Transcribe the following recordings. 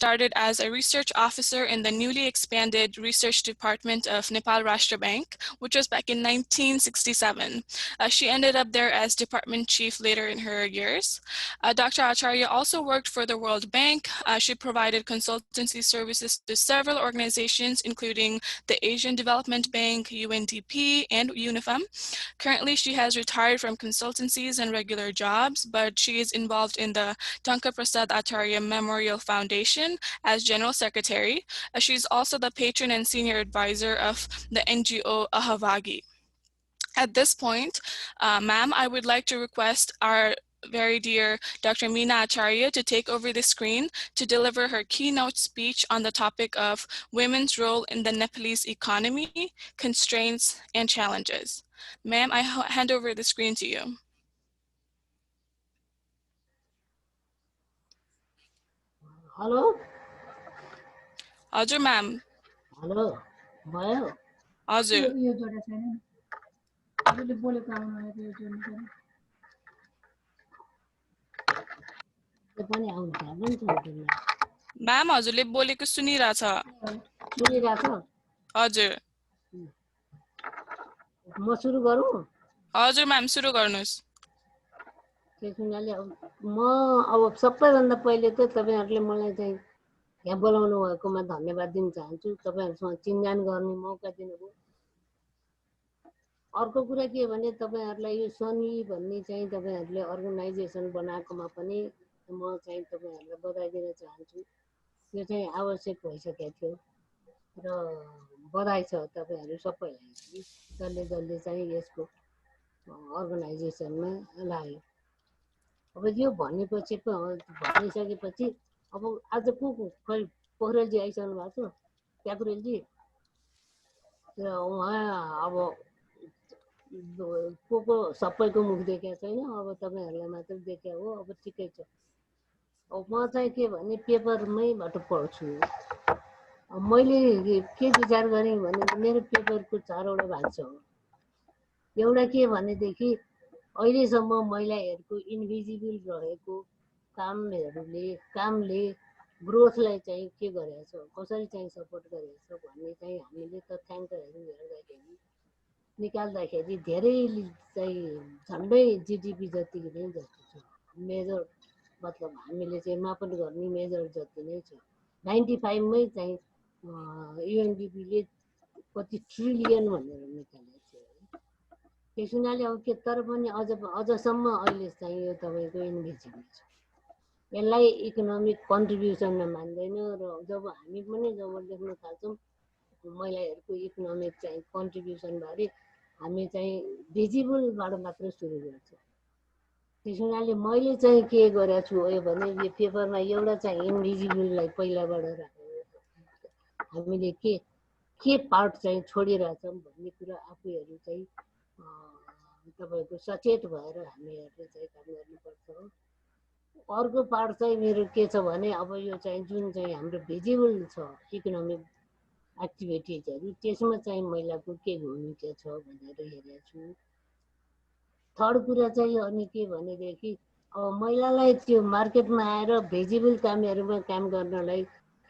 started as a research officer in the newly expanded research department of Nepal Rashtra Bank, which was back in 1967. She ended up there as department chief later in her years. Dr. Acharya also worked for the World Bank. She provided consultancy services to several organizations, including the Asian Development Bank, UNDP, and UNIFEM. Currently, she has retired from consultancies and regular jobs, but she is involved in the Tanka Prasad Acharya Memorial Foundation as General Secretary. She's also the patron and senior advisor of the NGO Ahavagi. At this point, ma'am, I would like to request our very dear Dr. Meena Acharya to take over the screen to deliver her keynote speech on the topic of women's role in the Nepalese economy, constraints, and challenges. Ma'am, I hand over the screen to you. Hello? हजुर ma'am. Hello? भयो? हजुर. यो जोडा छैन हजुरले बोलेको आउनु यो जोड्नु पर्यो त्यो पनि आउनु पर्दैन Ma'am, हजुरले बोलेको सुनिरहेछ. सुनिरहेछ हजुर. म सुरु गरौँ हजुर ma'am, सुरु गर्नुस्. त्यसैले म अब सबैभन्दा पहिले त तपाईहरुले मलाई चाहिँ यहाँ बोलाउनु भएकोमा धन्यवाद दिन चाहन्छु तपाईहरुसँग चिनजान गर्ने मौका दिनुभयो अर्को कुरा के भने तपाईहरुलाई यो सनी भन्ने चाहिँ तपाईहरुले अर्गनाइजेसन बनाएकोमा पनि म चाहिँ तपाईहरुलाई बधाई दिन चाहन्छु यो चाहिँ आवश्यक भइसकेको थियो र बधाई छ तपाईहरु सबैलाई जसले चाहिँ यसको अर्गनाइजेसनमा लाग्यो अब यो भनिसकेपछि अब आज को खै पोखरेलजी आइसक्नु भएको छ प्याकुरेलजी र उहाँ अब को सबैको मुख देखेको छैन अब तपाईहरुलाई मात्र देख्या हो अब ठिकै छ अब म चाहिँ के भने पेपरमैबाट पढ्छु मैले के विचार गरेँ भने मेरो पेपरको चारवटा भाग छ एउटा के भनेदेखि अहिलेसम्म महिलाहरूको इन्भिजिबल रहेको कामले ग्रोथलाई चाहिँ के गरेछ कसरी चाहिँ सपोर्ट गरेछ भन्ने चाहिँ हामीले तथ्याङ्कहरू हेर्दाखेरि निकाल्दाखेरि धेरै चाहिँ झन्डै जीडीपी जति नै जस्तो छ मेजर मतलब हामीले चाहिँ मापन गर्ने मेजर जति नै छ 95 मै चाहिँ युएनडीपीले कति ट्रिलियन भनेर निकालेको छ त्यस हुनाले अब के तर पनि अझसम्म अहिले चाहिँ यो तपाईको इन्भिजिबल छ यसलाई इकोनोमिक कन्ट्रिब्युसनमा मान्दैन र जब हामी पनि जब लेख्न थाल्छौँ महिलाहरूको इकोनोमिक चाहिँ कन्ट्रिब्युसन बारे हामी चाहिँ भिजिबलबाट मात्र सुरु गर्छौँ त्यस हुनाले मैले चाहिँ के गरेको छु भने यो पेपरमा एउटा चाहिँ इन्भिजिबललाई पहिलाबाट राखेको हामीले के पार्ट चाहिँ छोडिरहेछौँ भन्ने कुरा आफूहरू चाहिँ तपाईको सचेत भएर हामीहरूले चाहिँ काम गर्नुपर्छ अर्को पार्ट चाहिँ मेरो के छ भने अब यो चाहिँ जुन चाहिँ हाम्रो भिजिबल छ इकोनोमिक एक्टिभिटिजहरू त्यसमा चाहिँ महिलाको के भूमिका छ भनेर हेरेको छु थर्ड कुरा चाहिँ अनि के भनेदेखि अब महिलालाई त्यो मार्केटमा आएर भिजिबल कामहरूमा काम गर्नलाई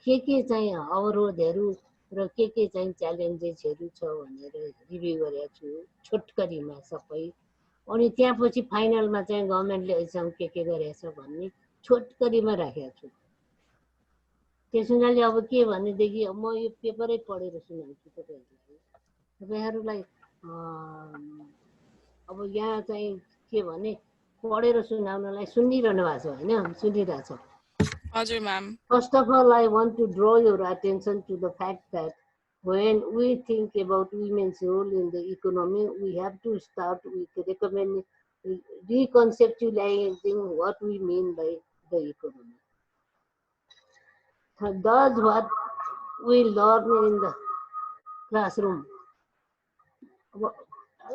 के चाहिँ अवरोधहरू र के चाहिँ च्यालेन्जेसहरू छ भनेर रिभ्यू गरेको छु छोटकरीमा सबै अनि त्यसपछि फाइनलमा चाहिँ गभर्नमेन्टले अहिलेसम्म के गरेछ भन्ने छोटकरीमा राखेको छु त्यस हुनाले अब के भनेदेखि म यो पेपरै पढेर सुनाउँछु तपाईहरुलाई अब यहाँ चाहिँ के भने पढेर सुनाउनलाई सुनिरहनु भएको छ हैन सुनिरहेछ हजुर ma'am First of all, I want to draw your attention to the fact that when we think about women's role in the economy, we have to start with reconceptualizing what we mean by the economy. Thus, what we learn in the classroom,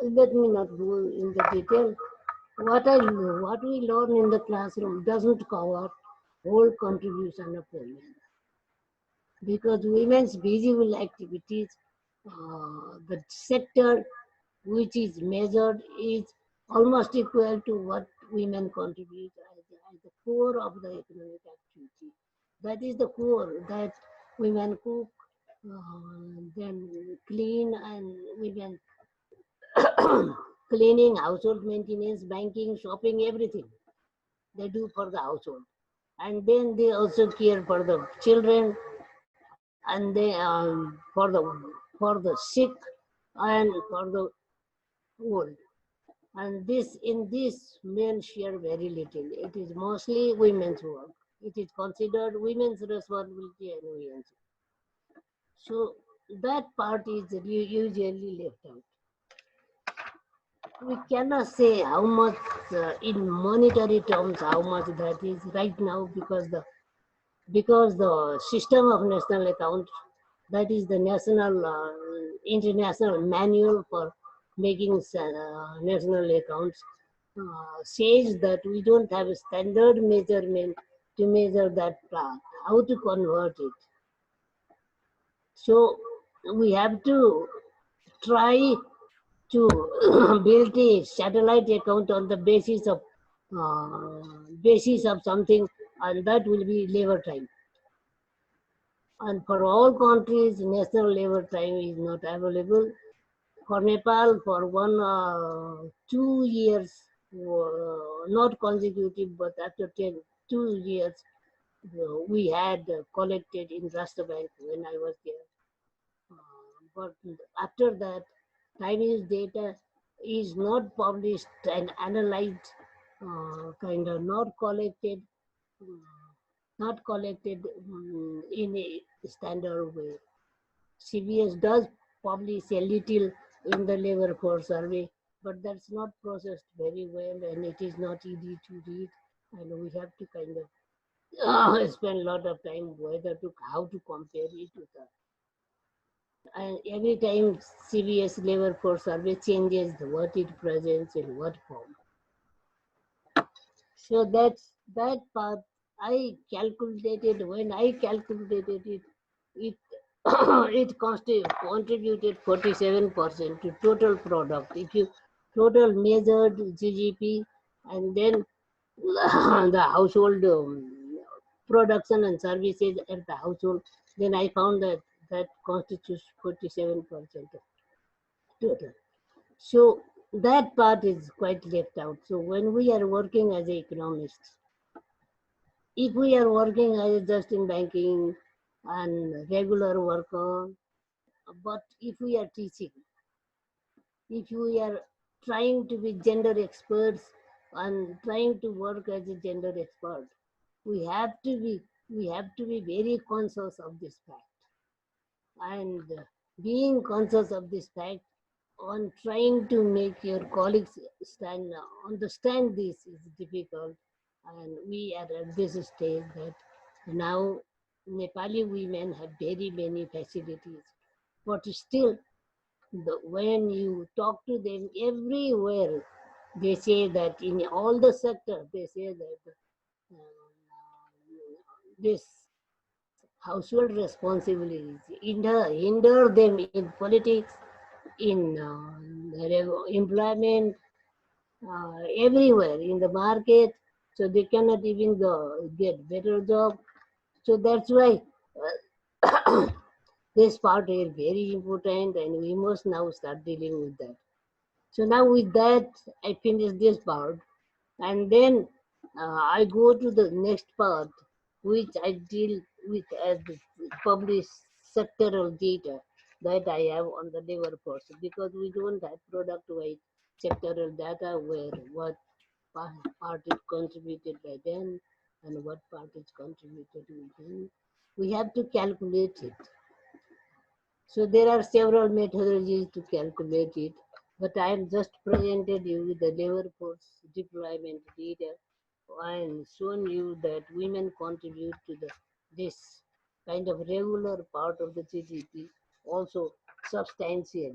let me not go in the detail. What we learn in the classroom doesn't cover whole contribution of women, because women's visible activities, the sector which is measured is almost equal to what women contribute as the core of the economic activity. That is the core, that women cook, then clean, and women cleaning, household maintenance, banking, shopping, everything they do for the household. And then they also care for the children, and they for the sick and for the old. And this in this men share very little. It is mostly women's work. It is considered women's responsibility and women's. So that part is usually left out. We cannot say how much in monetary terms how much that is right now, because the system of national account, that is the national international manual for making national accounts, says that we don't have a standard measurement to measure that part, how to convert it. So we have to try to build a satellite account on the basis of something, and that will be labor time. And for all countries, national labor time is not available. For Nepal, for 2 years, not consecutive, but after 2 years, we had collected in Rashtra Bank when I was there. But after that, Chinese data is not published and analyzed, kind of not collected in a standard way. CBS does publish a little in the labor force survey, but that's not processed very well, and it is not easy to read, and we have to kind of spend a lot of time whether to how to compare it with the. And every time CBS labor force survey changes what it presents in what form. So that part I calculated. When I calculated it, it it contributed 47% to total product. If you total measured GDP and then the household production and services at the household, then I found that that constitutes 47% of total. So that part is quite left out. So when we are working as economists, if we are working as just in banking and regular worker, but if we are teaching, if we are trying to be gender experts and trying to work as a gender expert, we have to be we have to be very conscious of this fact. And being conscious of this fact on trying to make your colleagues understand this is difficult. And we are at this stage that now Nepali women have very many facilities, but still when you talk to them everywhere, they say that in all the sectors, they say that this household responsibilities hinder them in politics, in employment, everywhere in the market, so they cannot even get better job. So that's why this part is very important, and we must now start dealing with that. So now with that, I finish this part, and then I go to the next part, which I deal with as the published sectoral data that I have on the labor force, because we don't have product-wise sectoral data where what part is contributed by them and what part is contributed with them. We have to calculate it. So there are several methodologies to calculate it, but I am just presented you with the labor force deployment data and shown you that women contribute to this kind of regular part of the GDP also substantially.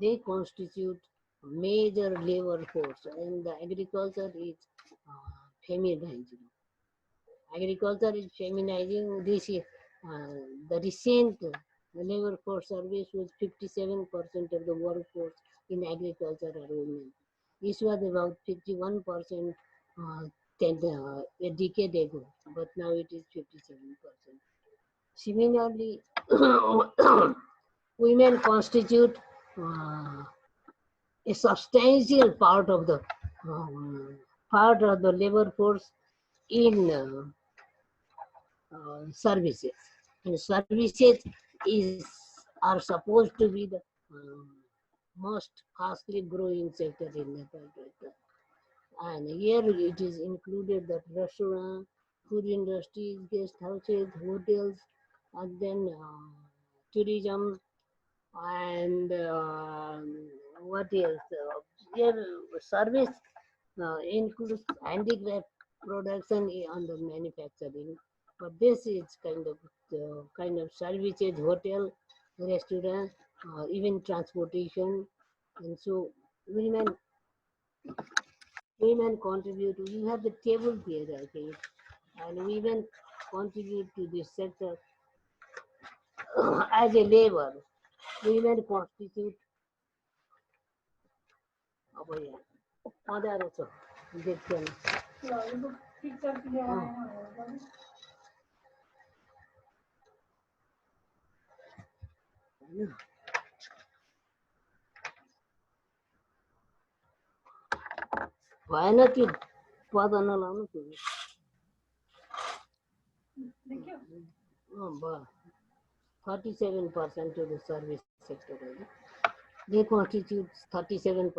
They constitute major labor force, and the agriculture is feminizing. Agriculture is feminizing. This the recent labor force survey was 57% of the workforce in agriculture are women. This was about 51% a decade ago, but now it is 57%. Similarly, women constitute uh, a substantial um, part of the labor force in services, and services is are supposed to be the um, most fastly growing sector in Nepal right now. And here it is included that restaurant, food industries, guest houses, hotels, and then tourism, and what else? Here service includes handicraft production on the manufacturing, but this is kind of services, hotel, restaurant, even transportation, and so women women contribute. You have the table here, I think, and women contribute to this sector as a labor. Women constitute. अब यहाँ अँध्यारो छ देख्दैन भएन त्यो पद नलाउनु भयो 37% to the service sector. They constitute 37%,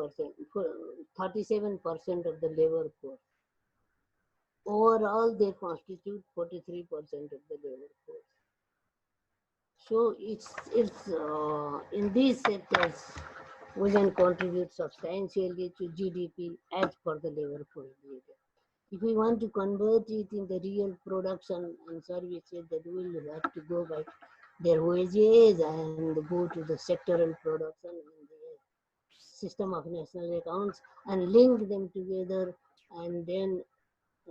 37% of the labor force. Overall, they constitute 43% of the labor force. So it's in these sectors, women contribute substantially to GDP as per the labor force data. If we want to convert it in the real production and services, that we will have to go by their wages and go to the sectoral production and the system of national accounts and link them together and then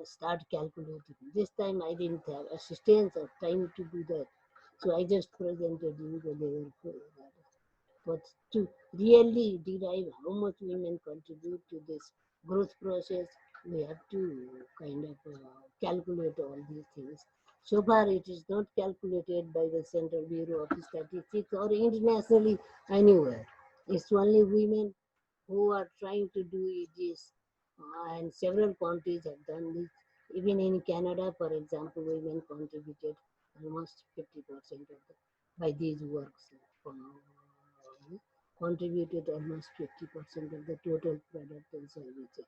start calculating. This time I didn't have assistance or time to do that. So I just presented you the labor data. But to really derive how much women contribute to this growth process, we have to kind of calculate all these things. So far, it is not calculated by the Central Bureau of Statistics or internationally anywhere. It's only women who are trying to do this, and several countries have done this. Even in Canada, for example, women contributed almost 50% of by these works. Contributed almost 50% of the total product and services.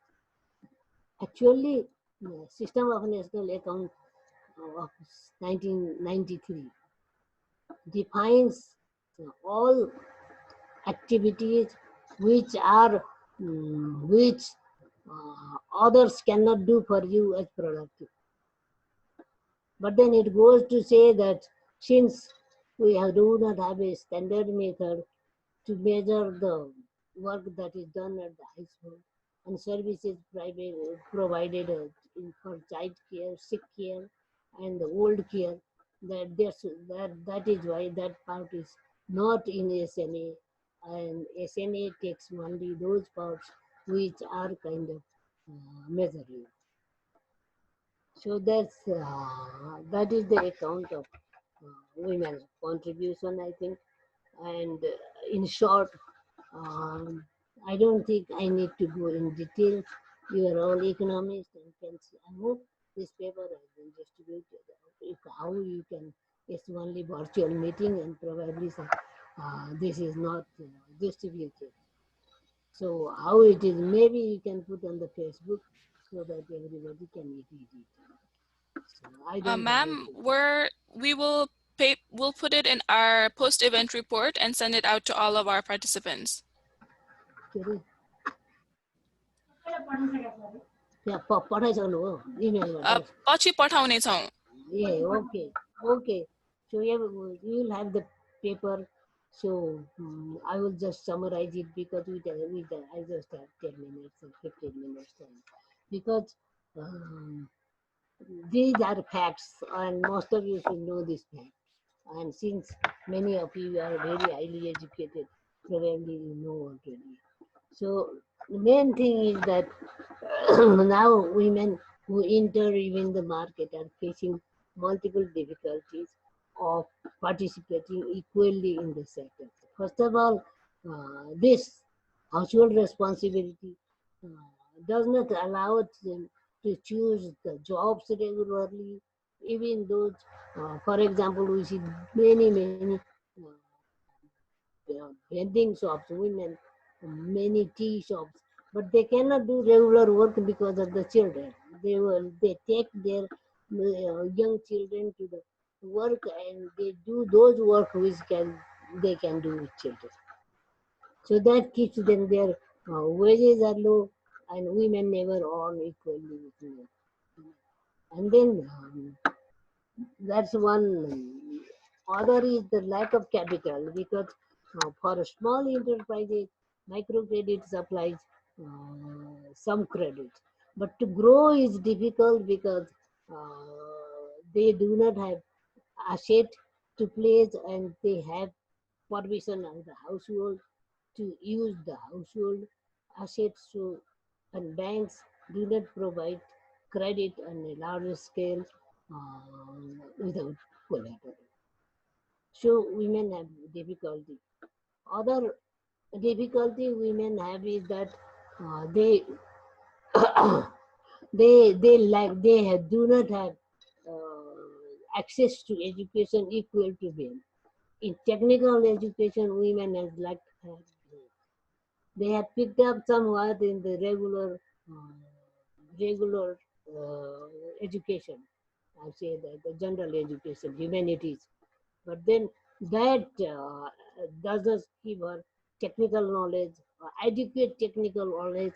Actually, the System of National Account of 1993 defines all activities which are which others cannot do for you as productive. But then it goes to say that since we do not have a standard method to measure the work that is done at the high school and services provided for child care, sick care, and the old care, that is why that part is not in SMA, and SMA takes only those parts which are kind of measuring. So that is the account of women's contribution, I think. And in short, um, I don't think I need to go in detail. You are all economists and can see. I hope this paper has been distributed. If how you can, it's only virtual meeting and probably this is not distributed. So how it is, maybe you can put on the Facebook so that everybody can read it. So I don't have Ma'am, we'll put it in our post-event report and send it out to all of our participants. पछि पठाउने छौँ. Yeah, okay. So yeah, you will have the paper. So I will just summarize it because I just have 10 minutes or 15 minutes time. Because these are facts and most of you should know this fact. And since many of you are very highly educated, probably you know already. So the main thing is that now women who enter even the market are facing multiple difficulties of participating equally in the sector. First of all, this household responsibility does not allow them to choose the jobs regularly, even those, for example, we see many vending shops, women, many tea shops, but they cannot do regular work because of the children. They take their young children to the work and they do those work which they can do with children. So that keeps them their wages are low and women never earn equally with men. And then that's one. Other is the lack of capital because for small enterprises, microcredit supplies some credit. But to grow is difficult because they do not have asset to place and they have permission of the household to use the household assets. So, and banks do not provide credit on a larger scale without collateral. So women have difficulty. Other difficulty women have is that they do not have access to education equal to men. In technical education, women has lacked. They have picked up somewhat in the regular education. I say that the general education, humanities. But then that does not give her technical knowledge, adequate technical knowledge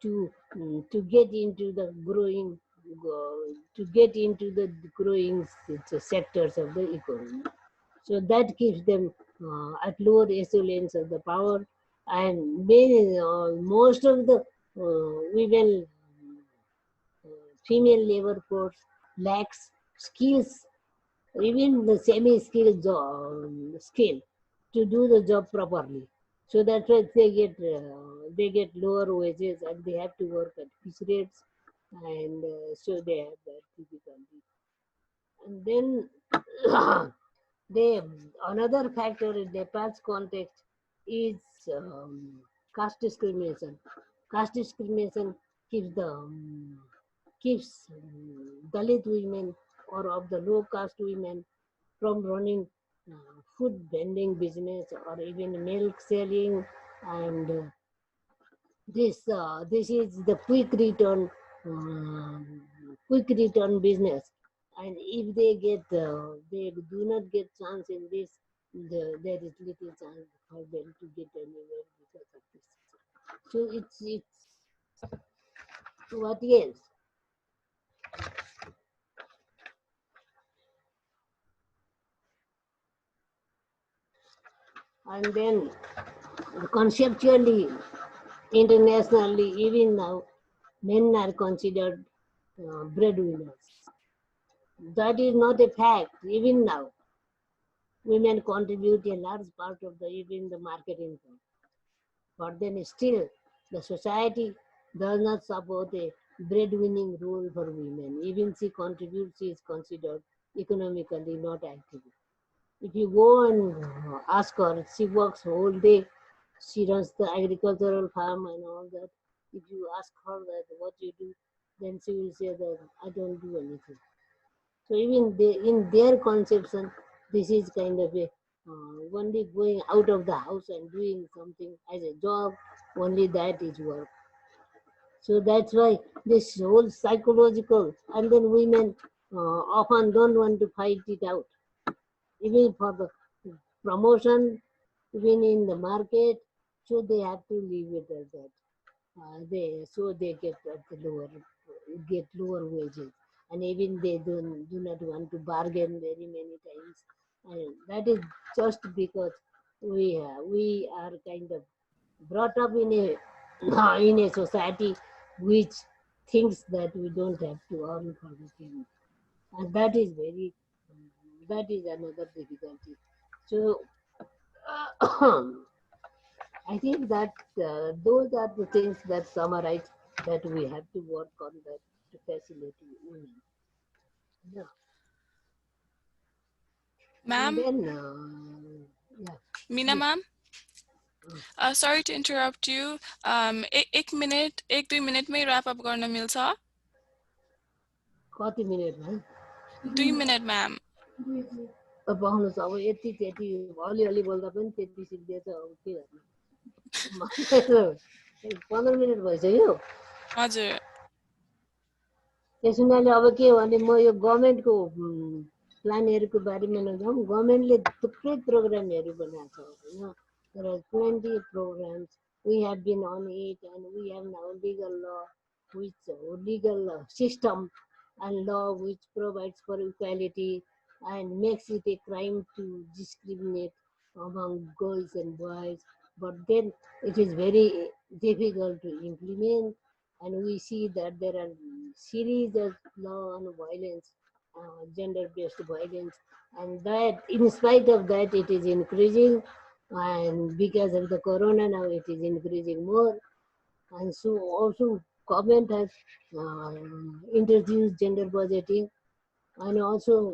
to get into the growing sectors of the economy. So that keeps them at lower echelons of the power, and most of the women female labor force lacks skills, even the semi-skilled skill to do the job properly. So that's why they get lower wages and they have to work at fixed rates, and so they have that difficulty. And then they another factor in Nepal's context is caste discrimination. Caste discrimination keeps Dalit women or of the low caste women from running food vending business or even milk selling, and this is the quick return business, and if they do not get chance in this, there is little chance for them to get anywhere because of this. So it's what else. And then conceptually, internationally, even now, men are considered breadwinners. That is not a fact. Even now, women contribute a large part of the even the market income. But then still, the society does not support a breadwinning role for women. Even she contributes, she is considered economically not active. If you go and ask her, she works whole day. She runs the agricultural farm and all that. If you ask her that what you do, then she will say that I don't do anything. So even in their conception, this is kind of a only going out of the house and doing something as a job. Only that is work. So that's why this whole psychological, and then women often don't want to fight it out, even for the promotion, even in the market. So they have to leave it as that. They get lower wages, and even they do not want to bargain very many times, and that is just because we are kind of brought up in a in a society which thinks that we don't have to earn for the thing, and that is another difficulty. So I think that those are the things that summarize that we have to work on that facility women. Yeah. And Ma'am, then, yeah, Meena yes. ma'am, uh, sorry to interrupt you. एक minute एक दुई minute में wrap up गर्न मिल्छ? कति मिनटमा 2 minute ma'am. पाउनुहोस् अब यति त्यति अलिअलि बोल्दा पनि त्यति सिक्दैछ अब के गर्नु 15 मिनट भइसक्यो हजुर. त्यस हुनाले अब के हो भने म यो गभर्मेन्टको प्लानहरूको बारेमा नजाउँ गभर्मेन्टले थुप्रै प्रोग्रामहरू बनाएको छ होइन There are plenty of programs. We have been on it, and we have now legal law, which legal system and law which provides for equality and makes it a crime to discriminate among girls and boys. But then it is very difficult to implement, and we see that there are series of law on violence, gender-based violence, and that in spite of that it is increasing, and because of the corona now it is increasing more. And so also government has introduced gender budgeting, and also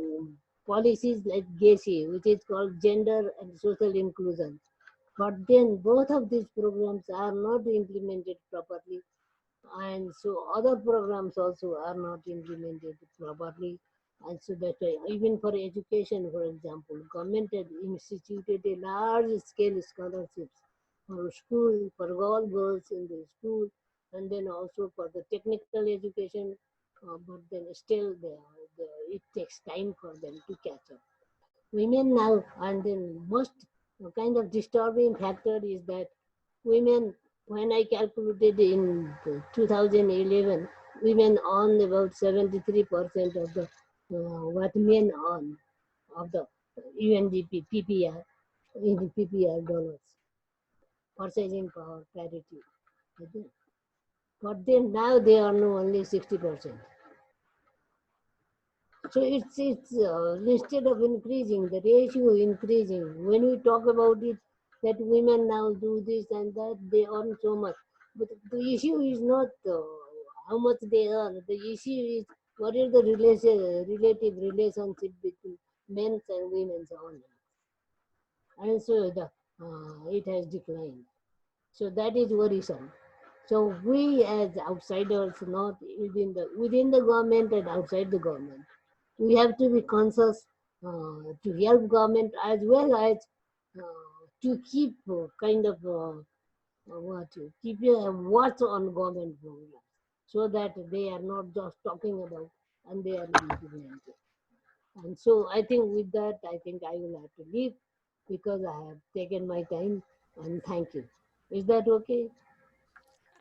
policies like GACI, which is called gender and social inclusion. But then both of these programs are not implemented properly, and so other programs also are not implemented properly. And so that even for education, for example, government had instituted a large scale scholarships for school, for all girls in the school, and then also for the technical education, but then still it takes time for them to catch up. Women now, and then most kind of disturbing factor is that women, when I calculated in 2011, women earn about 73% of the what men earn of the UNDP PPR in the PPR dollars, purchasing power parity. Okay. But then now they earn only 60%. So it's instead of increasing, the ratio increasing. When we talk about it, that women now do this and that, they earn so much. But the issue is not how much they earn. The issue is what is the relative relationship between men's and women's earnings. And so it has declined. So that is worrisome. So we as outsiders, not within the government and outside the government, we have to be conscious to help government as well as to keep kind of what keep a watch on government programs so that they are not just talking about and they are implemented. And so I think with that, I think I will have to leave because I have taken my time, and thank you. Is that okay?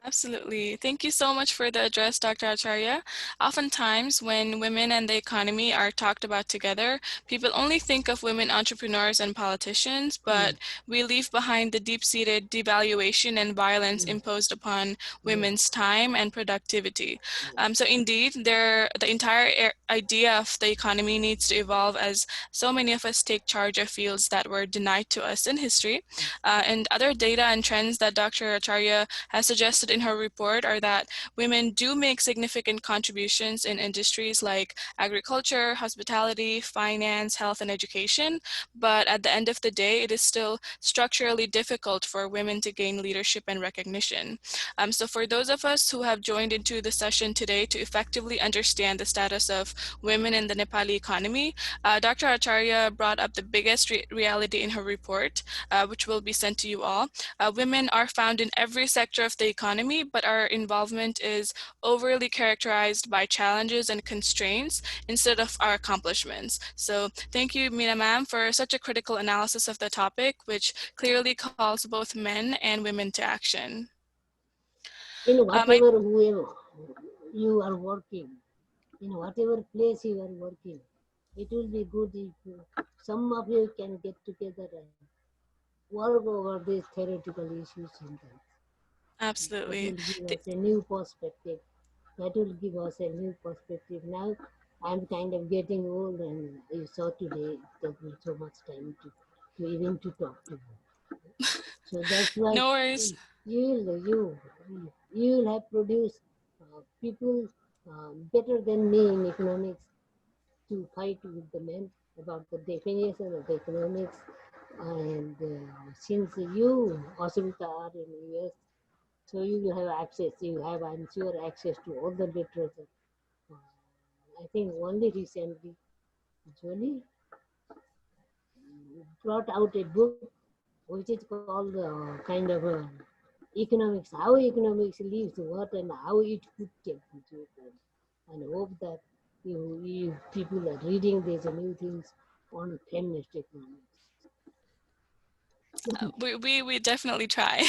Absolutely. Thank you so much for the address, Dr. Acharya. Oftentimes, when women and the economy are talked about together, people only think of women entrepreneurs and politicians, Mm, but we leave behind the deep-seated devaluation and violence mm, imposed upon yeah, women's time and productivity. yeah. So indeed, the entire idea of the economy needs to evolve as so many of us take charge of fields that were denied to us in history. And other data and trends that Dr. Acharya has suggested in her report are that women do make significant contributions in industries like agriculture, hospitality, finance, health, and education, but at the end of the day, it is still structurally difficult for women to gain leadership and recognition. So for those of us who have joined into the session today to effectively understand the status of women in the Nepali economy, Dr. Acharya brought up the biggest reality in her report, which will be sent to you all. Women are found in every sector of the economy, but our involvement is overly characterized by challenges and constraints instead of our accomplishments. So thank you, Meena ma'am, for such a critical analysis of the topic, which clearly calls both men and women to action. In I whatever whoever you are working, in whatever place you are working, it will be good if some of you can get together and work over these theoretical issues sometimes. That Absolutely. will give us a new perspective. That will give us a new perspective. Now I'm kind of getting old, and you saw today it took me so much time to even to talk to you. So that's why No worries. you will have produced people better than me in economics to fight with the men about the definition of economics. And since you, Asumita, are in US, so you will have access, you have, I'm sure, access to all the literature. Uh, I think only recently, Jolie brought out a book which is called kind of economics, how economics lives, what and how it could take into account. And hope that you people are reading these new things on feminist economics. We definitely try.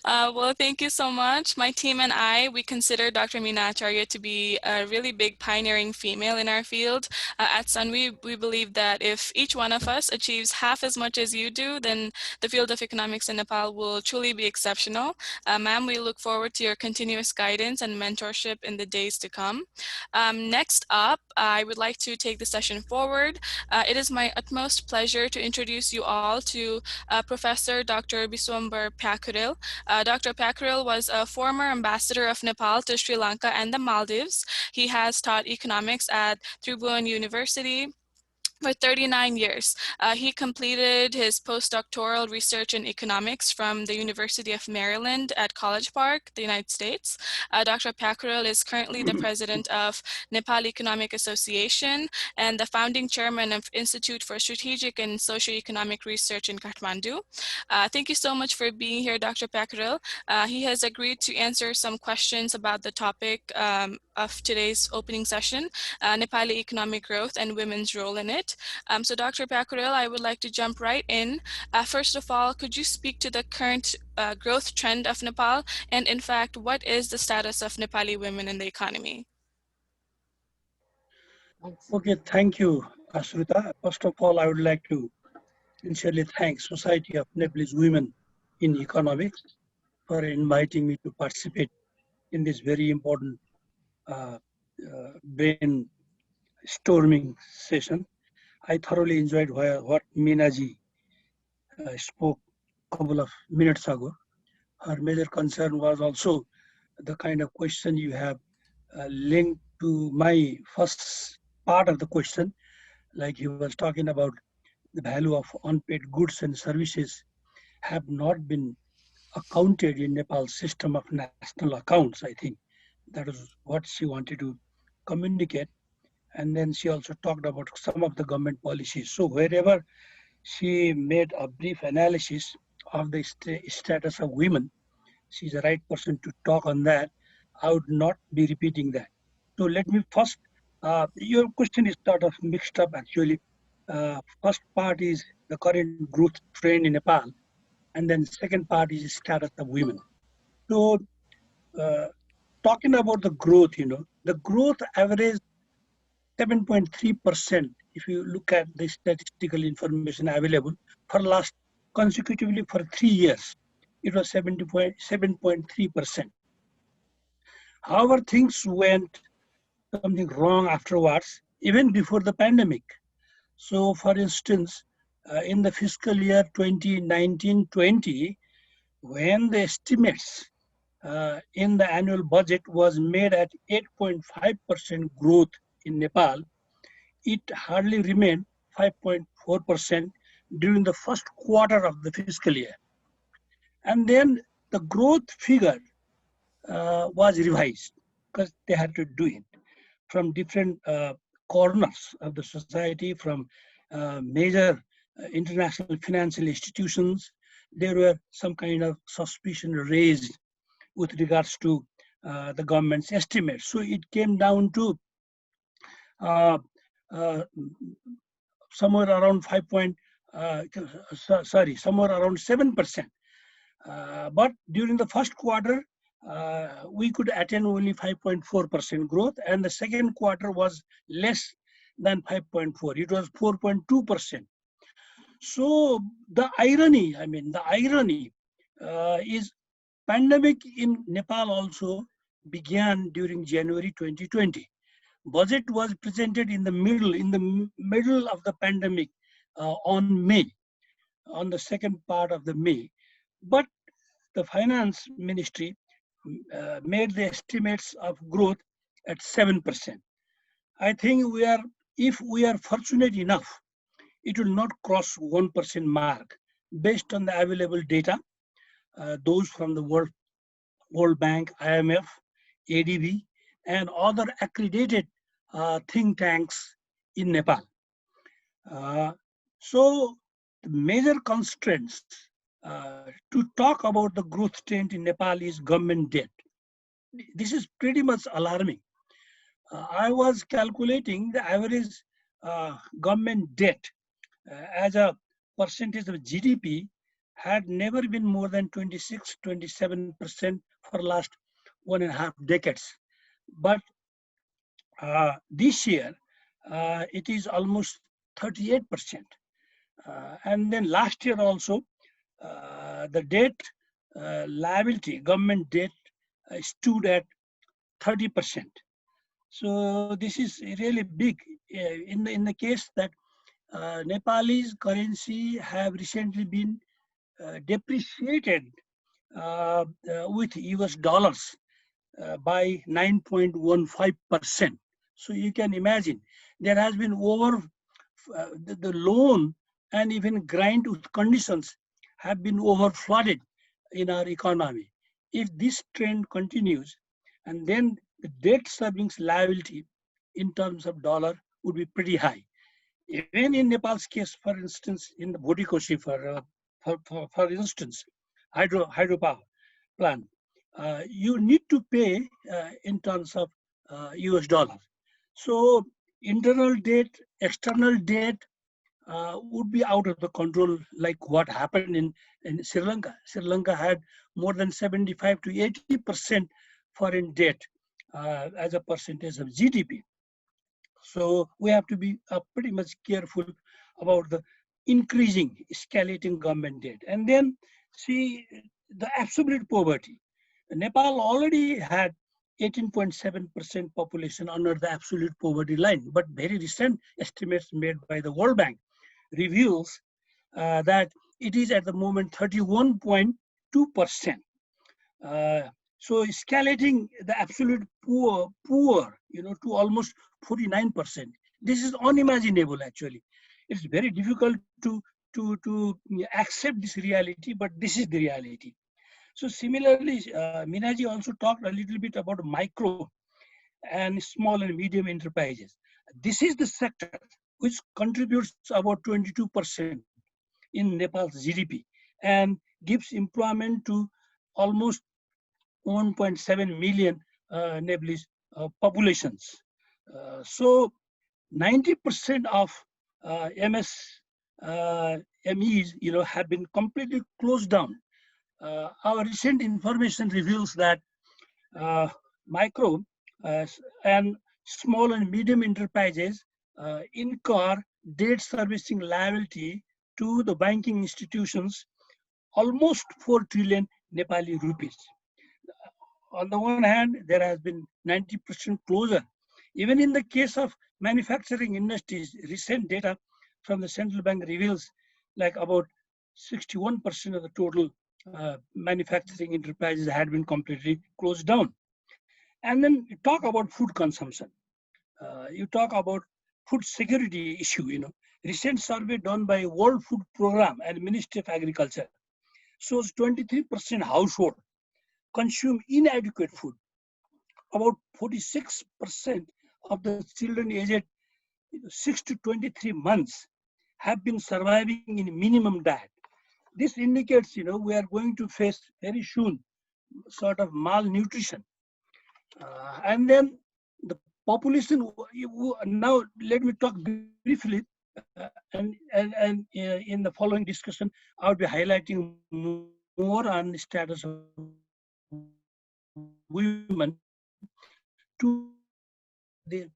Well, thank you so much. My team and I, we consider Dr. Meena Acharya to be a really big pioneering female in our field. At Sun, we believe that if each one of us achieves half as much as you do, then the field of economics in Nepal will truly be exceptional. Ma'am, we look forward to your continuous guidance and mentorship in the days to come. Next up, I would like to take the session forward. It is my utmost pleasure to introduce you all to Professor Dr. Biswambar Pakuril. Dr. Pakuril was a former ambassador of Nepal to Sri Lanka and the Maldives. He has taught economics at Tribhuvan University for 39 years. He completed his postdoctoral research in economics from the University of Maryland at College Park, the United States. Dr. Pakuril is currently the president of Nepal Economic Association and the founding chairman of Institute for Strategic and Socioeconomic Research in Kathmandu. Thank you so much for being here, Dr. Pakuril. He has agreed to answer some questions about the topic of today's opening session, Nepali economic growth and women's role in it. So Dr. Pakuril, I would like to jump right in. First of all, could you speak to the current growth trend of Nepal? And in fact, what is the status of Nepali women in the economy? Thanks. Okay, thank you, Asrita. First of all, I would like to sincerely thank Society of Nepalese Women in Economics for inviting me to participate in this very important brainstorming session. I thoroughly enjoyed what Minaji spoke a couple of minutes ago. Her major concern was also the kind of question you have linked to my first part of the question, like he was talking about the value of unpaid goods and services have not been accounted in Nepal's system of national accounts, I think. That is what she wanted to communicate. And then she also talked about some of the government policies. So wherever she made a brief analysis of the status of women, she's the right person to talk on that. I would not be repeating that. So let me first, your question is sort of mixed up actually. First part is the current growth trend in Nepal, and then second part is status of women. So uh, talking about the growth, the growth average 7.3% if you look at the statistical information available for last consecutively for 3 years. It was 7.3%. However, things went something wrong afterwards, even before the pandemic. So, for instance, in the fiscal year 2019-20, when the estimates in the annual budget was made at 8.5% growth in Nepal, it hardly remained 5.4% during the first quarter of the fiscal year. And then the growth figure was revised because they had to do it from different corners of the society, from major international financial institutions. There were some kind of suspicion raised with regards to the government's estimates. So it came down to uh, uh, somewhere around somewhere around 7%. But during the first quarter, we could attain only 5.4% growth, and the second quarter was less than 5.4. It was 4.2%. So the irony is pandemic in Nepal also began during January 2020. Budget was presented in the middle of the pandemic on the second part of the May. But the finance ministry made the estimates of growth at 7%. I think if we are fortunate enough, it will not cross 1% mark based on the available data, those from the World Bank, IMF, ADB, and other accredited think tanks in Nepal. Uh, so, the major constraints to talk about the growth trend in Nepal is government debt. This is pretty much alarming. I was calculating the average government debt as a percentage of GDP had never been more than 26, 27% for last 1.5 decades. But this year, it is almost 38%. And then last year also, the debt liability, government debt stood at 30%. So this is really big in the case that Nepalese currency have recently been depreciated with US dollars by 9.15%. So you can imagine there has been the loan and even grind conditions have been over flooded in our economy. If this trend continues, and then the debt serving liability in terms of dollar would be pretty high. Even in Nepal's case, for instance, in the Bhodikoshi, for instance, hydropower plant, you need to pay in terms of US dollar. So internal debt, external debt would be out of the control, like what happened in Sri Lanka. Sri Lanka had more than 75 to 80% foreign debt as a percentage of GDP. So we have to be pretty much careful about the increasing, escalating government debt. And then see the absolute poverty. Nepal already had 18.7% population under the absolute poverty line, but very recent estimates made by the World Bank reveals that it is at the moment 31.2%. So escalating the absolute poor, to almost 49%. This is unimaginable. Actually, it's very difficult to accept this reality, but this is the reality. So similarly, Minaji also talked a little bit about micro and small and medium enterprises. This is the sector which contributes about 22% in Nepal's GDP and gives employment to almost 1.7 million Nepalese populations. So 90% of MSMEs, have been completely closed down. Our recent information reveals that micro and small and medium enterprises incur debt servicing liability to the banking institutions almost 4 trillion Nepali rupees. On the one hand, there has been 90% closure. Even in the case of manufacturing industries, recent data from the central bank reveals like about 61% of the total manufacturing enterprises had been completely closed down. And then you talk about food consumption. You talk about food security issue. Recent survey done by World Food Program and Ministry of Agriculture shows 23% household consume inadequate food. About 46% of the children aged 6 to 23 months have been surviving in minimum diet. This indicates, we are going to face very soon sort of malnutrition. And then the population, now let me talk briefly, and in the following discussion, I will be highlighting more on the status of women to the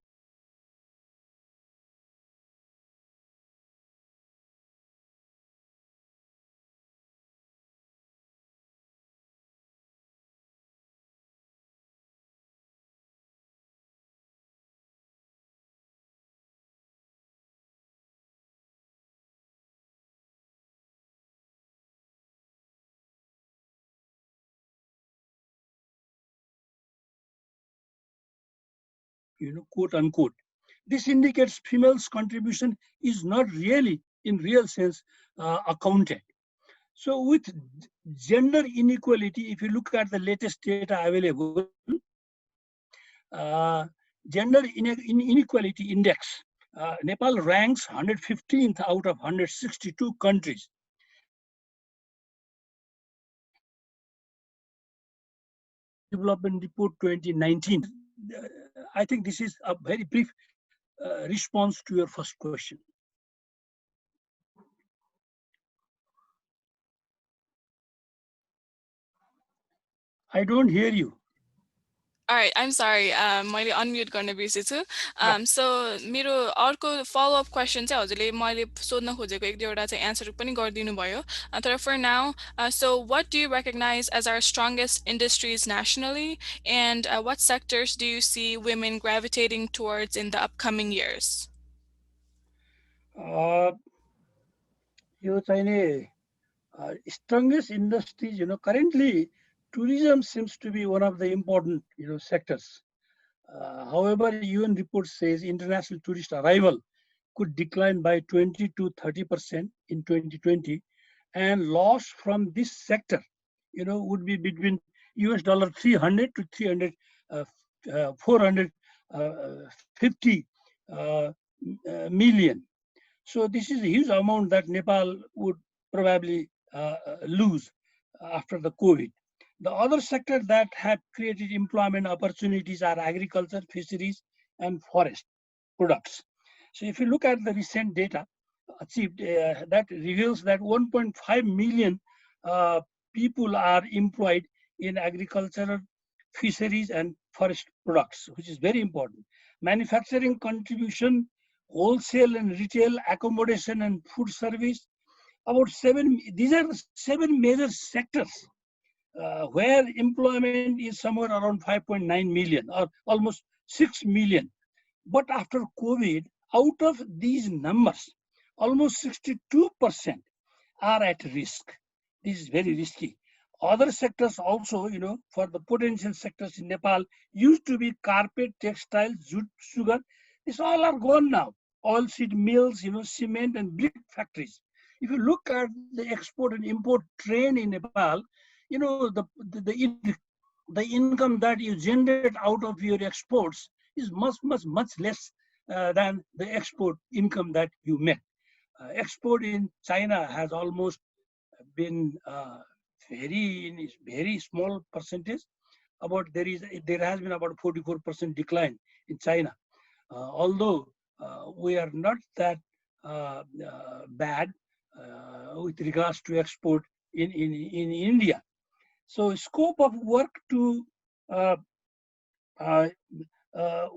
quote unquote. This indicates females' contribution is not really, in real sense, accounted. So with gender inequality, if you look at the latest data available, uh, gender inequality index, Nepal ranks 115th out of 162 countries. Development Report 2019. I think this is a very brief response to your first question. I don't hear you. All right, I'm sorry. मैले unmute गर्न बिर्सेछु. Yeah. सो मेरो अर्को follow-up question चाहिँ हजुरले मैले सोध्न खोजेको एक दुईवटा चाहिँ एन्सर पनि गरिदिनु भयो. तर for now, so what do you recognize as our strongest industries nationally, and what sectors do you see women gravitating towards in the upcoming years? यो चाहिँ नि strongest industries, currently tourism seems to be one of the important, sectors. However, UN report says international tourist arrival could decline by 20 to 30% in 2020, and loss from this sector, would be between US dollar 300 to 300, 450 million. So this is a huge amount that Nepal would probably lose after the COVID. The other sector that have created employment opportunities are agriculture, fisheries, and forest products. So if you look at the recent data achieved, that reveals that 1.5 million people are employed in agricultural, fisheries, and forest products, which is very important. Manufacturing contribution, wholesale and retail, accommodation and food service, about these are 7 major sectors where employment is somewhere around 5.9 million or almost 6 million. But after COVID, out of these numbers, almost 62% are at risk. This is very risky. Other sectors also, for the potential sectors in Nepal, used to be carpet, textile, jute, sugar. These all are gone now. Oilseed mills, cement and brick factories. If you look at the export and import trend in Nepal, the income that you generate out of your exports is much less than the export income that you make. Export in China has almost been very small percentage. There has been about 44% decline in China. Although we are not that bad with regards to export in India. So scope of work to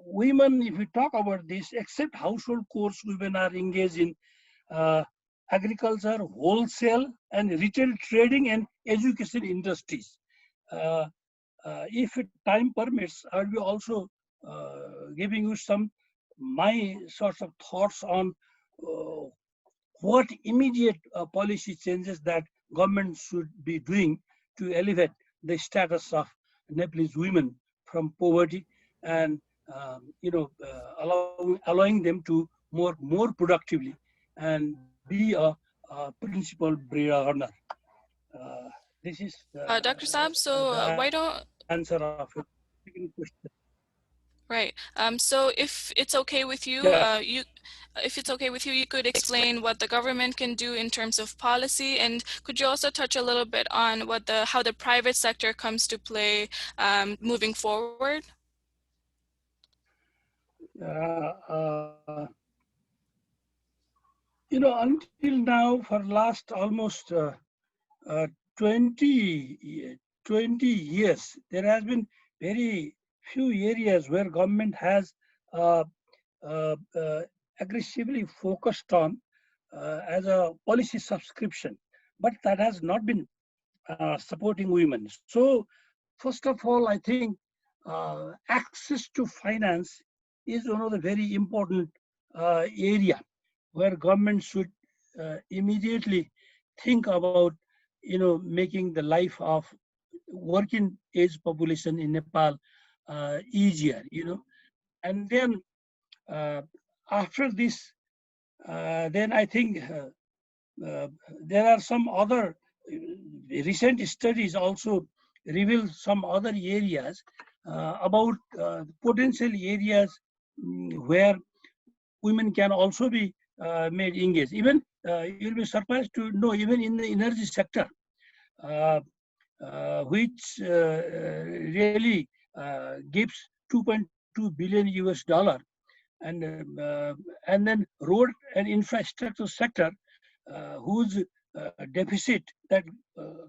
women, if we talk about this, except household chores, women are engaged in agriculture, wholesale and retail trading and education industries. If time permits, I will be also giving you some my sorts of thoughts on what immediate policy changes that government should be doing to elevate the status of Nepalese women from poverty and allowing them to more productively and be a principal bread earner. This is Dr. Saab, so the why answer don't of your second question. Right. So if it's okay with you, Yeah. if it's okay with you, you could explain what the government can do in terms of policy, and could you also touch a little bit on how the private sector comes to play moving forward? Uh, until now, for last almost uh, 20, 20 years, there has been very few areas where government has uh, uh, uh, aggressively focused on as a policy subscription, but that has not been supporting women. So, first of all, I think access to finance is one of the very important area where government should immediately think about, making the life of working age population in Nepal easier. And then after this, then I think there are some other recent studies also reveal some other areas about potential areas where women can also be made engaged. Even you'll be surprised to know, even in the energy sector, uh, which really gives 2.2 billion US dollar, and and then road and infrastructure sector, whose deficit that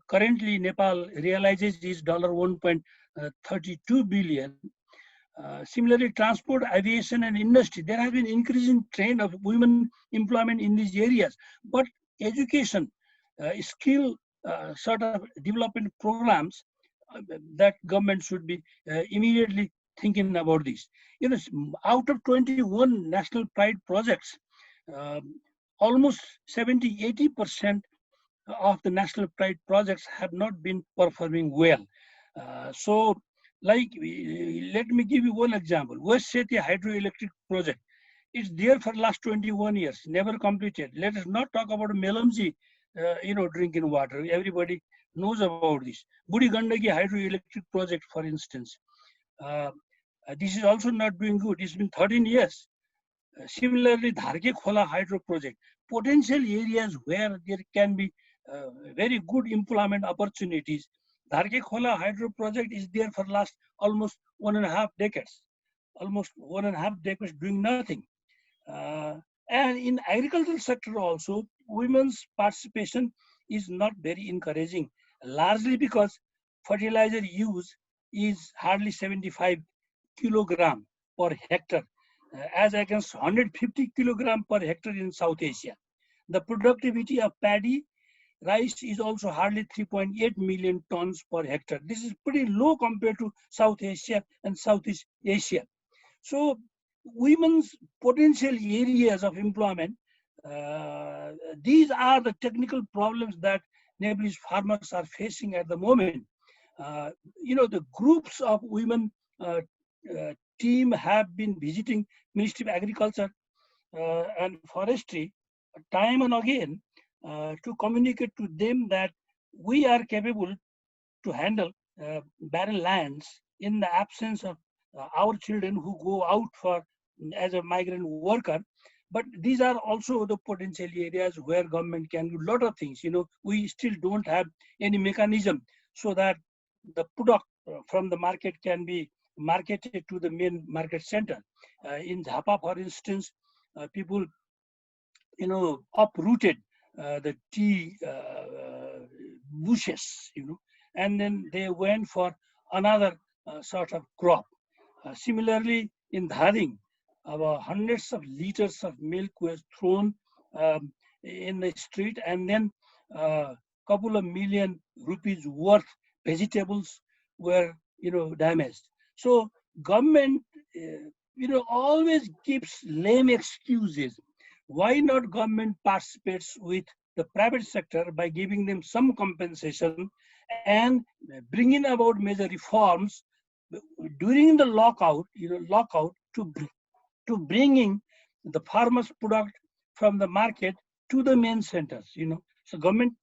currently Nepal realizes is $1.32 billion. Similarly, transport, aviation, and industry, there has been increasing trend of women employment in these areas. But education, skill sort of development programs, that government should be immediately thinking about this. You know, out of 21 national pride projects, um, almost 70-80% of the national pride projects have not been performing well. So, like, let me give you one example. West Sethi hydroelectric project. It's there for last 21 years, never completed. Let us not talk about Melamji, drinking water. Everybody knows about this. Budi Gandaki hydroelectric project, for instance. Uh, this is also not doing good. It's been 13 years. Similarly, Dharke Khola hydro project, potential areas where there can be very good employment opportunities. Dharke Khola hydro project is there for last almost 1.5 decades, almost 1.5 decades doing nothing. Uh, and in agricultural sector also, women's participation is not very encouraging, largely because fertilizer use is hardly 75 kilogram per hectare, as against 150 kilogram per hectare in South Asia. The productivity of paddy rice is also hardly 3.8 million tons per hectare. This is pretty low compared to South Asia and Southeast Asia. So women's potential areas of employment, uh, these are the technical problems that Nepalese farmers are facing at the moment. The groups of women uh, team have been visiting Ministry of Agriculture and Forestry time and again to communicate to them that we are capable to handle barren lands in the absence of our children who go out for as a migrant worker. But these are also the potential areas where government can do a lot of things. We still don't have any mechanism so that the product from the market can be marketed to the main market center. In Dhapa, for instance, people uprooted the tea bushes, and then they went for another sort of crop. Similarly, in Dharing, about hundreds of liters of milk was thrown in the street, and then a couple of million rupees worth vegetables were, damaged. So government, always gives lame excuses. Why not government participates with the private sector by giving them some compensation and bringing about major reforms during the lockout to bringing the farmers' product from the market to the main centers. So government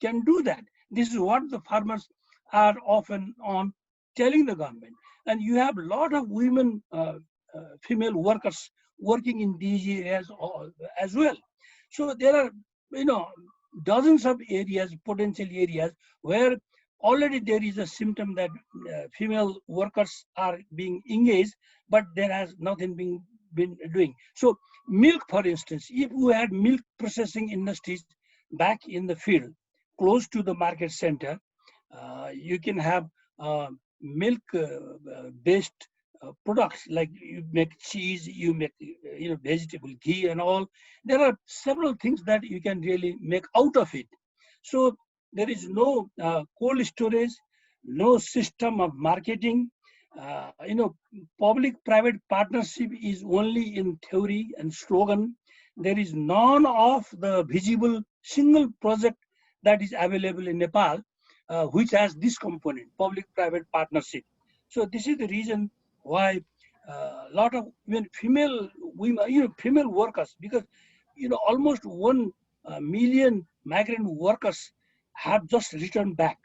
can do that. This is what the farmers are often on telling the government. And you have a lot of women, female workers working in these areas as well. So there are, you know, dozens of areas, potential areas where already there is a symptom that female workers are being engaged, but there has nothing been doing. So milk, for instance, if we had milk processing industries back in the field, close to the market center, you can have milk based products, like you make cheese, you make vegetable ghee and all. There are several things that you can really make out of it. So there is no cold storage, no system of marketing. Public-private partnership is only in theory and slogan. There is none of the visible single project that is available in Nepal, which has this component, public-private partnership. So this is the reason why lot of even female women, female workers, because almost 1 million migrant workers have just returned back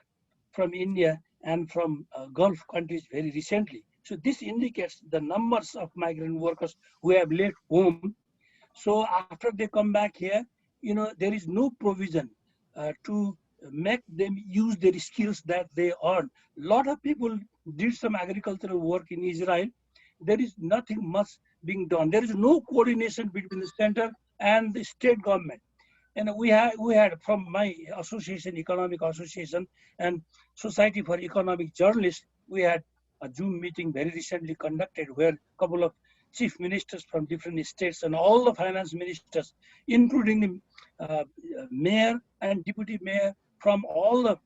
from India and from Gulf countries very recently. So this indicates the numbers of migrant workers who have left home. So after they come back here, there is no provision to make them use their skills that they earn. A lot of people did some agricultural work in Israel. There is nothing much being done. There is no coordination between the center and the state government. And we had from my association, economic association, and Society for Economic Journalists, we had a Zoom meeting very recently conducted where a couple of chief ministers from different states and all the finance ministers, including the mayor and deputy mayor from all the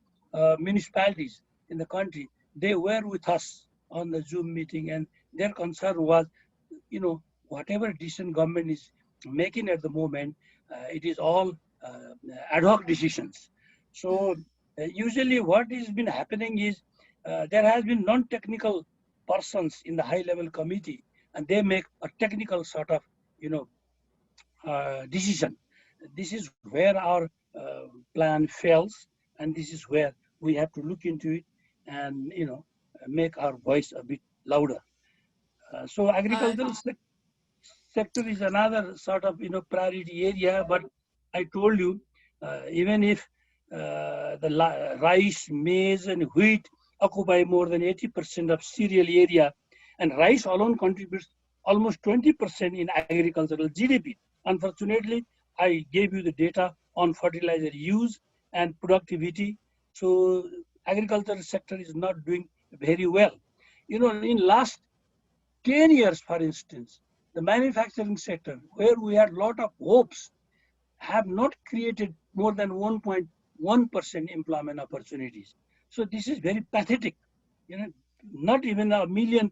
municipalities in the country, they were with us on the Zoom meeting, and their concern was, whatever decision government is making at the moment, it is all ad hoc decisions. So usually what has been happening is there has been non-technical persons in the high-level committee, and they make a technical sort of, decision. This is where our plan fails, and this is where we have to look into it and make our voice a bit louder. So Uh, agricultural sector is another sort of priority area, but I told you, even if the rice, maize, and wheat occupy more than 80% of cereal area, and rice alone contributes almost 20% in agricultural GDP. Unfortunately, I gave you the data on fertilizer use and productivity. So agricultural sector is not doing very well. In last 10 years, for instance, the manufacturing sector, where we had a lot of hopes, have not created more than 1.1% employment opportunities. So this is very pathetic. You know, not even a million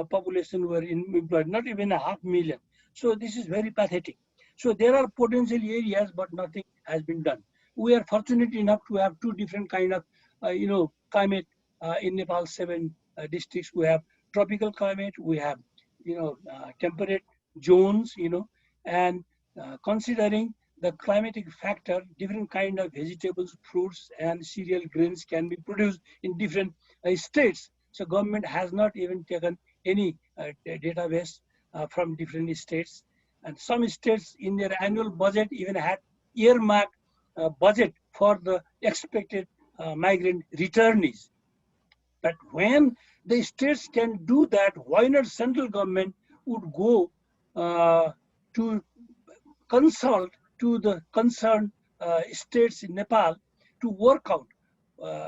population were employed, not even a 500,000. So this is very pathetic. So there are potential areas, but nothing has been done. We are fortunate enough to have two different kind of, climate in Nepal. 7 districts. We have tropical climate. We have, temperate zones. And considering the climatic factor, different kind of vegetables, fruits, and cereal grains can be produced in different states. So government has not even taken any database from different states. And some states in their annual budget even had earmarked budget for the expected migrant returnees. But when the states can do that, why not central government would go to consult to the concerned states in Nepal to work out,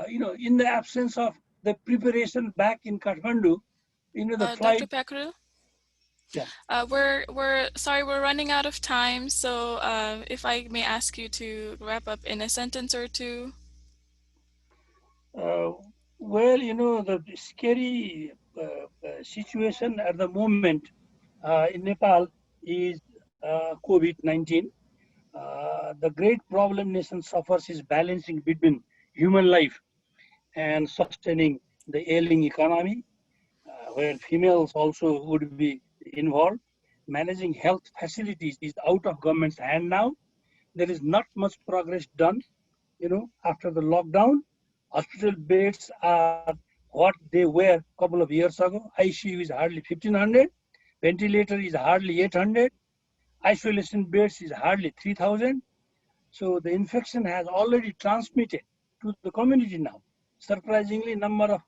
in the absence of the preparation back in Kathmandu, the Dr. flight, Packerel, yeah. we're sorry, we're running out of time. So if I may ask you to wrap up in a sentence or two. Uh, well, the scary situation at the moment in Nepal is COVID-19. The great problem nation suffers is balancing between human life and sustaining the ailing economy, where females also would be involved. Managing health facilities is out of government's hand now. There is not much progress done, after the lockdown. Hospital beds are what they were a couple of years ago. ICU is hardly 1,500. Ventilator is hardly 800. Isolation beds is hardly 3,000. So the infection has already transmitted to the community now. Surprisingly, number of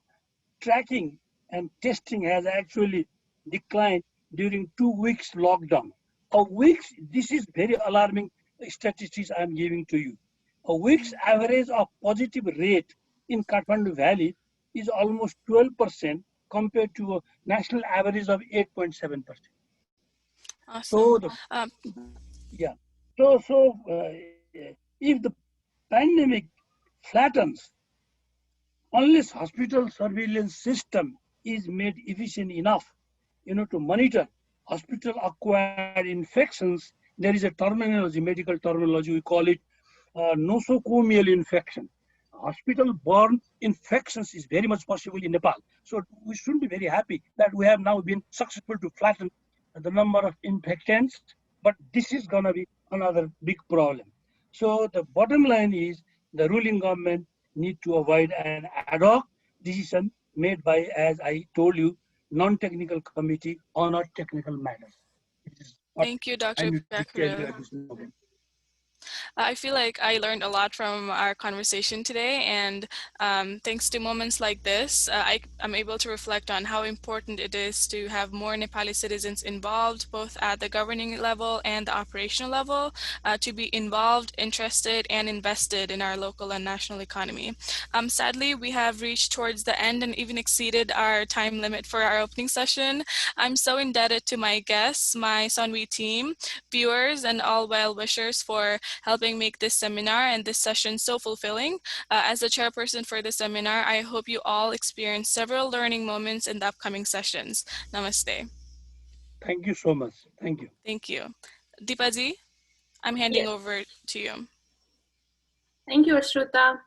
tracking and testing has actually declined during 2 weeks lockdown. A week's, this is very alarming statistics I'm giving to you. A week's average of positive rate in Kathmandu Valley is almost 12% compared to a national average of 8.7%. Awesome. So the yeah, if the pandemic flattens, unless hospital surveillance system is made efficient enough, to monitor hospital acquired infections, there is a terminology, medical terminology, we call it nosocomial infection. hospital-borne infections is very much possible in Nepal. So we should be very happy that we have now been successful to flatten the number of infectants, but this is going to be another big problem. So the bottom line is the ruling government need to avoid an ad hoc decision made by, as I told you, non-technical committee on our technical matters. This is what Thank you, I Dr. need to tell you Beckrell. at this moment. I feel like I learned a lot from our conversation today, and thanks to moments like this, I'm able to reflect on how important it is to have more Nepali citizens involved, both at the governing level and the operational level, to be involved, interested, and invested in our local and national economy. Sadly, we have reached towards the end and even exceeded our time limit for our opening session. I'm so indebted to my guests, my Sunwe team, viewers, and all well-wishers for helping make this seminar and this session so fulfilling. As the chairperson for the seminar, I hope you all experience several learning moments in the upcoming sessions. Namaste. Thank you so much. Thank you. Thank you. Deepaji, I'm handing over to you. Thank you, Ashruta.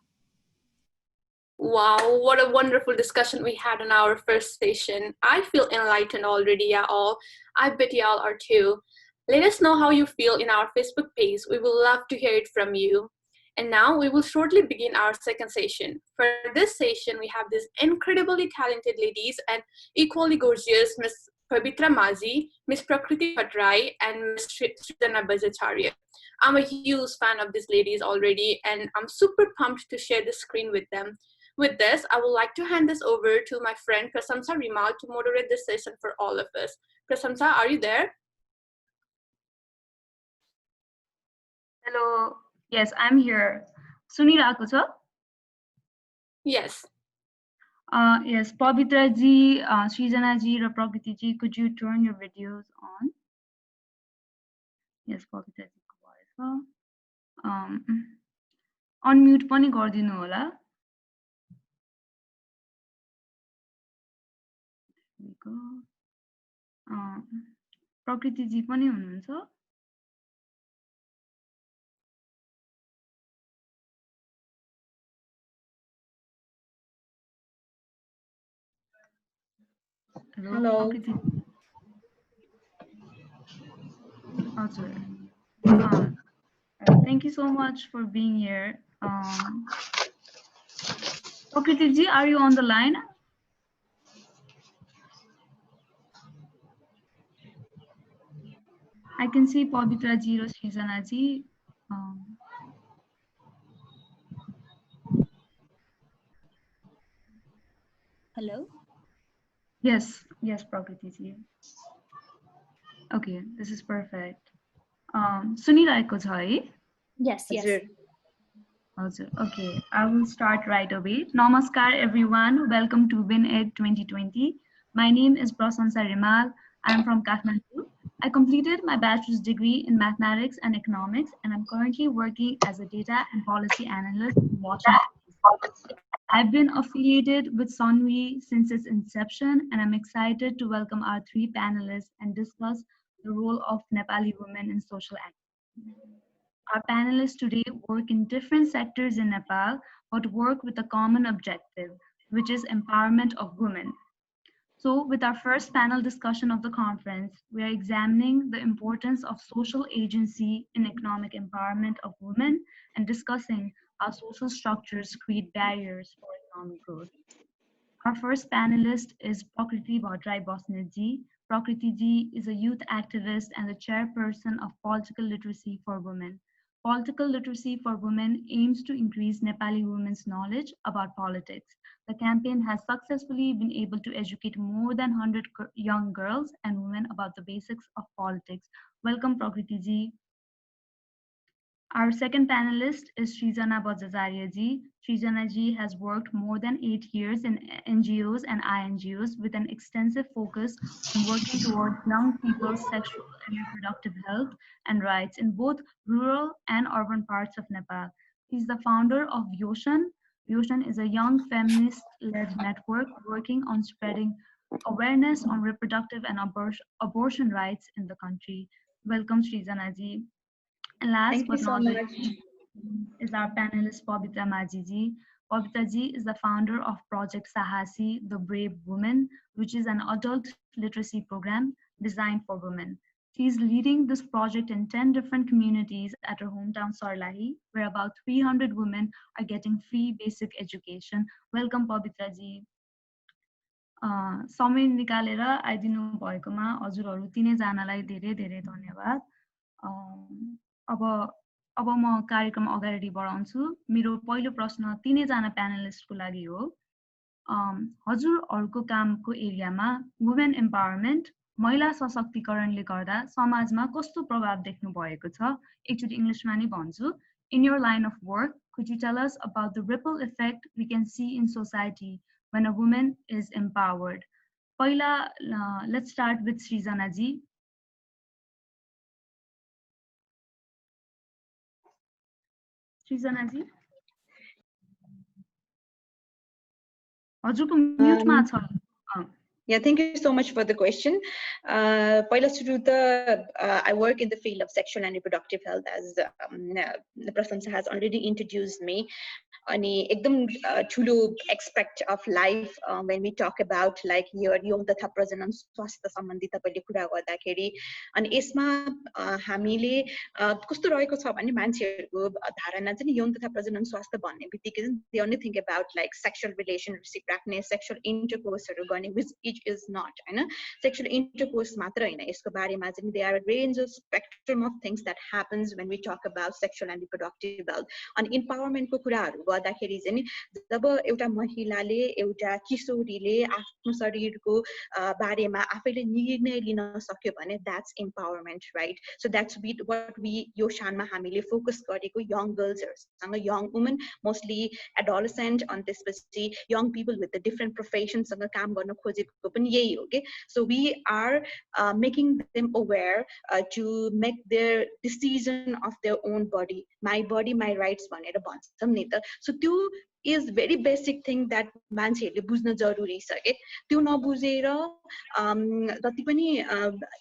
Wow, what a wonderful discussion we had in our first session. I feel enlightened already, y'all. I bet y'all are too. Let us know how you feel in our Facebook page. We will love to hear it from you. And now we will shortly begin our second session. For this session, we have these incredibly talented ladies and equally gorgeous Miss Pavitra Mazi, Miss Prakriti Patrai, and Miss Sridhana Bajacharya. I'm a huge fan of these ladies already, and I'm super pumped to share the screen with them. With this, I would like to hand this over to my friend Prasamsa Rimal to moderate this session for all of us. Prasamsa, are you there? Hello. Yes, I'm here. Sunirako छ? Yes. Yes, Pavitra ji, Srijana ji, raw Prakriti ji, could you turn your videos on? Yes, Pavitra ji को भएछ. Unmute पनि गरिदिनु होला. Here we go. Prakriti ji पनि हुनुहुन्छ? Hello. Thank you so much for being here. Prakriti ji, are you on the line? I can see Pavitra ji or Srijana ji. Hello. Yes, Prakriti ji. Okay, this is perfect. Sunirako छ है? Yes. Okay, I will start right away. Namaskar everyone, welcome to Wineg 2020. My name is Prasamsa Rimal. I am from Kathmandu. I completed my bachelor's degree in mathematics and economics, and I'm currently working as a data and policy analyst in Washington. I've been affiliated with Sunwe since its inception, and I'm excited to welcome our three panelists and discuss the role of Nepali women in social activism. Our panelists today work in different sectors in Nepal, but work with a common objective, which is empowerment of women. So with our first panel discussion of the conference, we are examining the importance of social agency in economic empowerment of women and discussing how social structures create barriers for economic growth. Our first panelist is Prakriti Bhattrai Bosnetji. Prakriti ji is a youth activist and the chairperson of Political Literacy for Women. Political Literacy for Women aims to increase Nepali women's knowledge about politics. The campaign has successfully been able to educate more than 100 young girls and women about the basics of politics. Welcome, Prakriti ji. Our second panelist is Srijana Bajacharya ji. Srijana ji has worked more than 8 years in NGOs and INGOs with an extensive focus on working towards young people's sexual and reproductive health and rights in both rural and urban parts of Nepal. He's the founder of Yoshan. Yoshan is a young feminist-led network working on spreading awareness on reproductive and abortion rights in the country. Welcome, Srijana ji. And last but not least is our panelist Pavitra Maji ji. Pavitra ji is the founder of Project Sahasi, The Brave Woman, which is an adult literacy program designed for women. She is leading this project in 10 different communities at her hometown Sarlahi, where about 300 women are getting free basic education. Welcome, Pavitra ji. समय निकालेर आइदिनु भएकोमा हजुरहरू तीनैजनालाई धेरै धेरै धन्यवाद। अब अब म कार्यक्रम अगाडि बढाउँछु। मेरो पहिलो प्रश्न तीनैजना प्यानलिस्टको लागि हो। हजुरहरूको कामको एरियामा वुमेन एम्पावरमेन्ट, महिला सशक्तिकरणले गर्दा समाजमा कस्तो प्रभाव देख्नु भएको छ? एकचोटि इङ्ग्लिसमा नै भन्छु। In your line of work, could you tell us about the ripple effect we can see in society when a woman is empowered? Paila, let's start with Srizana ji. Srizana ji? हजुरको म्युटमा छ। Yeah, thank you so much for the question. Paila Suruta, I work in the field of sexual and reproductive health, as Prasansa has already introduced me. अनि एकदम ठुलो expect of life when we talk about like your यौन तथा प्रजनन स्वास्थ्य सम्बन्धी तपाईले कुरा गर्दाखेरि अनि यसमा हामीले कस्तो रहेको छ भने मान्छेहरुको धारणा चाहिँ यौन तथा प्रजनन स्वास्थ्य भन्ने बित्तिकै they only think about like sexual relationship राख्ने sexual intercourse हरु गर्ने, which it is not, Hahn. sexual intercourse मात्र हैन, यसको बारेमा चाहिँ there are a range of spectrum of things that happens when we talk about sexual and reproductive health. अनि empowerment को कुराहरु गर्दाखेरि चाहिँ जब एउटा महिलाले एउटा किशोरीले आफ्नो शरीरको बारेमा आफैले निर्णय लिन सक्यो भने that's empowerment, right? So that's what we यो शानमा हामीले फोकस गरेको young girls सँग, young women, mostly adolescent, on त्यसपछि young people with the different professions सँग काम गर्न खोजेको पनि यही हो के। So we are making them aware to make their decision of their own body, my body my rights भनेर भन्छौं नि त। So त्यो is very basic thing that मान्छेहरुले बुझ्न जरुरी छ के। त्यो नबुझेर जति पनि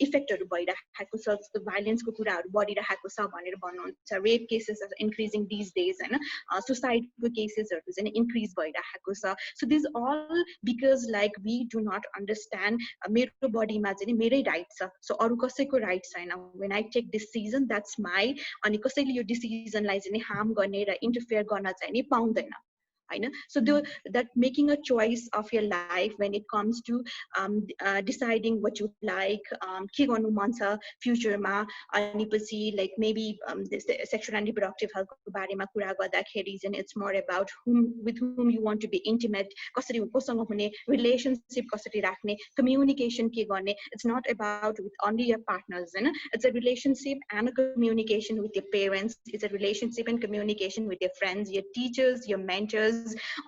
इफेक्टहरु भइराखेको छ, जस्तो भाइलेन्सको कुराहरु बढिराखेको छ भनेर भन्नुहुन्छ, rape cases are increasing this days, हैन, सुसाइडको केसेसहरु चाहिँ इन्क्रिज भइराखेको छ। So this all because like we do not understand मेरो बडीमा चाहिँ मेरै राइट छ, सो अरु कसैको राइट छैन। when I take decision that's my, अनि कसैले यो डिसिजनलाई चाहिँ हार्म गर्ने र इन्टरफेयर गर्न चाहिँ नि पाउँदैन, हैन। So that making a choice of your life when it comes to deciding what you like, के गर्नु मन छ फ्युचरमा, अनि पछि like maybe this sexual and reproductive health को बारेमा कुरा गर्दाखेरि चाहिँ it's more about with whom you want to be intimate, कसरी कोसँग हुने relationship कसरी राख्ने, communication के गर्ने। It's not about with only your partners, Hahn, it's a relationship and a communication with your parents, it's a relationship and communication with your friends, your teachers, your mentors,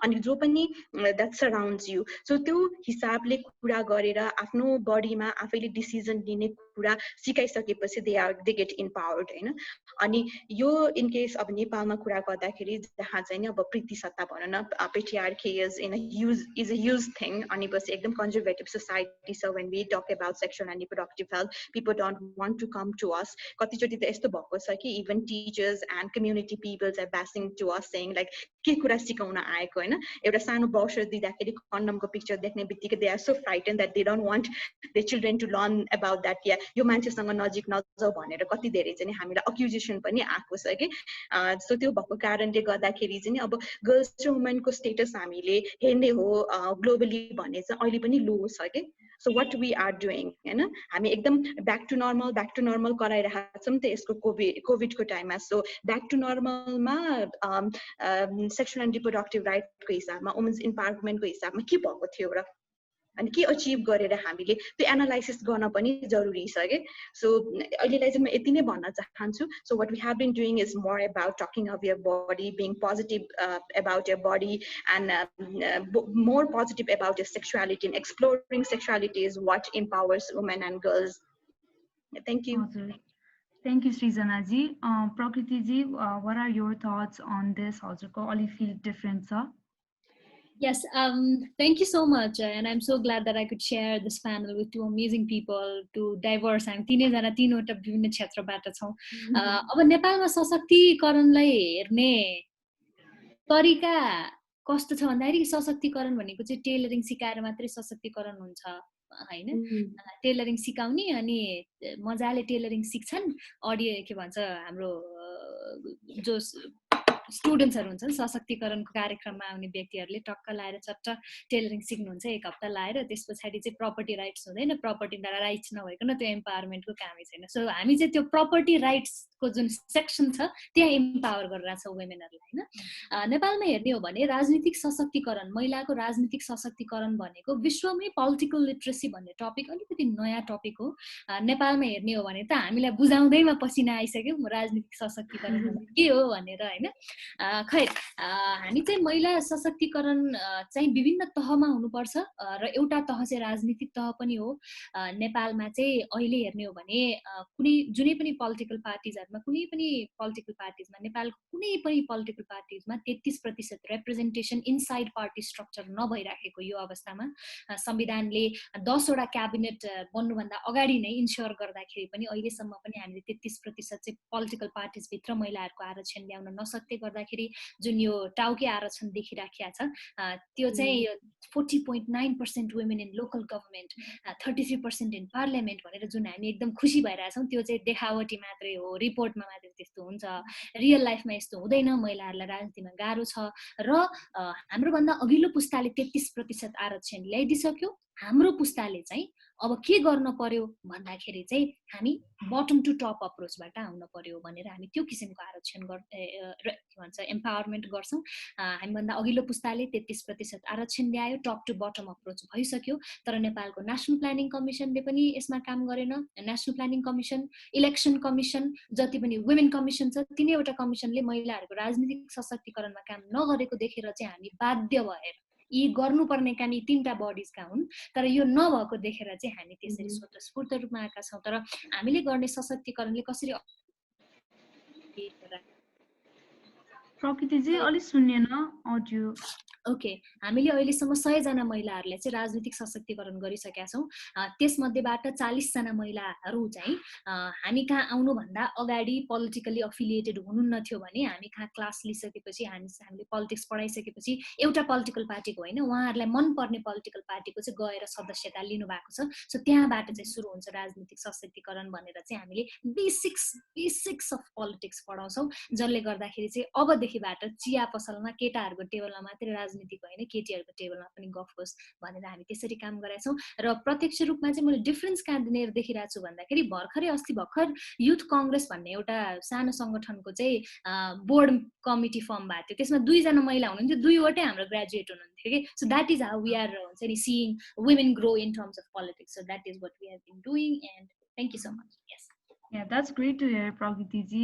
अनि जो पनि that surrounds you. So त्यो हिसाबले कुरा गरेर आफ्नो बडीमा आफैले decision लिने कुरा सिकाइसकेपछि they get empowered, हैन। अनि यो इन केस अब नेपालमा कुरा गर्दाखेरि जहाँ चाहिँ अब प्रीति सत्ता भन्न न, patriarchy is a huge thing, अनि पछि एकदम conservative society छ। when we talk about sexual and reproductive health, people don't want to come to us. कतिचोटी त यस्तो भएको छ कि even teachers and community people are bashing to us, saying like के कुरा सिकाउन आएको, हैन। एउटा सानो ब्रोशर दिँदाखेरि कन्डमको पिक्चर देख्ने बित्तिकै they are so frightened that they don't want their children to learn about that, या यो मान्छेसँग नजिक नजाऊ भनेर कति धेरै चाहिँ हामीलाई अक्युजेसन पनि आएको छ कि। सो त्यो भएको कारणले गर्दाखेरि चाहिँ अब गर्ल्स र वुमेनको स्टेटस हामीले हेर्ने हो ग्लोबली भने चाहिँ अहिले पनि लो छ के। So what we are doing, हैन, हामी एकदम back to normal गराइरहेका छौं त यसको कोभिडको टाइममा। सो back to normal मा sexual and reproductive right को हिसाबमा, women's empowerment को हिसाबमा के भएको थियो र, अनि के अचिभ गरेर हामीले त्यो एनालाइसिस गर्न पनि जरुरी छ के। सो अहिलेलाई चाहिँ म यति नै भन्न चाहन्छु। So what we have been doing is more about talking of your body, being positive about your body, and more positive about your sexuality, and exploring sexuality is what empowers women and girls. Thank you. Thank you, Srizana ji. Prakriti ji, what are your thoughts on this? हजुरको अलि feel different छ? Yes, thank you so much, and I'm so glad that I could share this panel with two amazing people, two diverse, हामी तीनैजना तीनवटा विभिन्न क्षेत्रबाट छौं। अब नेपालमा सशक्तिकरणलाई हेर्ने तरिका कस्तो छ भन्दाखेरि सशक्तिकरण भनेको चाहिँ टेलरिङ सिकाएर मात्रै सशक्तिकरण हुन्छ हैन टेलरिङ सिकाउने अनि मजाले टेलरिङ सिक्छन् अडियो के भन्छ हाम्रो जो स्टुडेन्ट्सहरू हुन्छन् सशक्तिकरणको कार्यक्रममा आउने व्यक्तिहरूले टक्क लाएर चट्ट टेलरिङ सिक्नुहुन्छ 1 हप्ता लाएर त्यस पछाडि चाहिँ प्रपर्टी राइट्स हुँदैन प्रपर्टी राइट्स नभइकन त्यो एम्पावरमेन्टको कामै छैन सो हामी चाहिँ त्यो प्रपर्टी राइट्सको जुन सेक्सन छ त्यहाँ एम्पावर गरिरहेछौँ वुमेनहरूलाई हैन नेपालमा हेर्ने हो भने राजनीतिक सशक्तिकरण महिलाको राजनीतिक सशक्तिकरण भनेको विश्वमै पोलिटिकल लिटरेसी भन्ने टपिक अलिकति नयाँ टपिक हो नेपालमा हेर्ने हो भने त हामीलाई बुझाउँदैमा पसिना आइसक्यो राजनीतिक सशक्तिकरण के हो भनेर हैन खै हामी चाहिँ महिला सशक्तिकरण चाहिँ विभिन्न तहमा हुनुपर्छ र एउटा तह चाहिँ राजनीतिक तह पनि हो नेपालमा चाहिँ अहिले हेर्ने हो भने कुनै जुनै पनि पोलिटिकल पार्टिजहरुमा कुनै पनि पोलिटिकल पार्टिजमा नेपालको कुनै पनि पोलिटिकल पार्टिजमा 33% रिप्रेजेन्टेसन इनसाइड पार्टी स्ट्रक्चर नभइराखेको यो अवस्थामा संविधानले 10 वटा क्याबिनेट बन्नुभन्दा अगाडि नै इन्स्योर गर्दाखेरि पनि अहिलेसम्म पनि हामीले 33% चाहिँ पोलिटिकल पार्टिज भित्र महिलाहरूको आरक्षण ल्याउन नसक्दै गर्दाखेरि जुन यो टाउके आरक्षण देखिराखेको छ त्यो चाहिँ 40.9% women in local government 33% in parliament भनेर जुन हामी एकदम खुसी भइरहेछौँ त्यो चाहिँ देखावटी मात्रै हो रिपोर्टमा मात्रै त्यस्तो हुन्छ रियल लाइफमा यस्तो हुँदैन महिलाहरूलाई राजनीतिमा गाह्रो छ र हाम्रो भन्दा अघिल्लो पुस्ताले 33% आरक्षण ल्याइदिसक्यो हाम्रो पुस्ताले चाहिँ अब के गर्न पर्यो भन्दाखेरि चाहिँ हामी बटम टु टप अप्रोचबाट आउन पर्यो भनेर हामी त्यो किसिमको आरक्षण के भन्छ एम्पावरमेन्ट गर्छौँ हामीभन्दा अघिल्लो पुस्ताले 33% आरक्षण ल्यायो टप टु बटम अप्रोच भइसक्यो तर नेपालको नेसनल प्लानिङ कमिसनले पनि यसमा काम गरेन national planning commission election commission जति पनि वुमेन कमिसन छ तीनैवटा कमिसनले महिलाहरूको राजनीतिक सशक्तिकरणमा काम नगरेको देखेर चाहिँ हामी बाध्य भएर यी गर्नुपर्ने काम यी 3टा बडिजका हुन् तर यो नभएको देखेर चाहिँ हामी त्यसरी स्वतस्फूर्त रूपमा आएका छौँ तर हामीले गर्ने सशक्तिकरणले कसरी प्रकृति चाहिँ अलि सुन्नेन अडियो ओके हामीले अहिलेसम्म 100 जना महिलाहरूलाई चाहिँ राजनीतिक सशक्तिकरण गरिसकेका छौँ त्यसमध्येबाट 40 जना महिलाहरू चाहिँ हामी कहाँ आउनुभन्दा अगाडि पोलिटिकली अफिलिएटेड हुनुहुन्न थियो भने हामी कहाँ क्लास लिइसकेपछि हामीले पोलिटिक्स पढाइसकेपछि एउटा पोलिटिकल पार्टीको होइन उहाँहरूलाई मनपर्ने पोलिटिकल पार्टीको चाहिँ गएर सदस्यता लिनुभएको छ सो त्यहाँबाट चाहिँ सुरु हुन्छ राजनीतिक सशक्तिकरण भनेर चाहिँ हामीले बेसिक्स अफ पोलिटिक्स पढाउँछौँ जसले गर्दाखेरि चाहिँ अबदेखिबाट चिया पसलमा केटाहरूको टेबलमा मात्रै राजनीतिक होइन केटीहरूको टेबलमा पनि गफ होस् भनेर हामी त्यसरी काम गराएछौँ र प्रत्यक्ष रूपमा चाहिँ मैले डिफरेन्स कहाँ देखिरहेको छु भन्दाखेरि भर्खर युथ कङ्ग्रेस भन्ने एउटा सानो सङ्गठनको चाहिँ बोर्ड कमिटी फर्म भएको थियो त्यसमा 2 जना महिला हुनुहुन्थ्यो 2वटै हाम्रो ग्रेजुएट हुनुहुन्थ्यो कि so that is how we are हुन्छ नि seeing women grow in terms of politics so that is what we have been doing and thank you so much yes Yeah, that's great to hear, Prakriti-ji.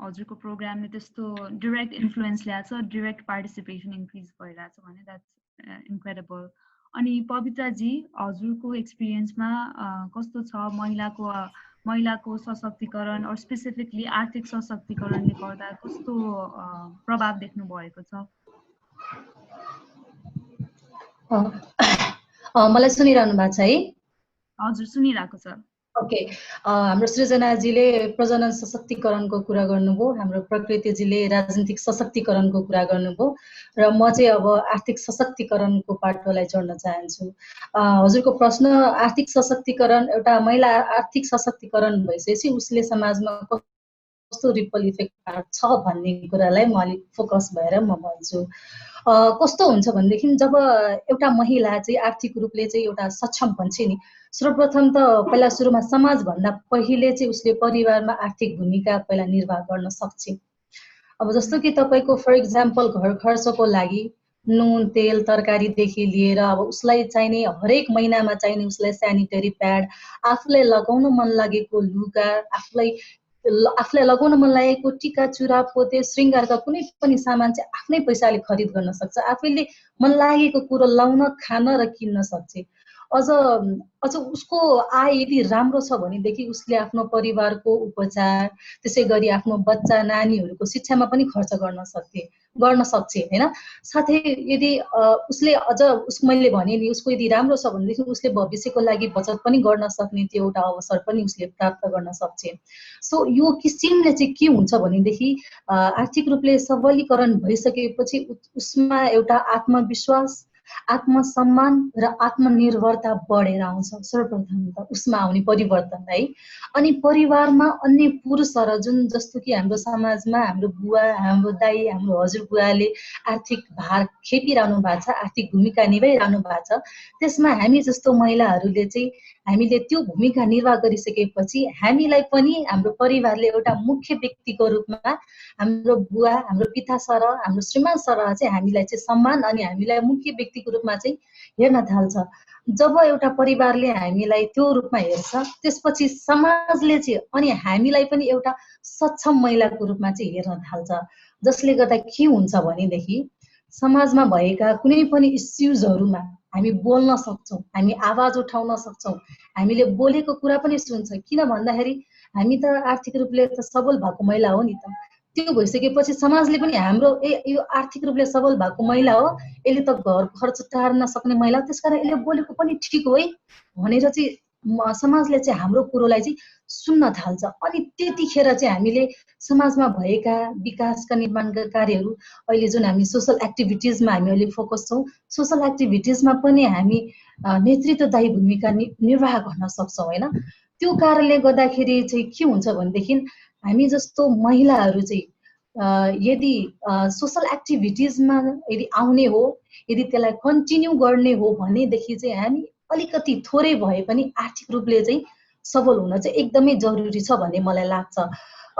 हजुरको प्रोग्रामले त्यस्तो direct influence ल्याएको छ, direct participation increase भइरहेको छ भने that's incredible. अनि पवित्राजी हजुरको एक्सपिरियन्समा कस्तो छ महिलाको सशक्तिकरण और स्पेसिफिकली आर्थिक सशक्तिकरणले गर्दा कस्तो प्रभाव देख्नु भएको छ मलाई सुनिरहनु भएको छ है हजुर सुनिरहेको छ ओके हाम्रो सृजनाजीले प्रजनन सशक्तिकरणको कुरा गर्नुभयो हाम्रो प्रकृतिजीले राजनीतिक सशक्तिकरणको कुरा गर्नुभयो र म चाहिँ अब आर्थिक सशक्तिकरणको पाटोलाई जोड्न चाहन्छु हजुरको प्रश्न आर्थिक सशक्तिकरण एउटा महिला आर्थिक सशक्तिकरण भइसकेपछि उसले समाजमा कस्तो रिपल इफेक्ट छ भन्ने कुरालाई म अलिक फोकस भएर म भन्छु कस्तो हुन्छ भनेदेखि जब एउटा महिला चाहिँ आर्थिक रूपले चाहिँ एउटा सक्षम बन्छ नि सर्वप्रथम त पहिला सुरुमा समाजभन्दा पहिले चाहिँ उसले परिवारमा आर्थिक भूमिका पहिला निर्वाह गर्न सक्छ अब जस्तो कि तपाईको फर एक्जाम्पल घर खर्चको लागि नुन तेल तरकारीदेखि लिएर अब उसलाई चाहिने हरेक महिनामा चाहिने उसलाई स्यानिटरी प्याड आफूलाई लगाउन मन लागेको लुगा आफूलाई लगाउन मन लागेको टीका चुरा पोते श्रृङ्गारका कुनै पनि सामान चाहिँ आफ्नै पैसाले खरिद गर्न सक्छ आफैले मन लागेको कुरो लाउन खान र किन्न सक्छ अझ अझ उसको आय यदि राम्रो छ भनेदेखि उसले आफ्नो परिवारको उपचार त्यसै गरी आफ्नो बच्चा नानीहरूको शिक्षामा पनि खर्च गर्न सक्छ हैन। साथै यदि उसले अझ मैले भने नि उसको यदि राम्रो छ भनेदेखि उसले भविष्यको लागि बचत पनि गर्न सक्ने त्यो एउटा अवसर पनि उसले प्राप्त गर्न सक्छ। सो यो किसिमले चाहिँ के हुन्छ भनेदेखि आर्थिक रूपले सबलीकरण भइसकेपछि उसमा एउटा आत्मविश्वास, आत्मसम्मान र आत्मनिर्भरता बढेर आउँछ। सर्वप्रथम त उसमा आउने परिवर्तन है। अनि परिवारमा अन्य पुरुषहरू जुन जस्तो कि हाम्रो समाजमा हाम्रो बुवा, हाम्रो दाइ, हाम्रो हजुरबुवाले आर्थिक भार खेपिरहनु भएको छ, आर्थिक भूमिका निभाइरहनु भएको छ, त्यसमा हामी जस्तो महिलाहरूले चाहिँ हामीले त्यो भूमिका निर्वाह गरिसकेपछि हामीलाई पनि हाम्रो परिवारले एउटा मुख्य व्यक्तिको रूपमा हाम्रो बुवा, हाम्रो पिता सरह, हाम्रो श्रीमान सरह चाहिँ हामीलाई चाहिँ सम्मान अनि हामीलाई मुख्य व्यक्तिको रूपमा चाहिँ हेर्न थाल्छ। जब एउटा परिवारले हामीलाई त्यो रूपमा हेर्छ त्यसपछि समाजले चाहिँ अनि हामीलाई पनि एउटा सक्षम महिलाको रूपमा चाहिँ हेर्न थाल्छ। जसले गर्दा के हुन्छ भनेदेखि समाजमा भएका कुनै पनि इस्युजहरूमा हामी बोल्न सक्छौँ, हामी आवाज उठाउन सक्छौँ, हामीले बोलेको कुरा पनि सुन्छ। किन भन्दाखेरि हामी त आर्थिक रूपले त सबल भएको महिला हो नि त। त्यो भइसकेपछि समाजले पनि हाम्रो यो आर्थिक रूपले सबल भएको महिला हो, यसले त घर खर्च टार्न सक्ने महिला हो, त्यसकारण यसले बोलेको पनि ठिक हो है भनेर चाहिँ समाजले चाहिँ हाम्रो कुरोलाई चाहिँ सुन्न थाल्छ। अनि त्यतिखेर चाहिँ हामीले समाजमा भएका विकासका निर्माणका कार्यहरू अहिले जुन हामी सोसल एक्टिभिटिजमा हामी अहिले फोकस छौँ, सोसल एक्टिभिटिजमा पनि हामी नेतृत्वदायी भूमिका निर्वाह गर्न सक्छौँ होइन। त्यो कारणले गर्दाखेरि चाहिँ के हुन्छ भनेदेखि हामी जस्तो महिलाहरू चाहिँ यदि सोसल एक्टिभिटिजमा यदि आउने हो, यदि त्यसलाई कन्टिन्यू गर्ने हो भनेदेखि चाहिँ हामी अलिकति थोरै भए पनि आर्थिक रूपले चाहिँ सबल हुन चाहिँ एकदमै जरुरी छ भन्ने मलाई लाग्छ।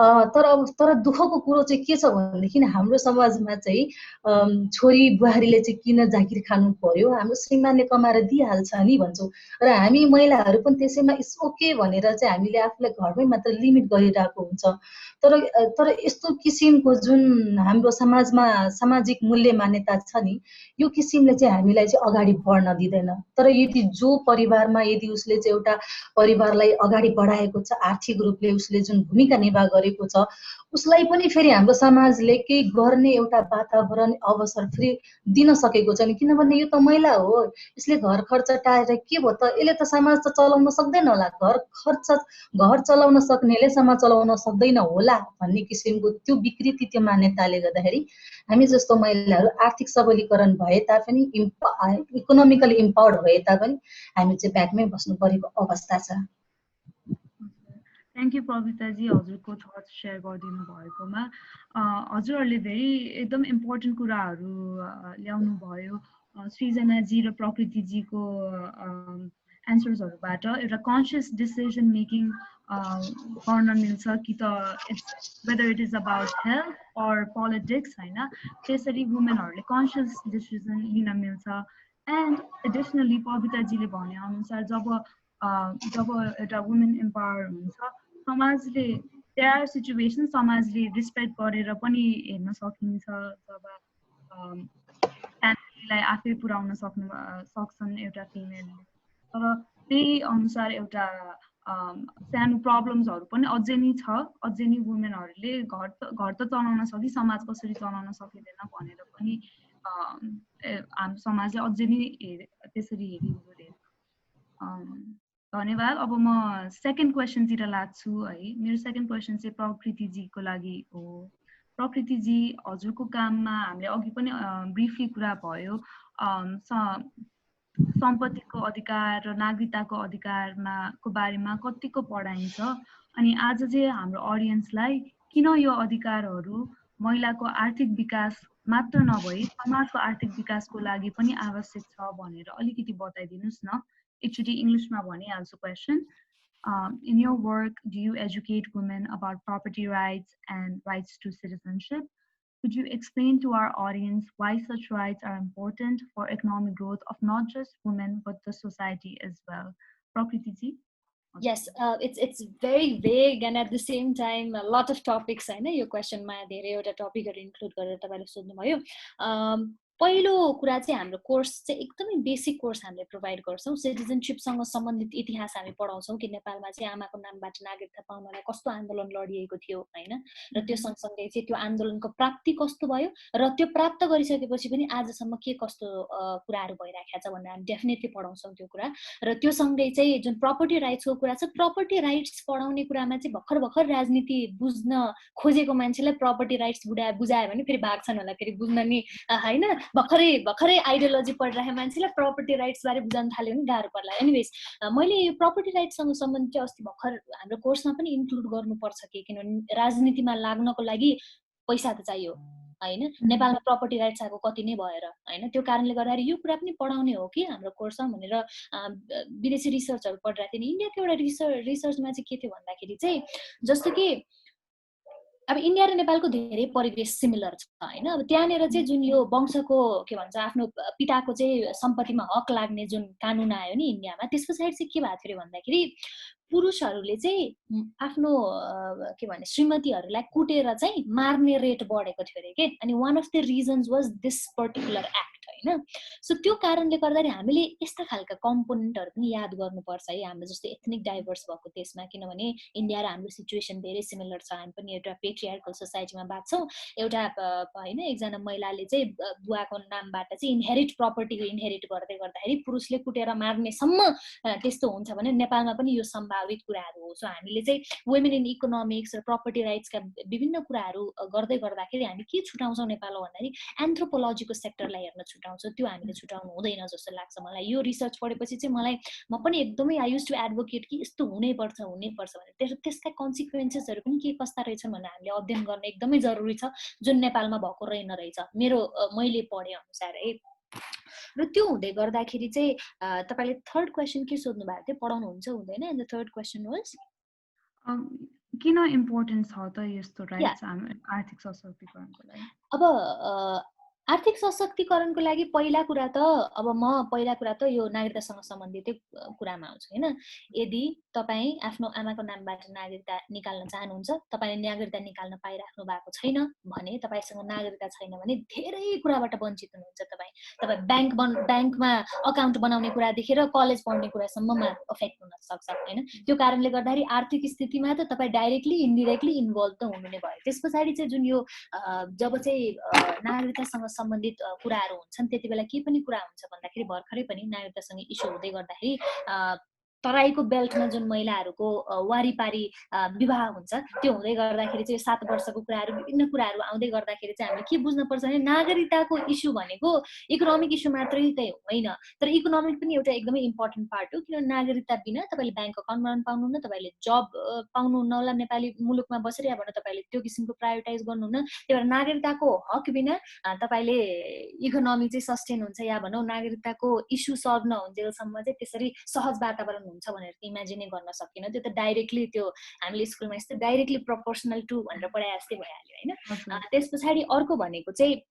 तर दुःखको कुरो चाहिँ के छ भनेदेखि हाम्रो समाजमा चाहिँ छोरी बुहारीले चाहिँ किन जागिर खानु पर्यो, हाम्रो श्रीमानले कमाएर दिइहाल्छ नि भन्छौँ र हामी महिलाहरू पनि त्यसैमा इट्स ओके भनेर चाहिँ हामीले आफूलाई घरमै मात्र लिमिट गरिरहेको हुन्छ। तर यस्तो किसिमको जुन हाम्रो समाजमा सामाजिक मूल्य मान्यता छ नि, यो किसिमले चाहिँ हामीलाई चाहिँ अगाडि बढ्न दिँदैन। तर यदि जो परिवारमा यदि उसले चाहिँ एउटा परिवारलाई अगाडि बढाएको छ, आर्थिक रूपले उसले जुन भूमिका निर्वाह गरेको छ, उसलाई पनि फेरि हाम्रो समाजले केही गर्ने एउटा वातावरण अवसर फेरि दिन सकेको छैन। किनभने यो त महिला हो, यसले घर खर्च टारेर के भयो त, यसले त समाज त चलाउन सक्दैन होला, घर चलाउन सक्नेले समाज चलाउन सक्दैन होला भन्ने किसिमको त्यो विकृति, त्यो मान्यताले गर्दाखेरि हामी जस्तो महिलाहरू आर्थिक सबलीकरण भए तापनि इकोनोमिकली इम्पावर्ड भए तापनि हामी चाहिँ ब्याकमै बस्नु परेको अवस्था छ। थ्याङ्क यू प्रविताजी, हजुरको थट्स सेयर गरिदिनु भएकोमा। हजुरहरूले धेरै एकदम इम्पोर्टेन्ट कुराहरू ल्याउनु भयो। सृजनाजी र प्रकृतिजीको एन्सर्सहरूबाट एउटा कन्सियस डिसिजन मेकिङ गर्न मिल्छ कि त whether it is about health or politics होइन, त्यसरी वुमेनहरूले कन्सियस डिसिजन लिन मिल्छ। एन्ड एडिसनली प्रविताजीले भने अनुसार जब एउटा वुमेन इम्पावर हुन्छ, समाजले त्यहाँ सिचुएसन समाजले रिस्पेक्ट गरेर पनि हेर्न सकिन्छ। जब फ्यामिलीलाई आफै पुर्याउन सक्छन् एउटा फिमेलले, तर त्यही अनुसार एउटा सानो प्रब्लम्सहरू पनि अझै नै छ। अझै नै वुमेनहरूले घर त चलाउन सकि समाज कसरी चलाउन सकिँदैन भनेर पनि हाम्रो समाजले अझै नै त्यसरी हेरिँदैन। धन्यवाद। अब म सेकेन्ड क्वेसनतिर लाग्छु है। मेरो सेकेन्ड क्वेसन चाहिँ प्रकृतिजीको लागि हो। प्रकृतिजी, हजुरको काममा हामीले अघि पनि ब्रिफली कुरा भयो, सम्पत्तिको अधिकार र नागरिकताको अधिकारमा को बारेमा कतिको पढाइन्छ, अनि आज चाहिँ हाम्रो अडियन्सलाई किन यो अधिकारहरू महिलाको आर्थिक विकास मात्र नभई समाजको आर्थिक विकासको लागि पनि आवश्यक छ भनेर अलिकति बताइदिनुहोस् न। एकचोटि इङ्ग्लिसमा भनिहाल्छु question. In your work, do you educate women about property rights and rights to citizenship? Could you explain to our audience why such rights are important for economic growth of not just women but the society as well? Prakriti ji? Yes, it's very vague and at the same time a lot of topics हैन। यो क्वेसनमा धेरैवटा टपिकहरु include गरेर तपाईले सोध्नु भयो। पहिलो कुरा चाहिँ हाम्रो course चाहिँ एकदमै बेसिक कोर्स हामीले प्रोभाइड गर्छौँ। सिटिजनसिपसँग सम्बन्धित इतिहास हामी पढाउँछौँ कि नेपालमा चाहिँ आमाको नामबाट नागरिकता पाउनलाई कस्तो आन्दोलन लडिएको थियो हैन, र त्यो सँगसँगै चाहिँ त्यो आन्दोलनको प्राप्ति कस्तो भयो र त्यो प्राप्त गरिसकेपछि पनि आजसम्म के कस्तो कुराहरू भइराखेको छ भनेर हामी डेफिनेटली पढाउँछौँ त्यो कुरा। र त्यो सँगै चाहिँ जुन प्रपर्टी राइट्सको कुरा छ, प्रपर्टी राइट्स पढाउने कुरामा चाहिँ भर्खर राजनीति बुझ्न खोजेको मान्छेलाई प्रपर्टी राइट्स बुझायो भने फेरि भाग्छन् होला, फेरि बुझ्न नि हैन। भर्खरै आइडियोलोजी पढिरहेको मान्छेलाई प्रपर्टी राइट्स बारे बुझाउन थाल्यो भने गाह्रो पर्ला। एनिवेज मैले यो प्रपर्टी राइट्ससँग सम्बन्धित चाहिँ अस्ति भर्खर हाम्रो कोर्समा पनि इन्क्लुड गर्नुपर्छ कि, किनभने राजनीतिमा लाग्नको लागि पैसा त चाहियो हैन। नेपालमा प्रपर्टी राइट्स आएको कति नै भएर हैन, त्यो कारणले गर्दाखेरि यो कुरा पनि पढाउने हो कि हाम्रो कोर्समा भनेर विदेशी रिसर्चहरू पढिरहेको थिएँ। इन्डियाको एउटा रिसर्चमा चाहिँ के थियो भन्दाखेरि चाहिँ जस्तो कि अब इन्डिया र नेपालको धेरै परिवेश सिमिलर छ हैन। अब त्यहाँनिर चाहिँ जुन यो वंशको के भन्छ आफ्नो पिताको चाहिँ सम्पत्तिमा हक लाग्ने जुन कानुन आयो नि इन्डियामा, त्यस पछाडि चाहिँ के भएको थियो भन्दाखेरि पुरुषहरूले चाहिँ आफ्नो के भने श्रीमतीहरूलाई कुटेर चाहिँ मार्ने रेट बढेको थियो अरे के। अनि one of the reasons was this particular act हैन। सो त्यो कारणले गर्दाखेरि हामीले यस्ता खालका कम्पोनेन्टहरू पनि याद गर्नुपर्छ है हाम्रो जस्तो एथनिक डाइभर्स भएको देशमा, किनभने इन्डिया र हाम्रो सिचुएसन धेरै सिमिलर छ। हामी पनि एउटा पेट्रियार्कल सोसाइटीमा बाँच्छौँ। एउटा हैन एकजना महिलाले चाहिँ बुवाको नामबाट चाहिँ इन्हेरिट प्रपर्टी इन्हेरिट गर्दै गर्दाखेरि पुरुषले कुटेर मार्नेसम्म त्यस्तो हुन्छ भने नेपालमा पनि यो सम्भावित कुराहरू हो। सो हामीले चाहिँ वुमेन इन इकोनोमिक्स र प्रपर्टी राइट्सका विभिन्न कुराहरू गर्दै गर्दाखेरि हामी के छुटाउँछौँ नेपालमा भन्दाखेरि एन्थ्रोपोलोजीको सेक्टरलाई हेर्न छुटाउँछौँ। त्यो हामीले छुटाउनु हुँदैन जस्तो लाग्छ मलाई। यो रिसर्च पढेपछि चाहिँ म पनि एकदमै आई युज टु एडभोकेट कि यस्तो हुनैपर्छ भनेर। त्यसका कन्सिक्वेन्सेसहरू पनि के कस्ता रहेछन् भनेर हामीले अध्ययन गर्न एकदमै जरुरी छ, जुन नेपालमा भएको रहेछ मैले पढे अनुसार है। र त्यो हुँदै गर्दाखेरि चाहिँ तपाईले थर्ड क्वेसन के सोध्नु भएको थियो, पढाउनु हुन्छ हुँदैन? And the third question was किन इम्पोर्टेन्ट छ त यस्तो राइट्स आर्थिक सशक्तिकरणको लागि? अब आर्थिक सशक्तिकरणको लागि पहिला कुरा त यो नागरिकतासँग सम्बन्धित कुरामा आउँछ हैन। यदि तपाईँ आफ्नो आमाको नामबाट नागरिकता निकाल्न चाहनुहुन्छ, तपाईँले नागरिकता निकाल्न पाइराख्नु भएको छैन भने, तपाईँसँग नागरिकता छैन भने धेरै कुराबाट वञ्चित हुनुहुन्छ। तपाईँ ब्याङ्कमा अकाउन्ट बनाउने कुरादेखि र कलेज पढ्ने कुरासम्ममा अफेक्ट हुन सक्छ हैन। त्यो कारणले गर्दाखेरि आर्थिक स्थितिमा त तपाईँ डाइरेक्टली इन्डिरेक्टली इन्भल्भ त हुनु नै भयो। त्यस पछाडि चाहिँ जुन यो जब चाहिँ नागरिकतासँग सम्बन्धित कुराहरू हुन्छन् त्यति बेला के पनि कुरा हुन्छ भन्दाखेरि भर्खरै पनि नागरिकतासँग इस्यु हुँदै गर्दाखेरि तराईको बेल्टमा जुन महिलाहरूको वारिपारी विवाह हुन्छ त्यो हुँदै गर्दाखेरि चाहिँ 7 वर्षको कुराहरू विभिन्न कुराहरू आउँदै गर्दाखेरि चाहिँ हामीले के बुझ्नुपर्छ भने नागरिकताको इस्यु भनेको इकोनोमिक इस्यु मात्रै चाहिँ होइन, तर इकोनोमिक पनि एउटा एकदमै इम्पोर्टेन्ट पार्ट हो। किनभने नागरिकता बिना तपाईँले ब्याङ्क अकाउन्ट बनाउन पाउनुहुन्न, तपाईँले जब पाउनुहुन्न होला नेपाली मुलुकमा बसेर, या भने तपाईँले त्यो किसिमको प्रायोरिटाइज गर्नुहुन्न। त्यही भएर नागरिकताको हक बिना तपाईँले इकोनोमी चाहिँ सस्टेन हुन्छ, या भनौँ नागरिकताको इस्यु सल्भ नहुन्जेलसम्म चाहिँ त्यसरी सहज वातावरण हुन्छ भनेर इमेजिनै गर्न सकिन। त्यो त डाइरेक्टली त्यो हामीले स्कुलमा यस्तो डाइरेक्टली प्रोपोर्सनल टु भनेर पढाए जस्तै भइहाल्यो होइन। त्यस पछाडि अर्को भनेको चाहिँ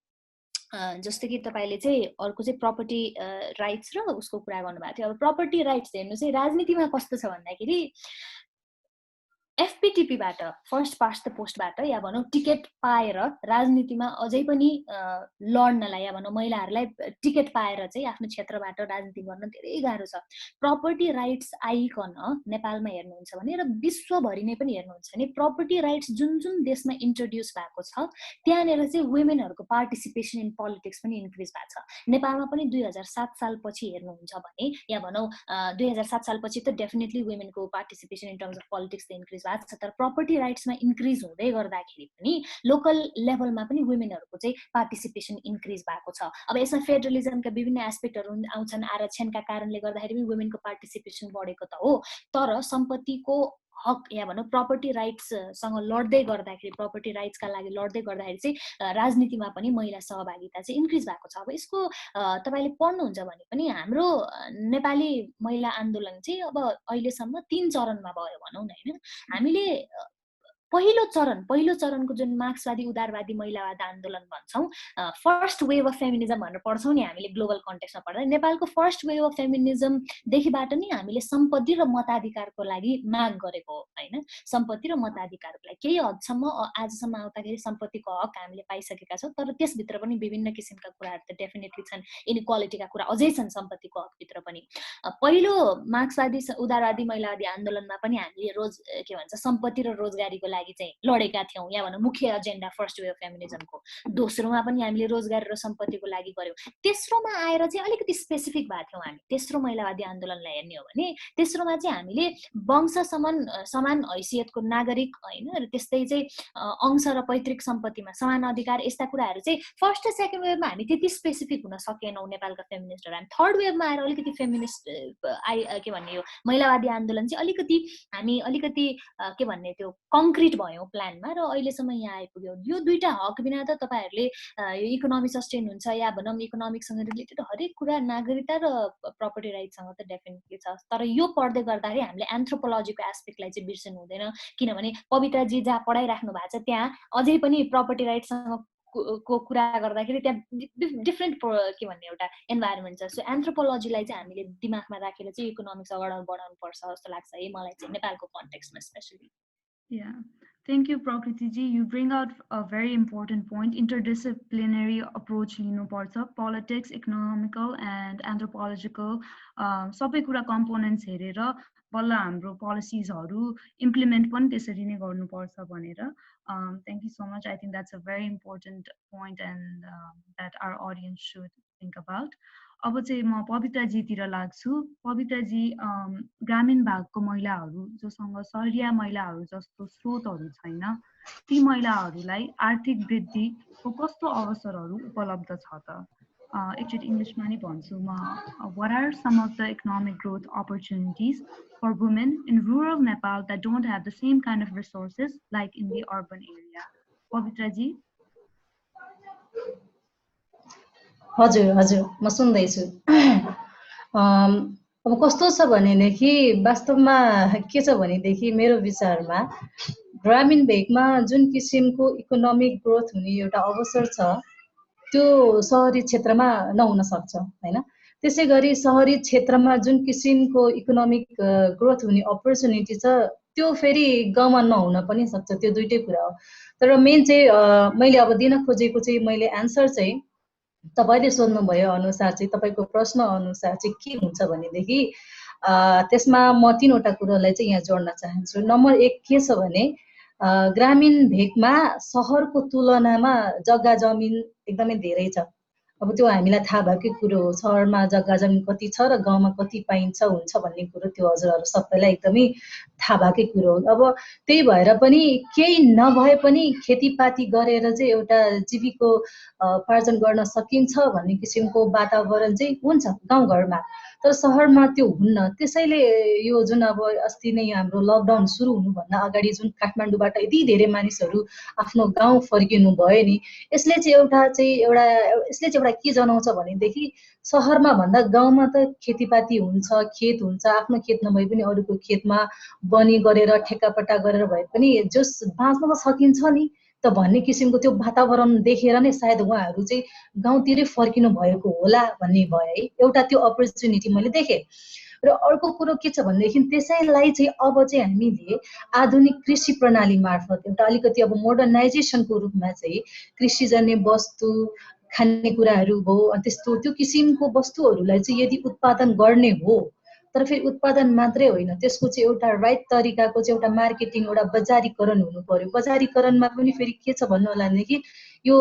जस्तो कि तपाईँले चाहिँ अर्को चाहिँ प्रपर्टी राइट्स र उसको कुरा गर्नुभएको थियो। अब प्रपर्टी राइट्स हेर्नु चाहिँ राजनीतिमा कस्तो छ भन्दाखेरि एफपीटीपीबाट फर्स्ट पास्ट द पोस्टबाट या भनौँ टिकट पाएर राजनीतिमा अझै पनि लड्नलाई या भनौँ महिलाहरूलाई टिकट पाएर चाहिँ आफ्नो क्षेत्रबाट राजनीति गर्न धेरै गाह्रो छ। प्रपर्टी राइट्स आइकन नेपालमा हेर्नुहुन्छ भने र विश्वभरि नै पनि हेर्नुहुन्छ भने प्रपर्टी राइट्स जुन जुन देशमा इन्ट्रोड्युस भएको छ त्यहाँनिर चाहिँ वुमेनहरूको पार्टिसिपेसन इन पोलिटिक्स पनि इन्क्रिज भएको छ। नेपालमा पनि 2007 सालपछि हेर्नुहुन्छ भने या भनौँ 2007 सालपछि त डेफिनेटली वुमेनको participation in terms of politics त इन्क्रिज, तर प्रपर्टी राइट्समा इन्क्रिज हुँदै गर्दाखेरि पनि लोकल लेभलमा पनि वुमेनहरूको चाहिँ पार्टिसिपेसन इन्क्रिज भएको छ। अब यसमा फेडरलिजमका विभिन्न एस्पेक्टहरू आउँछन्। आरक्षणका कारणले गर्दाखेरि पनि वुमेनको पार्टिसिपेसन बढेको त हो, तर सम्पत्तिको हक या भनौँ प्रपर्टी राइट्ससँग लड्दै गर्दाखेरि, प्रपर्टी राइट्सका लागि लड्दै गर्दाखेरि चाहिँ राजनीतिमा पनि महिला सहभागिता चाहिँ इन्क्रिज भएको छ। अब यसको तपाईँले पढ्नुहुन्छ भने पनि हाम्रो नेपाली महिला आन्दोलन चाहिँ अब अहिलेसम्म 3 चरणमा भयो भनौँ न होइन। हामीले पहिलो चरणको जुन मार्क्सवादी उदारवादी महिलावाद आन्दोलन भन्छौँ, फर्स्ट वेभ अफ फेमिनिजम भनेर पढ्छौँ नि हामीले ग्लोबल कन्टेक्स्टमा पढ्दा, नेपालको फर्स्ट वेभ अफ फेमिनिजमदेखिबाट नै हामीले सम्पत्ति र मताधिकारको लागि माग गरेको हो होइन। सम्पत्ति र मताधिकारको लागि केही हदसम्म आजसम्म आउँदाखेरि सम्पत्तिको हक हामीले पाइसकेका छौँ, तर त्यसभित्र पनि विभिन्न किसिमका कुराहरू त डेफिनेटली छन्, इनइक्वालिटीका कुरा अझै छन् सम्पत्तिको हकभित्र पनि। पहिलो मार्क्सवादी उदारवादी महिलावादी आन्दोलनमा पनि हामीले के भन्छ सम्पत्ति र रोजगारीको लागि चाहिँ लडेका थियौँ, या भनौँ मुख्य एजेन्डा फर्स्ट वेभ फेमिनिजमको। दोस्रोमा पनि हामीले रोजगार र सम्पत्तिको लागि गर्यौँ। तेस्रोमा आएर चाहिँ अलिकति स्पेसिफिक भएको थियौँ हामी। तेस्रो महिलावादी आन्दोलनलाई हेर्ने हो भने तेस्रोमा चाहिँ हामीले वंश समान हैसियतको नागरिक होइन, र त्यस्तै चाहिँ अंश र पैतृक सम्पत्तिमा समान अधिकार, यस्ता कुराहरू चाहिँ फर्स्ट र सेकेन्ड वेभमा हामी त्यति स्पेसिफिक हुन सकेनौँ नेपालका फेमिनिस्टहरू। हामी थर्ड वेभमा आएर अलिकति फेमिनिस्ट के भन्ने यो महिलावादी आन्दोलन चाहिँ अलिकति के भन्ने त्यो कङ्क्रिट भयौँ प्लानमा, र अहिलेसम्म यहाँ आइपुग्यौँ। यो दुईटा हक बिना त तपाईँहरूले यो इकोनोमी सस्टेन हुन्छ, या भनौँ इकोनोमिकसँग रिलेटेड हरेक कुरा नागरिकता र प्रपर्टी राइटसँग त डेफिनेटली छ। तर यो पढ्दै गर्दाखेरि हामीले एन्थ्रोपोलोजीको एस्पेक्टलाई चाहिँ बिर्सनु हुँदैन, किनभने पवित्राजी जहाँ पढाइराख्नु भएको छ त्यहाँ अझै पनि प्रपर्टी राइटसँग को कुरा गर्दाखेरि त्यहाँ डिफ्रेन्ट के भन्ने एउटा इन्भाइरोमेन्ट छ। सो एन्थ्रोपोलोजीलाई चाहिँ हामीले दिमागमा राखेर चाहिँ इकोनोमिक्स अगाडि बढाउनु पर्छ जस्तो लाग्छ है मलाई चाहिँ, नेपालको कन्टेक्स्टमा specially. Yeah, thank you, Prakriti ji. You bring out a very important point. Interdisciplinary approach लिनुपर्छ, politics, economical and anthropological सबै कुरा components हेरेर बल्ल हाम्रो पोलिसिजहरू इम्प्लिमेन्ट पनि त्यसरी नै गर्नुपर्छ भनेर। Thank you so much. I think that's a very important point and that our audience should think about. अब चाहिँ म पवित्राजीतिर लाग्छु। पवित्राजी, ग्रामीण भागको महिलाहरू जोसँग सहरिया महिलाहरू जस्तो स्रोतहरू छैन, ती महिलाहरूलाई आर्थिक वृद्धिको कस्तो अवसरहरू उपलब्ध छ त? एकचोटि इङ्ग्लिसमा नै भन्छु म। What are some of the economic growth opportunities for women in rural Nepal that don't have the same kind of resources like in the urban area? पवित्राजी? हजुर म सुन्दैछु। अब कस्तो छ भनेदेखि वास्तवमा के छ भनेदेखि मेरो विचारमा ग्रामीण भेगमा जुन किसिमको इकोनोमिक ग्रोथ हुने एउटा अवसर छ त्यो सहरी क्षेत्रमा नहुन सक्छ हैन। त्यसै गरी सहरी क्षेत्रमा जुन किसिमको इकोनोमिक ग्रोथ हुने अपर्च्युनिटी छ त्यो फेरि गाउँमा नहुन पनि सक्छ, त्यो दुईटै कुरा हो। तर मेन चाहिँ मैले अब दिन खोजेको चाहिँ मैले एन्सर चाहिँ तपाईले सोध्नु भयो अनुसार चाहिँ तपाईको प्रश्न अनुसार चाहिँ के हुन्छ भनेदेखि त्यसमा म तीनवटा कुरालाई चाहिँ यहाँ जोड्न चाहन्छु। नम्बर 1 के छ भने ग्रामीण भेगमा सहरको तुलनामा जग्गा जमिन एकदमै धेरै छ। अब त्यो हामीलाई थाहा भएकै कुरो हो, सहरमा जग्गा जमिन कति छ र गाउँमा कति पाइन्छ हुन्छ भन्ने कुरो त्यो हजुरहरू सबैलाई एकदमै थाहा भएकै कुरो हो। अब त्यही भएर पनि केही नभए पनि खेतीपाती गरेर चाहिँ एउटा जीविकोपार्जन गर्न सकिन्छ भन्ने किसिमको वातावरण चाहिँ हुन्छ गाउँघरमा, तर सहरमा त्यो हुन्न। त्यसैले यो जुन अब अस्ति नै हाम्रो लकडाउन सुरु हुनुभन्दा अगाडि जुन काठमाडौँबाट यति धेरै मानिसहरू आफ्नो गाउँ फर्किनु भयो नि, यसले चाहिँ एउटा के जनाउँछ भनेदेखि सहरमा भन्दा गाउँमा त खेतीपाती हुन्छ, खेत हुन्छ, आफ्नो खेत नभए पनि अरूको खेतमा बनी गरेर ठेक्कापट्टा गरेर भए पनि जस बाँच्न त सकिन्छ नि त भन्ने किसिमको त्यो वातावरण देखेर नै सायद उहाँहरू चाहिँ गाउँतिरै फर्किनु भएको होला भन्ने भयो है। एउटा त्यो अपर्च्युनिटी मैले देखेँ। र अर्को कुरो के छ भनेदेखि त्यसैलाई चाहिँ अब चाहिँ हामीले आधुनिक कृषि प्रणाली मार्फत एउटा अलिकति अब मोडर्नाइजेसनको रूपमा चाहिँ कृषिजन्य वस्तु खानेकुराहरू भयो त्यस्तो त्यो किसिमको वस्तुहरूलाई चाहिँ यदि उत्पादन गर्ने हो, तर फेरि उत्पादन मात्रै होइन, त्यसको चाहिँ एउटा राइट तरिकाको चाहिँ एउटा मार्केटिङ एउटा बजारीकरण हुनु पर्यो। बजारीकरणमा पनि फेरि के छ भन्नु होला भनेदेखि यो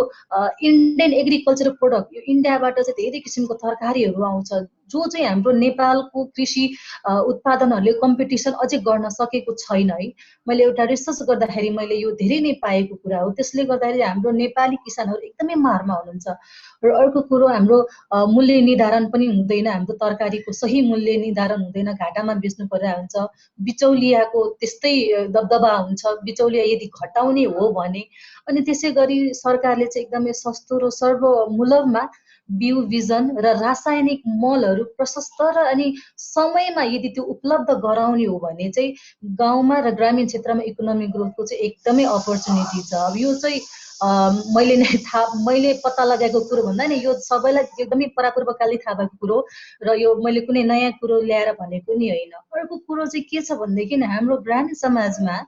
इन्डियन एग्रिकल्चर प्रोडक्ट, यो इन्डियाबाट चाहिँ धेरै किसिमको तरकारीहरू आउँछ जो चाहिँ हाम्रो नेपालको कृषि उत्पादनहरूले कम्पिटिसन अझै गर्न सकेको छैन है। मैले एउटा रिसर्च गर्दाखेरि मैले यो धेरै नै पाएको कुरा हो। त्यसले गर्दाखेरि हाम्रो नेपाली किसानहरू एकदमै मारमा हुनुहुन्छ। र अर्को कुरो हाम्रो मूल्य निर्धारण पनि हुँदैन, हाम्रो तरकारीको सही मूल्य निर्धारण हुँदैन, घाटामा बेच्नु पर्दा हुन्छ। बिचौलियाको त्यस्तै दबदबा हुन्छ, बिचौलिया यदि घटाउने हो भने। अनि त्यसै गरी सरकारले चाहिँ एकदमै सस्तो र सर्वमुलमा बिउ बिजन र रासायनिक मलहरू सुविधाहरू प्रशस्त र अनि समयमा यदि त्यो उपलब्ध गराउने हो भने चाहिँ गाउँमा र ग्रामीण क्षेत्रमा इकोनोमिक ग्रोथको चाहिँ एकदमै अपर्च्युनिटी छ। अब यो चाहिँ मैले पत्ता लगाएको कुरो भन्दा नि यो सबैलाई एकदमै परापूर्वकाली थाहा भएको कुरो र यो मैले कुनै नयाँ कुरो ल्याएर भनेको नि होइन। अर्को कुरो चाहिँ के छ भनेदेखि हाम्रो ग्रामीण समाजमा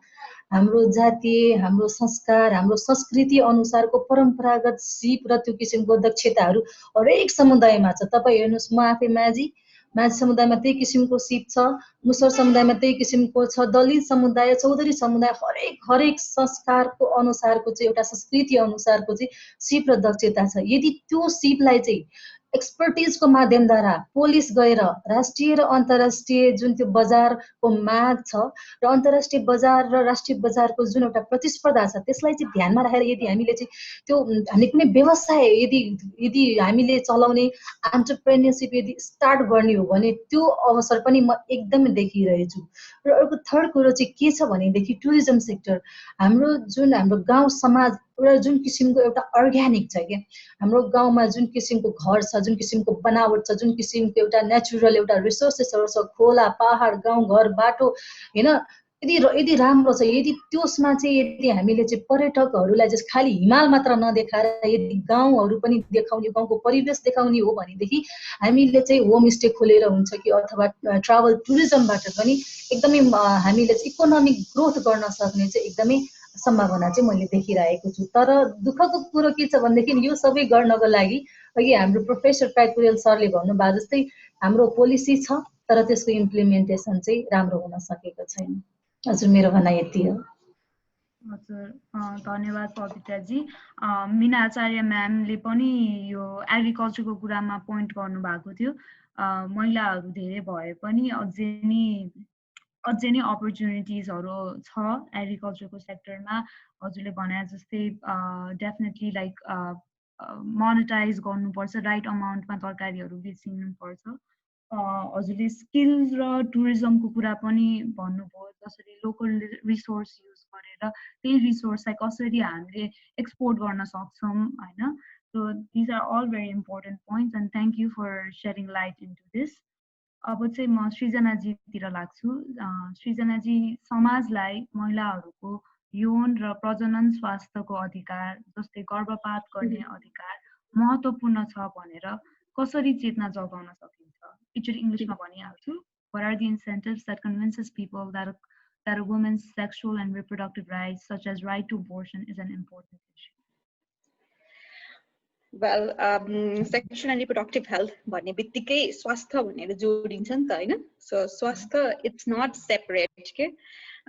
हाम्रो जातीय, हाम्रो संस्कार, हाम्रो संस्कृति अनुसारको परम्परागत सिप र त्यो किसिमको दक्षताहरू हरेक समुदायमा छ। तपाईँ हेर्नुहोस्, म आफै माझी समुदायमा त्यही किसिमको सिप छ, मुसर समुदायमा त्यही किसिमको छ, दलित समुदाय, चौधरी समुदाय, हरेक संस्कारको अनुसारको चाहिँ एउटा संस्कृति अनुसारको चाहिँ सिप र दक्षता छ। यदि त्यो सिपलाई चाहिँ एक्सपर्टिजको माध्यमद्वारा पोलिस गएर राष्ट्रिय र अन्तर्राष्ट्रिय जुन त्यो बजारको माग छ र अन्तर्राष्ट्रिय बजार र राष्ट्रिय बजारको जुन एउटा प्रतिस्पर्धा छ त्यसलाई चाहिँ ध्यानमा राखेर यदि हामीले चाहिँ त्यो हामी कुनै व्यवसाय यदि हामीले चलाउने एन्टरप्रेन्योरसिप यदि स्टार्ट गर्ने हो भने त्यो अवसर पनि म एकदमै देखिरहेछु। र अर्को थर्ड कुरो चाहिँ के छ भनेदेखि टुरिज्म सेक्टर। हाम्रो गाउँ समाज एउटा जुन किसिमको एउटा अर्ग्यानिक छ क्या, हाम्रो गाउँमा जुन किसिमको घर छ, जुन किसिमको बनावट छ, जुन किसिमको एउटा नेचुरल एउटा रिसोर्सेसहरू छ, खोला पहाड गाउँघर बाटो होइन, यदि राम्रो छ, यदि त्यसमा चाहिँ यदि हामीले चाहिँ पर्यटकहरूलाई चाहिँ खालि हिमाल मात्र नदेखाएर यदि गाउँहरू पनि देखाउने, गाउँको परिवेश देखाउने हो भनेदेखि हामीले चाहिँ होमस्टे खोलेर हुन्छ कि अथवा ट्राभल टुरिज्मबाट पनि एकदमै हामीले चाहिँ इकोनोमिक ग्रोथ गर्न सक्ने चाहिँ एकदमै सम्भावना चाहिँ मैले देखिरहेको छु। तर दुःखको कुरो के छ भनेदेखि यो सबै गर्नको लागि अघि हाम्रो प्रोफेसर प्याकुरेल सरले भन्नुभयो जस्तै हाम्रो पोलिसी छ तर त्यसको इम्प्लिमेन्टेसन चाहिँ राम्रो हुन सकेको छैन। हजुर, मेरो भनाइ यति हो। हजुर, धन्यवाद पवित्राजी। मीना आचार्य म्यामले पनि यो एग्रिकल्चरको कुरामा पोइन्ट गर्नुभएको थियो। महिलाहरू धेरै भए पनि अझै नै अपर्च्युनिटिजहरू छ एग्रिकल्चरको सेक्टरमा। हजुरले भने जस्तै डेफिनेटली लाइक मोनेटाइज गर्नुपर्छ, राइट अमाउन्टमा तरकारीहरू बेचिनुपर्छ। हजुरले स्किल्स र टुरिज्मको कुरा पनि भन्नुभयो, जसरी लोकल रिसोर्स युज गरेर त्यही रिसोर्सलाई कसरी हामीले एक्सपोर्ट गर्न सक्छौँ होइन। So these are all very important points and thank you for sharing light into this. अब चाहिँ म सृजनाजीतिर लाग्छु। सृजनाजी, समाजलाई महिलाहरूको यौन र प्रजनन स्वास्थ्यको अधिकार जस्तै गर्भपात गर्ने अधिकार महत्त्वपूर्ण छ भनेर कसरी चेतना जगाउन सकिन्छ? एकचोटि इङ्ग्लिसमा भनिहाल्छु। What are the incentives that convinces people that a woman's sexual and reproductive rights, such as right to abortion, is an important issue? Well, sexual and reproductive health भन्ने बित्तिकै स्वास्थ्य भनेर जोडिन्छ नि त होइन। सो स्वास्थ्य इट्स नट सेपरेट के।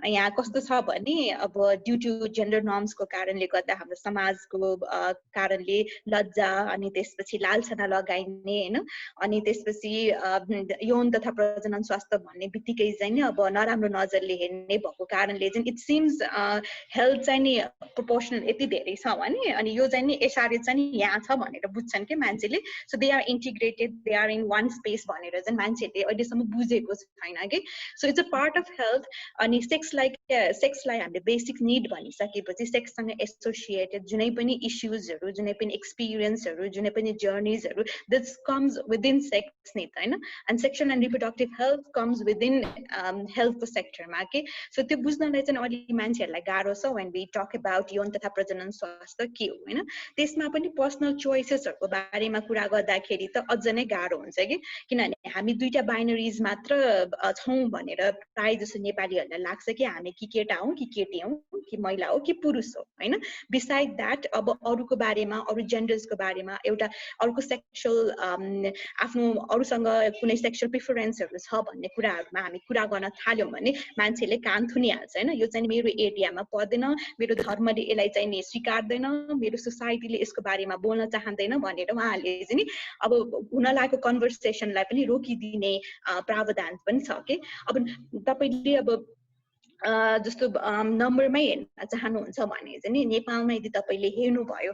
यहाँ कस्तो छ भने अब ड्यु टु जेन्डर नर्म्सको कारणले गर्दा हाम्रो समाजको कारणले लज्जा अनि त्यसपछि लालछना लगाइने होइन, अनि त्यसपछि यौन तथा प्रजनन स्वास्थ्य भन्ने बित्तिकै चाहिँ नि अब नराम्रो नजरले हेर्ने भएको कारणले चाहिँ इट सिम्स हेल्थ चाहिँ नि प्रोपोर्सनल यति धेरै छ भने अनि यो चाहिँ नि यसरी चाहिँ नि यहाँ छ भनेर बुझ्छन् कि मान्छेले। So they are integrated, they are in one space भनेर चाहिँ मान्छेहरूले अहिलेसम्म बुझेको छैन कि। So it's a part of health. अनि सेक्सलाई हामीले बेसिक निड भनिसकेपछि सेक्ससँग एसोसिएटेड जुनै पनि इस्युजहरू, जुनै पनि एक्सपिरियन्सहरू, जुनै पनि जर्नीजहरू, this comes within sex need होइन। And sexual and reproductive health comes within हेल्थको सेक्टरमा के। सो त्यो बुझ्नलाई चाहिँ अलि मान्छेहरूलाई गाह्रो छ वेन वी टक अबाउट यौन तथा प्रजनन स्वास्थ्य के हो होइन। त्यसमा पनि पर्सनल चोइसेसहरूको बारेमा कुरा गर्दाखेरि त अझ नै गाह्रो हुन्छ कि, किनभने हामी दुईटा बाइनरिज मात्र छौँ भनेर प्रायः जसो नेपालीहरूलाई लाग्छ कि हामी कि केटा हौँ कि केटी हौँ, कि महिला हो कि पुरुष हो होइन। बिसाइड द्याट अब अरूको बारेमा, अरू जेन्डर्सको बारेमा, एउटा अरूको सेक्सुअल आफ्नो अरूसँग कुनै सेक्सुअल प्रिफरेन्सहरू छ भन्ने कुराहरूमा हामी कुरा गर्न थाल्यौँ भने मान्छेले कान थुनिहाल्छ होइन। यो चाहिँ मेरो एरियामा पर्दैन, मेरो धर्मले यसलाई चाहिँ नि स्वीकार्दैन, मेरो सोसाइटीले यसको बारेमा बोल्न चाहँदैन भनेर उहाँहरूले चाहिँ नि अब हुन लागेको कन्भर्सेसनलाई पनि रोकिदिने प्रावधान पनि छ कि। अब तपाईँले अब जस्तो नम्बरमै हेर्न चाहनुहुन्छ भने चाहिँ नि नेपालमा यदि तपाईँले हेर्नुभयो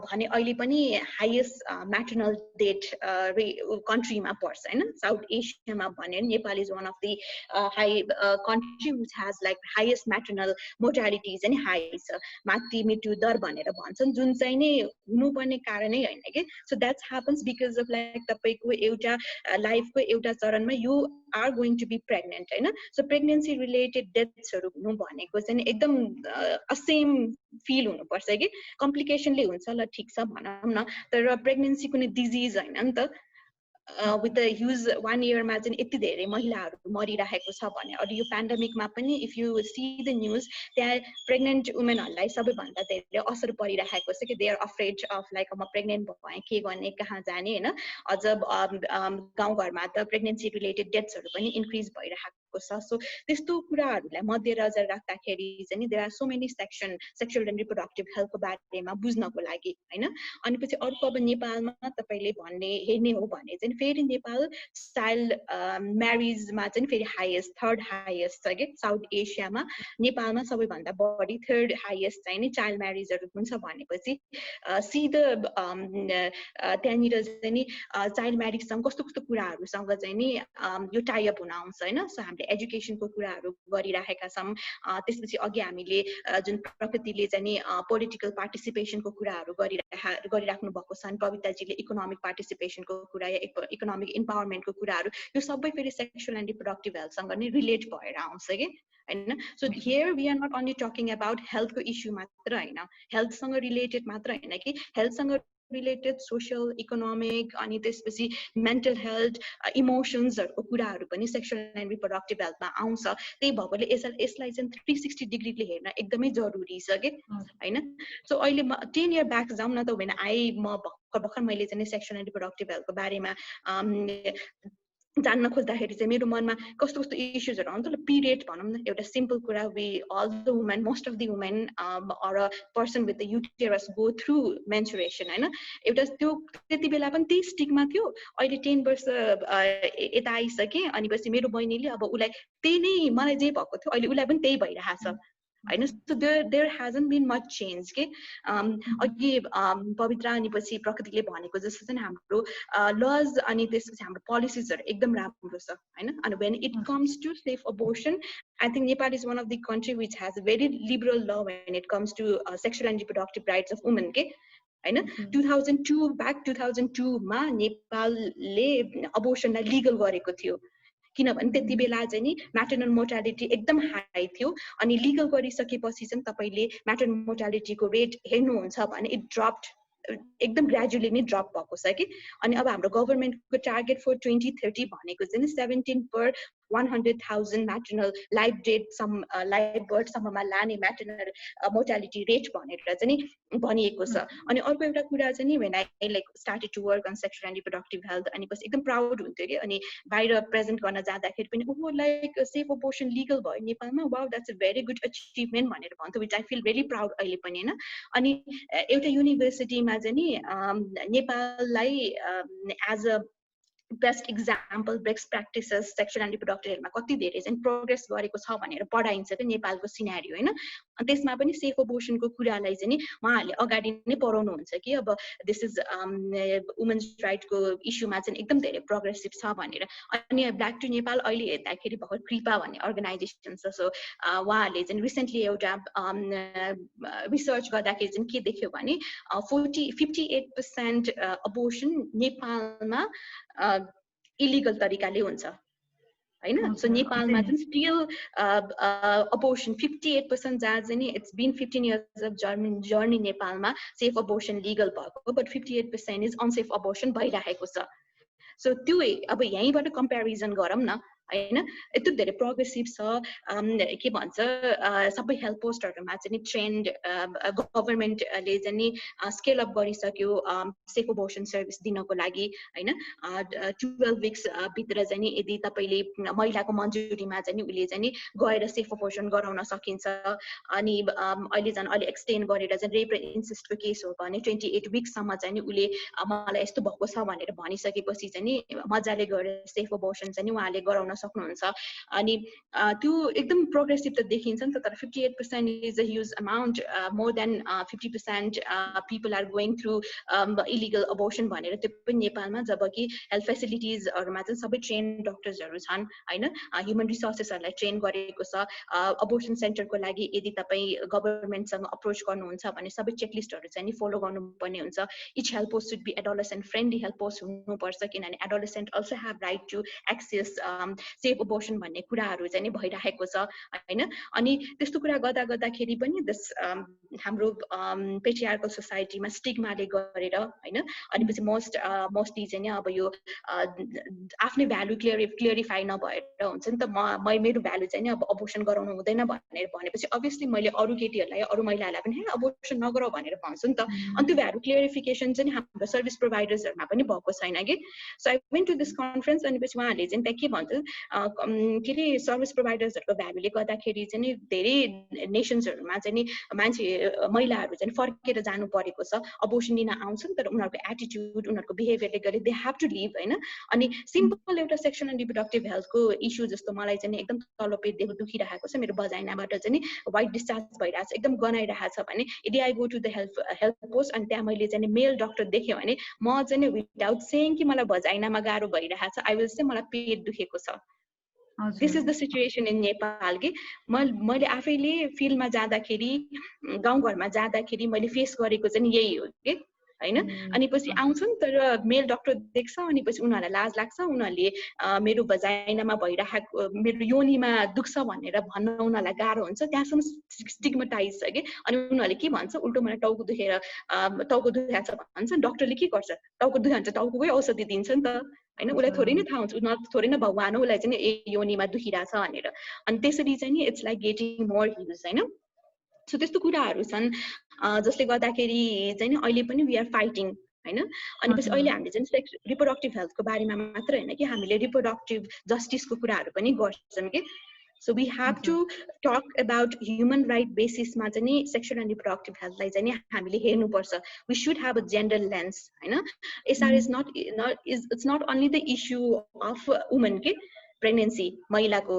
भने अहिले पनि हाईएस्ट म्याटर्नल डेथ कन्ट्रीमा पर्छ हैन साउथ एसियामा भने Nepal is one of the high country which has like highest maternal mortality चाहिँ हाई छ मातृ मृत्यु दर भनेर भन्छन् जुन चाहिँ नै हुनुपर्ने कारणै हैन के so that's happens because of like तपाईको एउटा लाइफको एउटा चरणमा you are going to be pregnant हैन सो प्रेग्नेन्सी रिलेटेड डेथ्सहरु हुनु भनेको चाहिँ एकदम असेम फिल हुनुपर्छ कि कम्प्लिकेसनले हुन्छ ल ठीक छ भनौँ न तर प्रेग्नेन्सी कुनै डिजिज हैन नि त with the use 1 year मा चाहिँ यति धेरै महिलाहरु मरिरहेको छ भने अनि यो पेन्डेमिकमा पनि if you see the news त्यहाँ प्रेग्नेन्ट वुमेनहरुलाई सबैभन्दा धेरै असर परिरहेको छ कि they are afraid of like म प्रेग्नेन्ट भएँ के गर्ने कहाँ जाने हैन अझ गाउँघरमा त प्रेग्नेन्सी रिलेटेड डेथ्सहरु पनि इन्क्रिज भइरहेको छ सो त्यस्तो कुराहरुलाई मध्यनजर राख्दाखेरि चाहिँ there are so many sexual and reproductive हेल्थको बारेमा बुझ्नको लागि हैन अनि पछि अर्को अब नेपालमा तपाईले भन्ने हेर्ने हो भने चाहिँ फेरि नेपाल चाइल्ड म्यारेजमा चाहिँ फेरि हाईएस्ट थर्ड हाईएस्ट छ के साउथ एसियामा नेपालमा सबैभन्दा बढी थर्ड हाईएस्ट चाहिँ नि चाइल्ड म्यारेजहरु हुन्छ भनेपछि सिधा त्यहाँनिर चाहिँ नि चाइल्ड म्यारेजसँग कस्तो कस्तो कुराहरुसँग चाहिँ नि यो टाइ अप हुन आउँछ हैन सो हामीले एजुकेसनको कुराहरु गरिराखेका छौं त्यसपछि अघि हामीले जुन प्रकृतिले चाहिँ नि पोलिटिकल पार्टिसिपेसनको कुराहरु गरिराख्नु भएको छ अनि कविताजीले इकोनोमिक पार्टिसिपेसनको कुरा या इकोनोमिक इम्पावरमेन्टको कुराहरु यो सबै फेरि सेक्सुअल एन्ड रिप्रोडक्टिभ हेल्थसँग नै रिलेट भएर आउँछ के हैन so here we are not only talking about हेल्थको इस्यु मात्र हैन हेल्थसँग रिलेटेड मात्र हैन कि हेल्थसँग रिलेटेड सोशल इकोनोमिक अनि त्यसपछि मेन्टल हेल्थ इमोसन्सहरुको कुराहरु पनि सेक्सुअल एन्ड रिप्रोडक्टिभ हेल्थमा आउँछ त्यही भएकोले यसलाई चाहिँ 360 डिग्रीले हेर्न एकदमै जरुरी छ के हैन सो अहिले 10 इयर ब्याक जाउँ न त when म भर्खर मैले चाहिँ सेक्सुअल एन्ड रिप्रोडक्टिभ हेल्थको बारेमा जान्न खोज्दाखेरि चाहिँ मेरो मनमा कस्तो कस्तो इश्यूजहरु आउँछ ल पिरियड भनौं न एउटा सिम्पल कुरा we all the women most of the women or a person with the uterus go through menstruation हैन एउटा त्यो त्यति बेला पनि त्यही स्टिगमा थियो अहिले 10 वर्ष यता आइसके अनि पछि मेरो बहिनीले अब उलाई त्यही नै मलाई जे भएको थियो अहिले उलाई पनि त्यही भइरहेछ हैन so there hasn't been much change के अघि पवित्र अनि पछि प्रकृतिले भनेको जस्तो चाहिँ हाम्रो लज अनि त्यसपछि हाम्रो पोलिसिजहरु एकदम राम्रो छ हैन अनि when it comes to safe abortion I think Nepal is one of the country which has a very liberal law when it comes to sexual and reproductive rights of women के हैन 2002 back 2002 मा नेपालले अबोर्सनलाई legal गरेको थियो किनभने त्यति बेला चाहिँ नि maternal mortality एकदम हाई थियो अनि लिगल गरिसकेपछि चाहिँ तपाईले म्याटर्नल मोर्टालिटीको रेट हेर्नुहुन्छ भने इट ड्रप्ड एकदम ग्रेजुअली नै ड्रप भएको छ कि अनि अब हाम्रो गभर्नमेन्टको टार्गेट फर 2030 भनेको चाहिँ 17 per 100,000 maternal live date live birth सम्ममा लाने maternal mortality rate भनेर चाहिँ नि भनिएको छ अनि अर्को एउटा कुरा चाहिँ नि when I like started to work on sexual and reproductive health अनि पछि एकदम प्राउड हुन्थ्यो के अनि बाहिर प्रेजेन्ट गर्न जाँदाखेरि पनि ओहो लाइक सेफ अबोर्सन लिगल भयो नेपालमा wow that's a very good achievement भनेर भन्थ्यो which I feel very proud अहिले पनि हैन अनि एउटा युनिभर्सिटीमा चाहिँ नि नेपाललाई as a best example best practices sexual and reproductive हेल्थमा कति धेरै चाहिँ प्रोग्रेस गरेको छ भनेर पढाइन्छ के नेपालको सिनारियो हैन अनि त्यसमा पनि सेफ अबोर्सनको कुरालाई चाहिँ नि उहाँहरूले अगाडि नै पढाउनुहुन्छ कि अब दिस इज वुमेन्स राइटको इस्युमा चाहिँ एकदम धेरै प्रोग्रेसिभ छ भनेर अनि ब्ल्याक टु नेपाल अहिले हेर्दाखेरि भर्खर कृपा भन्ने अर्गनाइजेसन छ सो उहाँहरूले चाहिँ रिसेन्टली एउटा रिसर्च गर्दाखेरि चाहिँ के देख्यो भने 58% अबोर्सन नेपालमा इलिगल तरिकाले हुन्छ हैन सो नेपालमा चाहिँ स्टिल अबोर्सन 58% जहाँ चाहिँ नि it's been 15 years of journey नेपालमा सेफ अबोर्सन लिगल भएको बट 58% इज अनसेफ अबोर्सन भइरहेको छ सो त्यो अब यहीँबाट कम्प्यारिजन गरौँ न हैन यति धेरै प्रोग्रेसिभ छ के भन्छ सबै हेल्थ पोस्टहरुमा चाहिँ नि ट्रेन्ड गभर्नमेन्टले चाहिँ नि स्केल अप गरिसक्यो सेफ अबोर्सन सर्भिस दिनको लागि हैन 12 वीक्स भित्र चाहिँ नि यदि तपाईले महिलाको मन्जुरीमा चाहिँ नि उले चाहिँ नि गएर सेफ अबोर्सन गराउन सकिन्छ अनि अहिले झन् अलि एक्सटेन्ड गरेर चाहिँ रेप र इन्सिस्टको केस हो भने 28 वीक्स सम्म चाहिँ नि उले मलाई यस्तो भएको छ भनेर भनिसकेपछि चाहिँ नि मजाले गएर सेफ अबोर्सन चाहिँ नि उहाँले गराउन सक्नुहुन्छ अनि त्यो एकदम प्रोग्रेसिभ त देखिन्छ नि त तर 58% is a huge amount more than 50% people are going through illegal abortion भनेर त्यो पनि नेपालमा जबकि हेल्थ फेसिलिटिजहरुमा चाहिँ सबै ट्रेन डक्टर्सहरु छन् हैन ह्युमन रिसोर्सेसहरुलाई ट्रेन गरेको छ अबोर्सन सेन्टरको लागि यदि तपाई गभर्नमेन्टसँग अप्रोच गर्नुहुन्छ भने सबै चेकलिस्टहरु चाहिँ नि फलो गर्नुपर्ने हुन्छ each health post should be adolescent friendly health post हुनुपर्छ किनभने adolescent also have right to access safe abortion भन्ने कुराहरु चाहिँ नि भइराखेको छ हैन अनि त्यस्तो कुरा गर्दाखेरि पनि हाम्रो पेट्रियार्कल सोसाइटीमा स्टिग्माले गरेर हैन अनि पछि मोस्टली चाहिँ नि अब यो आफ्नै भ्यालु क्लियरिफाई नभएर हुन्छ नि त मेरो भ्यालु चाहिँ नि अब अबोर्सन गराउनु हुँदैन भनेपछि अभियसली मैले अरु केटीहरुलाई अरु महिलालाई पनि अबोर्सन नगराउ भनेर भन्छु नि त अनि त्यो भ्यालु क्लियरिफिकेसन चाहिँ हाम्रो सर्भिस प्रोभाइडर्सहरुमा पनि भएको छैन कि सो आई वेन्ट टु दिस कन्फरेन्स अनि पछि उहाँहरूले चाहिँ त्यहाँ के भन्छ के रे सर्भिस प्रोभाइडर्सहरुको भ्यालुले गर्दाखेरि चाहिँ नि धेरै नेसन्सहरुमा चाहिँ नि मान्छे महिलाहरु चाहिँ फर्केर जानु परेको छ अबोर्सन लिन आउँछन् तर उनीहरुको एटिट्युड उनीहरुको बिहेभियरले गर्दा दे हैव टु लिभ हैन अनि सिम्पल एउटा सेक्सुअल एन्ड रिप्रोडक्टिभ हेल्थको इस्यु जस्तो मलाई चाहिँ एकदम तल्लो पेट दुखिरहेको छ मेरो बजाइनाबाट चाहिँ नि व्हाइट डिस्चार्ज भइरहेको छ एकदम गनाइरहेको छ भने यदि I go to the health post अनि त्यहाँ मैले चाहिँ मेल डक्टर देखेँ भने म चाहिँ विदाउट सेइङ कि मलाई बजाइनामा गाह्रो भइरहेको छ आई विल से मलाई पेट दुखेको छ दिस इज द सिचुएसन इन नेपाल कि मैले आफैले फिल्डमा जाँदाखेरि गाउँघरमा जाँदाखेरि मैले फेस गरेको चाहिँ यही हो कि हैन अनि पछि आउँछन् तर मेल डक्टर देख्छ अनि पछि उनीहरुलाई लाज लाग्छ उनीहरुले मेरो भजाइनामा भइरहेको मेरो योनिमा दुख्छ भनेर भन्न उनीहरुलाई गाह्रो हुन्छ त्यहाँसम्म स्टिग्माटाइज छ कि अनि उनीहरुले के भन्छ उल्टो मलाई टाउको दुखेर टाउको दुखेछ भन्छ डक्टरले के गर्छ टाउको दुखे भने टाउकोकै औषधि दिन्छ नि त हैन उलाई थोरै नै थाहा हुन्छ उनीहरु थोरै नै भगवान हो उलाई चाहिँ योनिमा दुखिरहेछ भनेर अनि त्यसरी चाहिँ नि it's like getting more huge हैन सो त्यस्तो कुराहरु छन् जसले गर्दाखेरि चाहिँ नि अहिले पनि वी आर फाइटिङ हैन अनि पछि अहिले हामीले चाहिँ रिप्रोडक्टिभ हेल्थको बारेमा मात्र हैन कि हामीले रिप्रोडक्टिभ जस्टिसको कुराहरु पनि गर्छौं कि so we have to talk about human right बेसिसमा चाहिँ नि सेक्सुअल एन्ड रिप्रोडक्टिभ हेल्थलाई चाहिँ नि हामीले हेर्नुपर्छ we should have a gender lens हैन SR is it's not only the issue of woman के प्रेग्नेन्सी महिलाको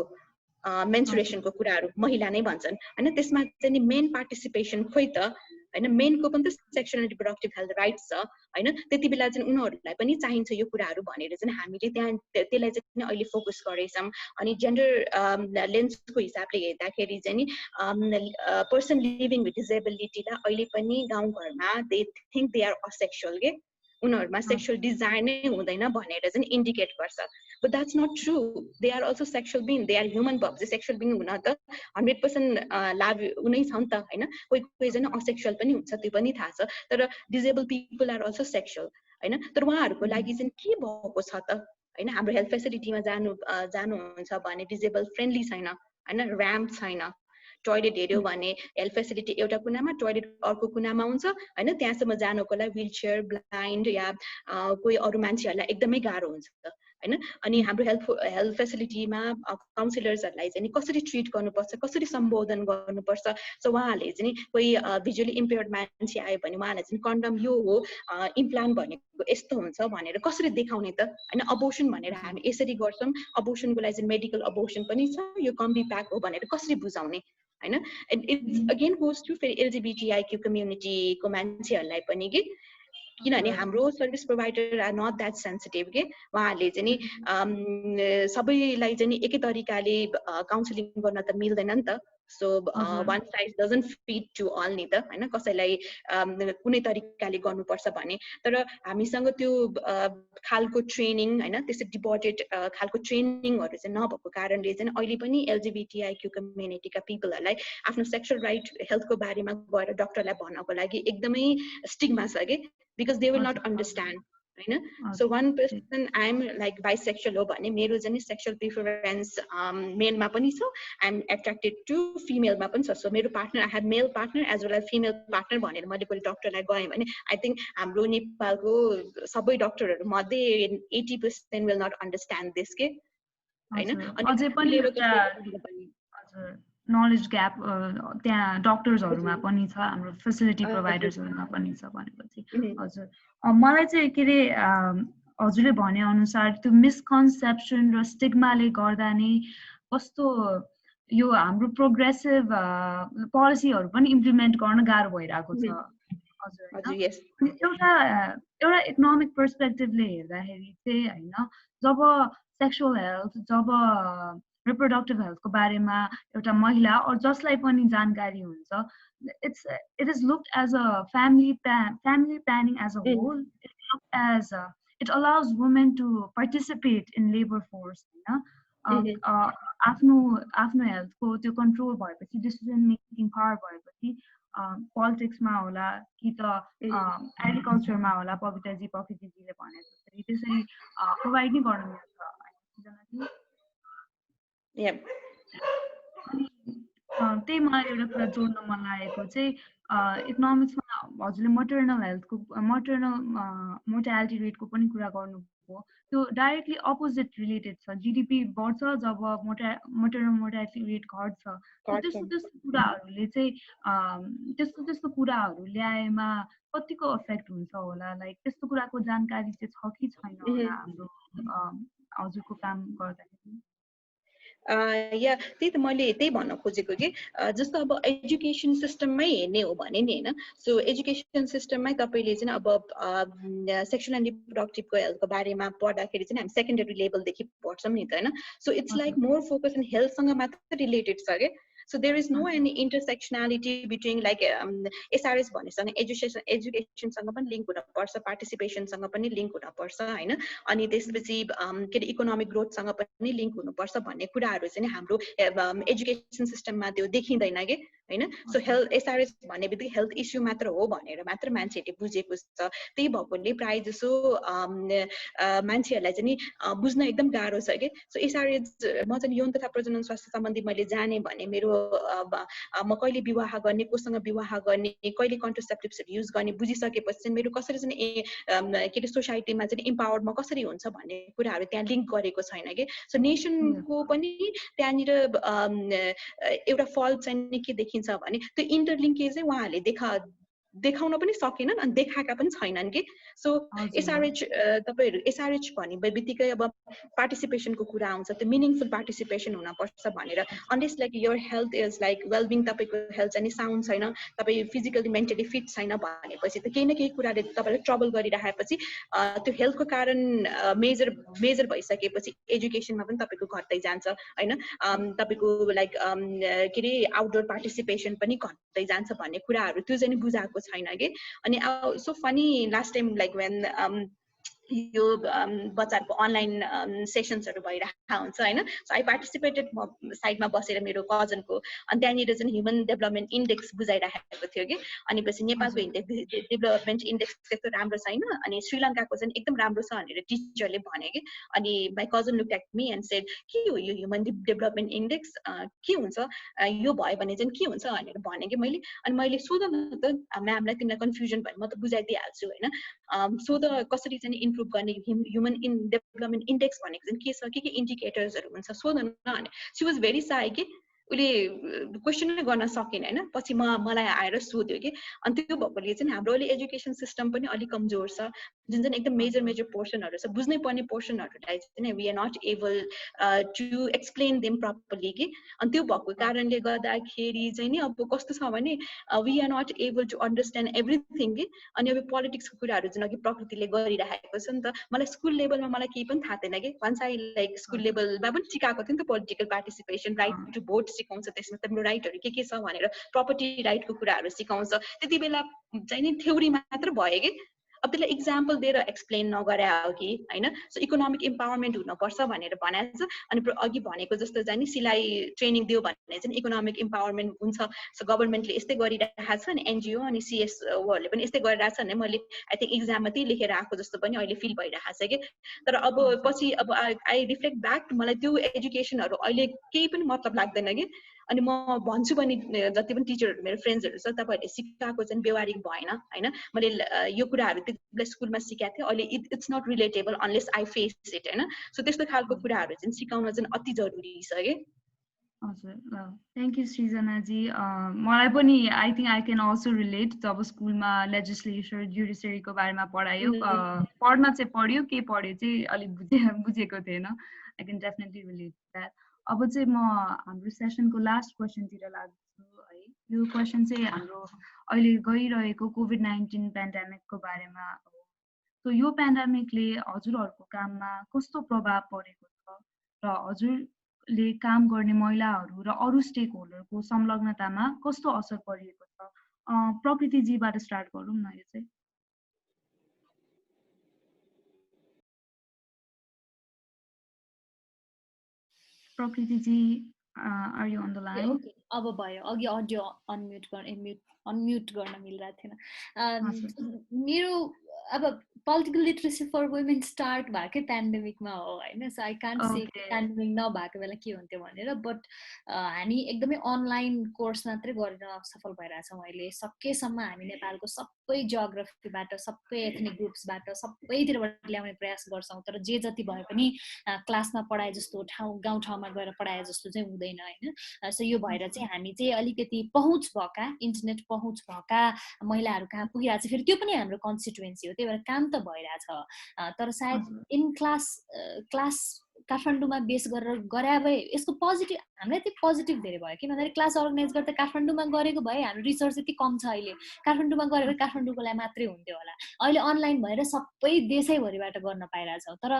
मेन्सुरेसनको कुराहरु महिला नै भन्छन् हैन त्यसमा चाहिँ नि मेन पार्टिसिपेसन खोइ त हैन मेनको पनि त sexual and reproductive health rights छ हैन त्यति बेला चाहिँ उनीहरुलाई पनि चाहिन्छ यो कुराहरु भनेर चाहिँ हामीले त्यहाँ त्यसलाई चाहिँ अहिले फोकस गरेछौं अनि जेन्डर लेन्सको हिसाबले हेर्दाखेरि चाहिँ नि पर्सन लिभिङ विथ डिसेबिलिटीलाई अहिले पनि गाउँघरमा they think they are asexual के उनीहरुमा सेक्सुअल डिजायर नै हुँदैन भनेर चाहिँ इन्डिकेट गर्छ but that's not true they are also sexual being they are human but sexual being हुन त 100% लाभ उनै छ नि त हैन कोही चाहिँ असेक्सुअल पनि हुन्छ त्यो पनि थाहा छ तर disable people are also sexual हैन तर उहाँहरुको लागि चाहिँ के भएको छ त हैन हाम्रो हेल्थ फेसिलिटीमा जानुहुन्छ भने डिसेबल फ्रेन्डली छैन हैन र्याम्प छैन टोयलेट हेर्यो भने हेल्थ फेसिलिटी एउटा कुनामा टोयलेट अर्को कुनामा हुन्छ हैन त्यहाँसम्म जानको लागि व्हीलचेयर ब्लाइन्ड या कोही अरु मान्छेहरुलाई एकदमै गाह्रो हुन्छ हैन अनि हाम्रो हेल्थ फेसिलिटीमा काउन्सिलर्सहरुलाई चाहिँ कसरी ट्रीट गर्नुपर्छ कसरी सम्बोधन गर्नुपर्छ सो उहाँहरुले चाहिँ कोही भिजुअली इम्पेयर्ड मान्छे आयो भने उहाँहरुलाई चाहिँ कन्डम यो हो इम्प्लान्ट भनेको यस्तो हुन्छ भनेर कसरी देखाउने त हैन अबोर्सन भनेर हामी यसरी गर्छौं अबोर्सनको लागि चाहिँ मेडिकल अबोर्सन पनि छ यो कम्बी प्याक हो भनेर कसरी बुझाउने हैन इट्स अगेन गोज टु फेरि एलजीबीटीआईक्यू कम्युनिटीको मान्छेहरुलाई पनि कि किनभने हाम्रो service provider are not that sensitive के उहाँहरूले चाहिँ सबैलाई चाहिँ एकै तरिकाले काउन्सिलिङ गर्न त मिल्दैन नि त so one size doesn't fit to all नि त हैन कसैलाई कुनै तरिकाले गर्नुपर्छ भने तर हामीसँग त्यो खालको ट्रेनिङ हैन त्यसै डिबोटेड खालको ट्रेनिङहरु चाहिँ नभएको कारणले चाहिँ अहिले पनि एलजीबीटीआईक्यू कम्युनिटीका पिपलहरुलाई आफ्नो सेक्सुअल राइट हेल्थको बारेमा गएर डाक्टरलाई भन्नको लागि एकदमै स्टिग्मा छ के because they will not understand Hahn so one person I am like bisexual हो भने मेरो चाहिँ सेक्सुअल प्रेफरेन्स मेलमा पनि छ I am attracted to female मा पनि छ सो मेरो partner I have male partner as well as female partner भनेर मैले कोही डाक्टरलाई गएँ भने I think हाम्रो नेपालको सबै डाक्टरहरु मध्ये 80% will not understand this के हैन अनि अझै पनि हजुर नलेज ग्याप त्यहाँ डक्टर्सहरुमा पनि छ हाम्रो फेसिलिटी प्रोभाइडर्सहरुमा पनि छ भनेपछि हजुर मलाई चाहिँ के रे हजुरले भने अनुसार त्यो मिसकन्सेप्सन र स्टिग्माले गर्दा नै कस्तो यो हाम्रो प्रोग्रेसिभ पोलिसीहरू पनि इम्प्लिमेन्ट गर्न गाह्रो भइरहेको छ हजुर हजुर यस अनि एउटा इकोनोमिक पर्सपेक्टिभले हेर्दाखेरि चाहिँ होइन जब सेक्सुअल हेल्थ जब रिप्रोडक्टिभ हेल्थको बारेमा एउटा महिला और जसलाई पनि जानकारी हुन्छ it is looked as a family planning as a whole. It allows women to participate in labor force. आफ्नो हेल्थको त्यो कन्ट्रोल भएपछि डिसिजन मेकिङ पावर भएपछि पोलिटिक्समा होला कि त एग्रिकल्चरमा होला प्रकृतिजीले भने जसरी त्यसरी प्रोभाइड नै गर्न मिल्छ त्यही मलाई एउटा कुरा जोड्न मन लागेको चाहिँ इकोनोमिक्समा हजुरले मटर्नल मोर्टालिटी रेटको पनि कुरा गर्नुभयो त्यो डाइरेक्टली अपोजिट रिलेटेड छ जिडिपी बढ्छ जब मटर्नल मोर्टालिटी रेट घट्छ त्यस्तो कुराहरूले चाहिँ त्यस्तो कुराहरू ल्याएमा कतिको इफेक्ट हुन्छ होला लाइक त्यस्तो कुराको जानकारी चाहिँ छ कि छैन होला हाम्रो हजुरको काम गर्दाखेरि या त्यही त मैले त्यही भन्न खोजेको कि जस्तो अब एजुकेसन सिस्टममै हेर्ने हो भने नि हैन सो एजुकेसन सिस्टममै तपाईले चाहिँ अब सेक्सुअल एन्ड रिप्रोडक्टिभको हेल्थको बारेमा पढ्दाखेरि चाहिँ हामी सेकेन्डरी लेभलदेखि पढ्छौँ नि त हैन so it's like more focus in हेल्थसँग मात्र रिलेटेड छ के So there is no any intersectionality between like SRS भनेसँग एजुकेसन सँग पनि लिंक हुन पर्छ पार्टिसिपेसन सँग पनि लिंक हुन पर्छ हैन अनि त्यसपछि के इकोनोमिक ग्रोथ सँग पनि लिंक हुनु पर्छ भन्ने कुराहरु चाहिँ हाम्रो एजुकेसन सिस्टममा त्यो देखिदैन के हैन सो हेल्थ एसआरएस भन्ने बित्तिकै हेल्थ इस्यु मात्र हो भनेर मात्र मान्छेले बुझेको छ त्यही भएकोले प्राय जसो मान्छेहरुलाई चाहिँ बुझ्न एकदम गाह्रो छ के सो एसआरएस म चाहिँ यौन तथा प्रजनन स्वास्थ्य सम्बन्धी मैले जाने भने मेरो म कहिले विवाह गर्ने कोसँग विवाह गर्ने कहिले कन्ट्रासेप्टिभ्स युज गर्ने बुझिसकेपछि मेरो कसरी चाहिँ के सोसाइटीमा चाहिँ इम्पावर्ड म कसरी हुन्छ भन्ने कुराहरु त्यहाँ लिंक गरेको छैन के सो नेसनको पनि त्यहाँनिर एउटा फल्ट चाहिँ के देखिन्छ भने त्यो इन्टरलिङ्केज चाहिँ उहाँहरूले देखाउन पनि सकेनन् अनि देखाएका पनि छैनन् के सो एसआरएच तपाईहरु एसआरएच भन्ने बित्तिकै अब पार्टिसिपेसनको कुरा आउँछ त्यो मिनिङफुल पार्टिसिपेसन हुन पर्छ भनेर unless like your health is like well-being तपाईको हेल्थ चाहिँ साउन्ड छैन तपाई फिजिकली मेन्टली फिट छैन भनेपछि त केही न केही कुराले तपाईलाई ट्रबल गरिराखेपछि त्यो हेल्थको कारण मेजर भइसकेपछि एजुकेसनमा पनि तपाईको घट्दै जान्छ हैन तपाईको लाइक के रे आउटडोर पार्टिसिपेसन पनि घट्दै जान्छ भन्ने कुराहरु त्यो चाहिँ बुझाएको छैन के अनि so funny last time like when यो बच्चाहरुको अनलाइन सेसन्सहरु भइरहेको हुन्छ हैन सो आई पार्टिसिपेटेड साइडमा बसेर मेरो कजनको अनि त्यहाँनिर चाहिँ ह्युमन डेभलपमेन्ट इन्डेक्स बुझाइराखेको थियो कि अनि पछि नेपालको डेभलपमेन्ट इन्डेक्स त्यस्तो राम्रो छैन अनि श्रीलङ्काको चाहिँ एकदम राम्रो छ भनेर टिचरले भने कि अनि my cousin look at me and said के हो यो ह्युमन डेभलपमेन्ट इन्डेक्स के हुन्छ यो भयो भने चाहिँ के हुन्छ भनेर भने कि मैले अनि मैले सोध न त म्यामलाई तिमीलाई कन्फ्युजन भयो म त बुझाइदिइहाल्छु हैन सोध कसरी चाहिँ इम्प्रुभ गर्ने ह्युमन डेभलपमेन्ट इन्डेक्स भनेको चाहिँ के छ के इन्डिकेटर्सहरु हुन्छ सोध्न न भने शी वाज भेरी साई के उले क्वेशन नै गर्न सकेन हैन पछि मलाई आएर सोध्यो कि अनि त्यो भएकोले चाहिँ हाम्रो अहिले एजुकेसन सिस्टम पनि अलि कमजोर छ जुन चाहिँ एकदम मेजर पोर्सनहरु छ बुझ्नै पर्ने पोर्सनहरुलाई चाहिँ we are not able to explain them properly कि अनि त्यो भएको कारणले गर्दाखेरि चाहिँ नि अब कस्तो छ भने we are not able to understand everything कि अनि अब पोलिटिक्सको कुराहरु जुन अघि प्रकृतिले गरिराखेको छ नि त मलाई स्कुल लेभलमा मलाई केही पनि थाहा थिएन कि वन्स आई लाइक स्कुल लेभलमा पनि सिकाएको थियो नि त political participation right to vote सिकाउँछ त्यसमा तिम्रो राइटहरु के छ भनेर प्रपर्टी राइटको कुराहरु सिकाउँछ त्यति बेला चाहिँ नि थ्योरी मात्र भयो कि अब त्यसलाई इक्जाम्पल दिएर एक्सप्लेन नगरे हो कि हैन सो इकोनोमिक इम्पावरमेन्ट हुन पर्छ भनेर भनेको छ अनि अघि भनेको जस्तो चाहिँ नि सिलाई ट्रेनिङ दियो भने चाहिँ इकोनोमिक इम्पावरमेन्ट हुन्छ सो गभर्नमेन्टले यस्तै गरिरहेको छ अनि एनजीओ अनि सीएसओहरुले पनि यस्तै गरिरहेछ भने मैले आई थिंक एक्जाममा त्यही लेखेर आएको जस्तो पनि अहिले फिल भइरहेको छ कि तर अब पछि अब आई रिफ्लेक्ट ब्याक मलाई त्यो एजुकेसनहरु अहिले केही पनि मतलब लाग्दैन कि अनि म भन्छु पनि जति पनि टिचरहरु मेरो फ्रेन्ड्सहरु छ तपाईहरुले सिकाएको चाहिँ व्यवहारिक भएन हैन मैले यो कुराहरु त्यतिबेला स्कुलमा सिकाएको थिएँ अहिले it's not relatable unless I face it हैन सो त्यस्तो खालको कुराहरु चाहिँ सिकाउन चाहिँ अति जरुरी छ के हजुर ल थ्याङ्क यू सृजनाजी मलाई पनि I think I can also relate जब स्कुलमा लेजिस्लेचर जुडिसियरीको बारेमा पढायो पढ्न चाहिँ पढ्यो के पढ्यो चाहिँ अलिक बुझेको थिएन आई क्यान डेफिनेटली रिलेट द्याट अब चाहिँ म हाम्रो सेसनको लास्ट क्वेसनतिर लाग्छु है यो क्वेसन चाहिँ हाम्रो अहिले गइरहेको कोभिड-19 पेन्डेमिकको बारेमा हो सो यो पेन्डेमिकले हजुरहरूको काममा कस्तो प्रभाव परेको छ र हजुरले काम गर्ने महिलाहरू र अरू स्टेक होल्डरको संलग्नतामा कस्तो असर परिएको छ प्रकृतिजीबाट स्टार्ट गरौँ न यो चाहिँ प्रकृतिजी are you on the line okay अब भयो अघि अडियो अनम्युट गर्न मिलिरहेको थिएन मेरो अब पोलिटिकल लिटरेसी फर वुमेन स्टार्ट भएकै पेन्डेमिकमा हो होइन सो आई कान्ट से पेन्डेमिक नभएको बेला के हुन्थ्यो भनेर बट हामी एकदमै अनलाइन कोर्स मात्रै गरेर सफल भइरहेछौँ अहिले सकेसम्म हामी नेपालको सबै जियोग्राफीबाट सबै एथनिक ग्रुप्सबाट सबैतिरबाट ल्याउने प्रयास गर्छौँ तर जे जति भए पनि क्लासमा पढाए जस्तो गाउँठाउँमा गएर पढाए जस्तो चाहिँ हुँदैन होइन सो यो भएर चाहिँ हामी चाहिँ अलिकति पहुँच भएका इन्टरनेट पहुँच भएका महिलाहरू कहाँ पुगिरहेको छ फेरि त्यो पनि हाम्रो कन्स्टिट्युएन्सी हो त्यही भएर काम त भइरहेछ तर सायद इन क्लास काठमाडौँमा बेस गरेर गरे भए यसको पोजिटिभ हामीलाई त्यही पोजिटिभ धेरै भयो किन भन्दाखेरि क्लास अर्गनाइज गर्दा काठमाडौँमा गरेको भए हाम्रो रिसोर्स यति कम छ अहिले काठमाडौँमा गरेर काठमाडौँको लागि मात्रै हुन्थ्यो होला अहिले अनलाइन भएर सबै देशैभरिबाट गर्न पाइरहेछौँ तर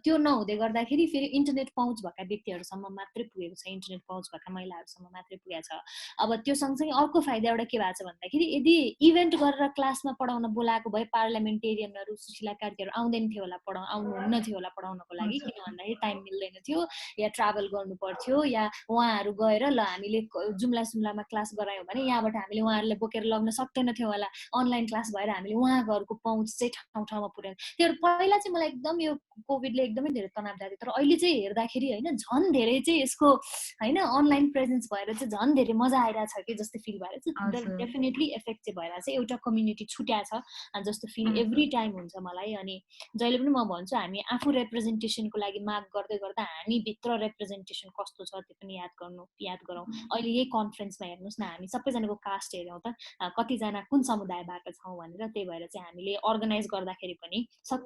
त्यो नहुँदै गर्दाखेरि फेरि इन्टरनेट पहुँच भएका व्यक्तिहरूसम्म मात्रै पुगेको छ इन्टरनेट पहुँच भएका महिलाहरूसम्म मात्रै पुगेको छ अब त्यो सँगसँगै अर्को फाइदा एउटा के भएको छ भन्दाखेरि यदि इभेन्ट गरेर क्लासमा पढाउन बोलाएको भए पार्लियामेन्टेरियनहरू सुशीला कार्कीहरू आउँदैन थियो होला आउनुहुन्न थियो होला पढाउनको लागि किन भन्दाखेरि टाइम मिल्दैन थियो या ट्राभल गर्नु पर्थ्यो या उहाँहरू गएर ल हामीले जुम्ला सुम्लामा क्लास गरायौँ भने यहाँबाट हामीले उहाँहरूलाई बोकेर लग्न सक्दैन थियो होला अनलाइन क्लास भएर हामीले उहाँहरूको पहुँच चाहिँ ठाउँ ठाउँमा पुर्यायौँ त्यो पहिला चाहिँ मलाई एकदम यो कोभिडले एकदमै धेरै तनाव दिएको थियो तर अहिले चाहिँ हेर्दाखेरि होइन झन् धेरै चाहिँ यसको होइन अनलाइन प्रेजेन्स भएर चाहिँ झन् धेरै मजा आइरहेछ कि जस्तो फिल भएर चाहिँ डेफिनेटली इफेक्ट चाहिँ भएर चाहिँ एउटा कम्युनिटी छुट्या छ जस्तो फिल एभ्री टाइम हुन्छ मलाई अनि जहिले पनि म भन्छु हामी आफू रिप्रेजेन्टेसनको लागि माग गर्दै गर्दा हामीभित्र रिप्रेजेन्टेसन कस्तो छ त्यो पनि याद गरौँ अहिले यही कन्फरेन्समा हेर्नुहोस् न हामी सबैजनाको कास्ट हेरौँ त कतिजना कुन समुदायबाट छौँ भनेर त्यही भएर चाहिँ हामीले अर्गनाइज गर्दाखेरि पनि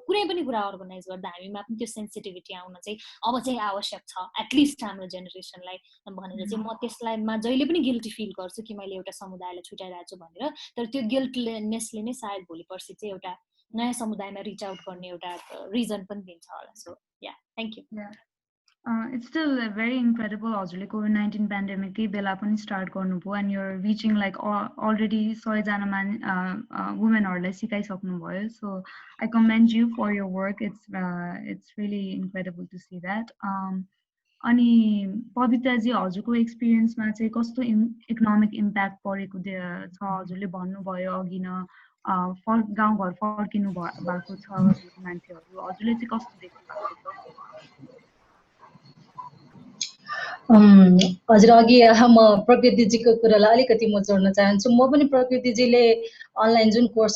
कुनै पनि कुरा अर्गनाइज गर्दा हामीमा पनि त्यो सेन्सिटिभिटी आउन चाहिँ अब चाहिँ आवश्यक छ एटलिस्ट हाम्रो जेनेरेसनलाई भनेर चाहिँ म त्यसलाईमा जहिले पनि गिल्टी फिल गर्छु कि मैले एउटा समुदायलाई छुट्याइरहेको छु भनेर तर त्यो गिल्टनेसले नै सायद भोलि पर्सि चाहिँ एउटा नयाँ समुदायमा रिच आउट गर्ने एउटा रिजन पनि दिन्छ होला so yeah thank you It's still very incredible हजुरले COVID-19 पेन्डेमिककै बेला पनि स्टार्ट गर्नुभयो and you're reaching like already 100जना वुमेनहरूलाई सिकाइसक्नुभयो so I commend you for your work it's really incredible to see that अनि पवित्राजी हजुरको एक्सपिरियन्समा चाहिँ कस्तो इकोनोमिक इम्प्याक्ट परेको छ हजुरले भन्नुभयो अघि न गाउँघर फर्किनु भएको छ मान्छेहरू हजुरले चाहिँ कस्तो देख्नु भएको छ हजुर अघि म प्रकृतिजीको कुरालाई अलिकति म जोड्न चाहन्छु म पनि प्रकृतिजीले अनलाइन जुन कोर्स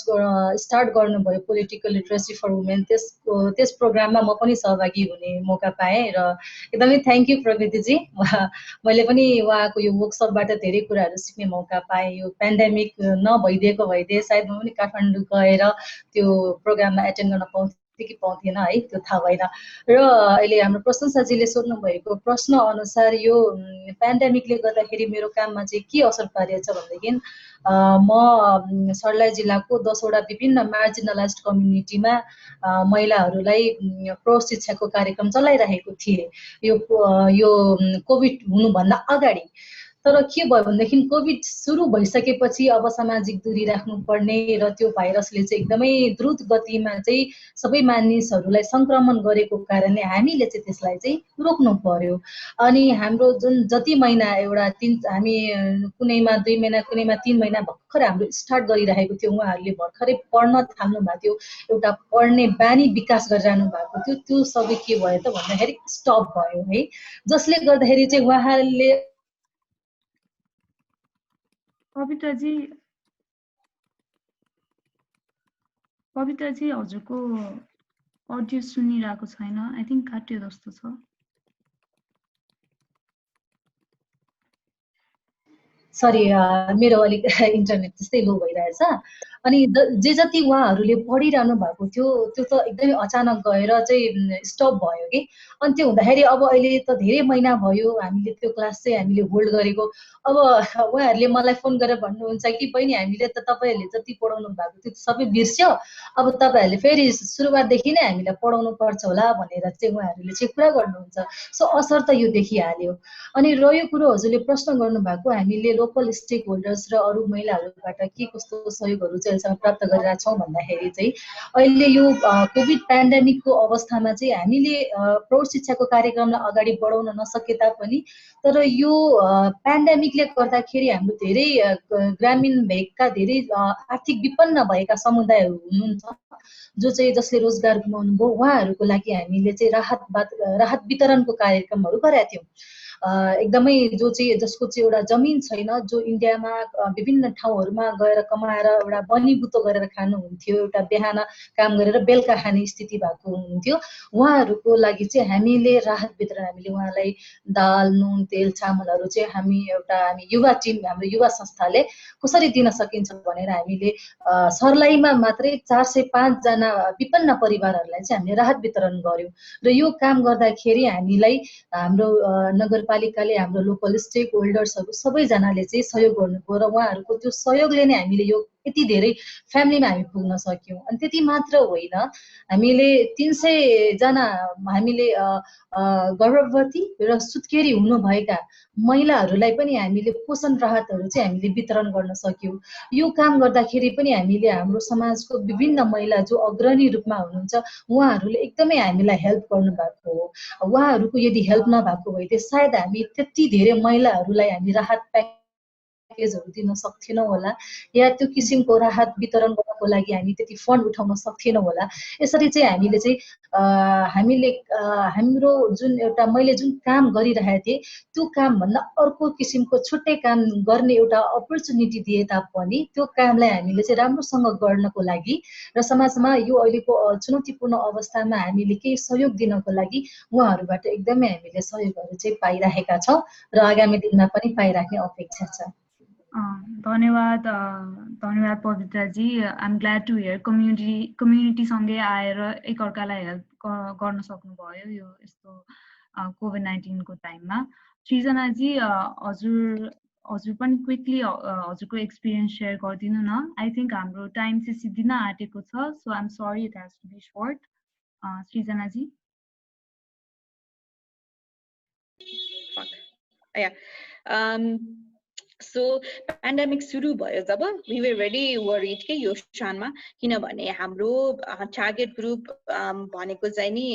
स्टार्ट गर्नुभयो पोलिटिकल लिटरेसी फर वुमेन त्यस प्रोग्राममा म पनि सहभागी हुने मौका पाएँ र एकदमै थ्याङ्क यू प्रकृतिजी मैले पनि उहाँको यो वर्कसपबाट धेरै कुराहरू सिक्ने मौका पाएँ यो पेन्डेमिक नभइदिएको भइदिए सायद म पनि काठमाडौँ गएर त्यो प्रोग्राममा एटेन्ड गर्न पाउँथेन है त्यो थाहा भएन र अहिले हाम्रो प्रशंसाजीले सोध्नु भएको प्रश्न अनुसार यो पेन्डेमिकले गर्दाखेरि मेरो काममा चाहिँ के असर पारेछ भनेदेखि म सर्लाही जिल्लाको 10वटा विभिन्न मार्जिनलाइज्ड कम्युनिटीमा महिलाहरूलाई प्रशिक्षाको कार्यक्रम चलाइरहेको थिएँ यो कोभिड हुनुभन्दा अगाडि तर के भयो भनेदेखि कोभिड सुरु भइसकेपछि अब सामाजिक दूरी राख्नुपर्ने र त्यो भाइरसले चाहिँ एकदमै द्रुत गतिमा चाहिँ सबै मानिसहरूलाई संक्रमण गरेको कारणले हामीले चाहिँ त्यसलाई चाहिँ रोक्नु पर्यो अनि हाम्रो जुन जति महिना हामी कुनैमा 2 महिना कुनैमा 3 महिना भर्खर हाम्रो स्टार्ट गरिरहेको थियो उहाँहरूले भर्खरै पढ्न थाल्नु भएको थियो एउटा पढ्ने बानी विकास गरिरहनु भएको थियो त्यो सबै के भयो त भन्दाखेरि स्टप भयो है जसले गर्दाखेरि चाहिँ उहाँहरूले पवित्राजी हजुरको अडियो सुनिरहेको छैन आई थिङ्क काट्यो जस्तो छ सरी मेरो अलिक इन्टरनेट त्यस्तै लो भइरहेछ अनि जे जति उहाँहरूले पढिरहनु भएको थियो त्यो त एकदमै अचानक गएर चाहिँ स्टप भयो कि अनि त्यो हुँदाखेरि अब अहिले त धेरै महिना भयो हामीले त्यो क्लास चाहिँ हामीले होल्ड गरेको अब उहाँहरूले मलाई फोन गरेर भन्नुहुन्छ कि बहिनी हामीले त तपाईँहरूले जति पढाउनु भएको त्यो सबै बिर्स्यो अब तपाईँहरूले फेरि सुरुवातदेखि नै हामीलाई पढाउनु पर्छ होला भनेर चाहिँ उहाँहरूले चाहिँ कुरा गर्नुहुन्छ सो असर त यो देखिहाल्यो अनि रह्यो कुरो हजुरले प्रश्न गर्नुभएको हामीले लोकल स्टेक होल्डर्स र अरू महिलाहरूबाट के कस्तो सहयोगहरू चाहिँ अहिलेसम्म प्राप्त गरिरहेका छौँ भन्दाखेरि चाहिँ अहिले यो कोभिड पेन्डेमिकको अवस्थामा चाहिँ हामीले प्रौढ शिक्षाको कार्यक्रमलाई अगाडि बढाउन नसके तापनि तर यो पेन्डेमिकले गर्दाखेरि हाम्रो धेरै ग्रामीण भेगका धेरै आर्थिक विपन्न भएका समुदायहरू हुनुहुन्छ जो चाहिँ जसले रोजगार गुमाउनु भयो उहाँहरूको लागि हामीले चाहिँ राहत वितरणको कार्यक्रमहरू गरेका थियौँ एकदमै जो चाहिँ जसको चाहिँ एउटा जमिन छैन जो इन्डियामा विभिन्न ठाउँहरूमा गएर कमाएर एउटा बनिबुतो गरेर खानुहुन्थ्यो एउटा बिहान काम गरेर बेलुका खाने स्थिति भएको हुनुहुन्थ्यो उहाँहरूको लागि चाहिँ हामीले राहत वितरण हामीले उहाँलाई दाल नुन तेल चामलहरू चाहिँ हामी युवा टिम हाम्रो युवा संस्थाले कसरी दिन सकिन्छ भनेर हामीले सर्लाहीमा मात्रै 405 जना विपन्न परिवारहरूलाई चाहिँ हामीले राहत वितरण गर्यौं र यो काम गर्दाखेरि हामीलाई हाम्रो नगरपालिकाले हाम्रो लोकल स्टेक होल्डर्सहरू सबैजनाले चाहिँ सहयोग गर्नुभयो र उहाँहरूको त्यो सहयोगले नै हामीले यो यति धेरै फ्यामिलीमा हामी पुग्न सक्यौं अनि त्यति मात्र होइन हामीले 300 जना हामीले गर्भवती र सुत्केरी हुनुभएका महिलाहरूलाई पनि हामीले पोषण राहतहरू चाहिँ हामीले वितरण गर्न सक्यौं यो काम गर्दाखेरि पनि हामीले हाम्रो समाजको विभिन्न महिला जो अग्रणी रूपमा हुनुहुन्छ उहाँहरूले एकदमै हामीलाई हेल्प गर्नुभएको हो उहाँहरूको यदि हेल्प नभएको भए चाहिँ सायद हामी त्यति धेरै महिलाहरूलाई हामी राहत प्याकेजहरू दिन सक्थेनौँ होला या त्यो किसिमको राहत वितरण गर्नको लागि हामी त्यति फन्ड उठाउन सक्थेनौँ होला यसरी चाहिँ हामीले चाहिँ हाम्रो जुन एउटा मैले जुन काम गरिरहेको थिएँ त्यो काम भन्दा अर्को किसिमको छुट्टै काम गर्ने एउटा अपर्च्युनिटी दिए तापनि त्यो कामलाई हामीले चाहिँ राम्रोसँग गर्नको लागि र समाजमा यो अहिलेको चुनौतीपूर्ण अवस्थामा हामीले केही सहयोग दिनको लागि उहाँहरूबाट एकदमै हामीले सहयोगहरू चाहिँ पाइरहेका छौँ र आगामी दिनमा पनि पाइराख्ने अपेक्षा छ धन्यवाद धन्यवाद पवित्राजी आइएम ग्ल्याड टु हियर कम्युनिटीसँगै आएर एकअर्कालाई हेल्प गर्न सक्नुभयो यो यस्तो कोभिड-19 को टाइममा सृजनाजी हजुर पनि क्विकली हजुरको एक्सपिरियन्स सेयर गरिदिनु न आई थिङ्क हाम्रो टाइम चाहिँ सिद्धिन आँटेको छ so I'm sorry it has to be shirt सृजनाजी so pandemic सुरु भयो जब वी वर भेरी वरिड के यो क्षणमा किनभने हाम्रो टार्गेट ग्रुप भनेको चाहिँ नि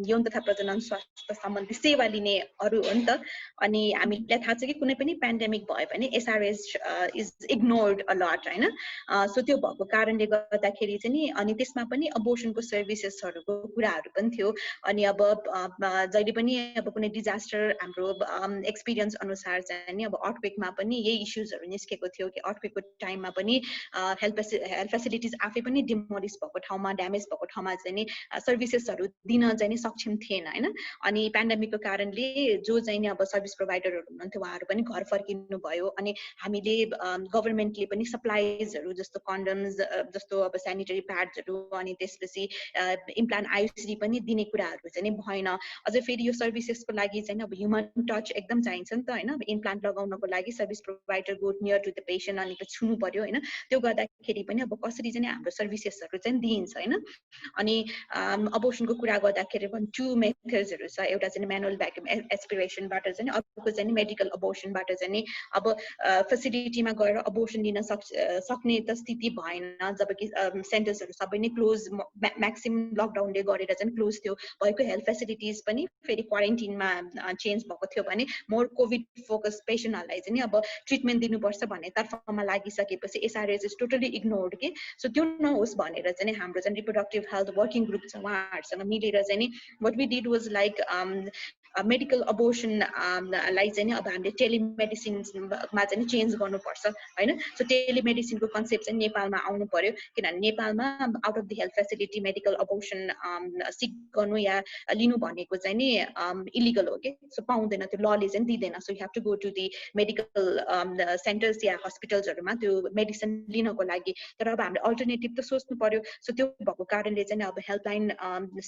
यौन तथा प्रजनन स्वास्थ्य सम्बन्धी सेवा लिनेहरू हो नि त अनि हामीलाई थाहा छ कि कुनै पनि पेन्डेमिक भयो भने एसआरएस इज इग्नोर्ड अ लट हैन सो त्यो भएको कारणले गर्दाखेरि चाहिँ नि अनि त्यसमा पनि अबोर्सनको सर्भिसेसहरूको कुराहरू पनि थियो अनि अब जहिले पनि अब कुनै डिजास्टर हाम्रो एक्सपिरियन्स अनुसार चाहिँ नि अब अर्थक्वेकमा पनि यही इश्यूजहरू निस्केको थियो कि अर्थक्वेकको टाइममा पनि हेल्थ फेसिलिटिज आफै पनि डिमोलिस भएको ठाउँमा ड्यामेज भएको ठाउँमा चाहिँ नि सर्भिसेसहरू दिन चाहिँ नि सक्षम थिएन हैन अनि पेन्डेमिकको कारणले जो चाहिँ नि अब सर्भिस प्रोभाइडरहरू हुनुहुन्थ्यो उहाँहरू पनि घर फर्किनु भयो अनि हामीले गभर्नमेन्टले पनि सप्लाइजहरू जस्तो कन्डम्स जस्तो अब सेनिटरी प्याड्सहरू अनि त्यसपछि इम्प्लान्ट आइयुसी पनि दिने कुराहरू चाहिँ नि भएन अझै फेरि यो सर्भिसेसको लागि चाहिँ अब ह्युमन टच एकदम चाहिन्छ नि त हैन इम्प्लान्ट लगाउनको लागि service provider go near to the patient अनि छुनु पर्यो हैन त्यो गर्दाखेरि पनि अब कसरी चाहिँ हाम्रो सर्भिसेसहरू चाहिँ दिइन्छ हैन अनि अबोर्सनको कुरा गर्दाखेरि पनि टु मेथड्सहरू छ एउटा चाहिँ म्यानुअल भ्याक्युम एस्पिरेसनबाट चाहिँ अर्को चाहिँ मेडिकल अबोर्सनबाट चाहिँ अब फेसिलिटीमा गएर अबोर्सन लिन सक्ने त स्थिति भएन जबकि सेन्टर्सहरू सबै नै क्लोज म्याक्सिमम लकडाउनले गरेर चाहिँ क्लोज थियो भएको हेल्थ फेसिलिटिज पनि फेरि क्वारेन्टिनमा चेन्ज भएको थियो भने मोर कोभिड फोकस पेसेन्टहरूलाई चाहिँ अब ट्रिटमेन्ट दिनुपर्छ भन्ने तर्फमा लागिसकेपछि एसआरएस इज टोटली इग्नोर्ड के सो त्यो नहोस् भनेर चाहिँ हाम्रो चाहिँ रिप्रोडक्टिभ हेल्थ वर्किङ ग्रुप छ उहाँहरूसँग मिलेर चाहिँ नि what we did was like medical abortion लाई चाहिँ नि अब हामीले टेलिमेडिसिनमा चाहिँ चेन्ज गर्नुपर्छ हैन सो टेलिमेडिसिनको कन्सेप्ट चाहिँ नेपालमा आउनु पर्यो किनभने नेपालमा out of the health facility medical abortion seek गर्नु या लिनु भनेको चाहिँ नि इलिगल हो के सो पाउँदैन त्यो लले चाहिँ दिँदैन so you have to go to the medical centres या हस्पिटल्सहरुमा त्यो मेडिसिन लिनको लागि तर अब हामीले अल्टरनेटिभ त सोच्नु पर्यो सो त्यो भएको कारणले चाहिँ अब हेल्पलाइन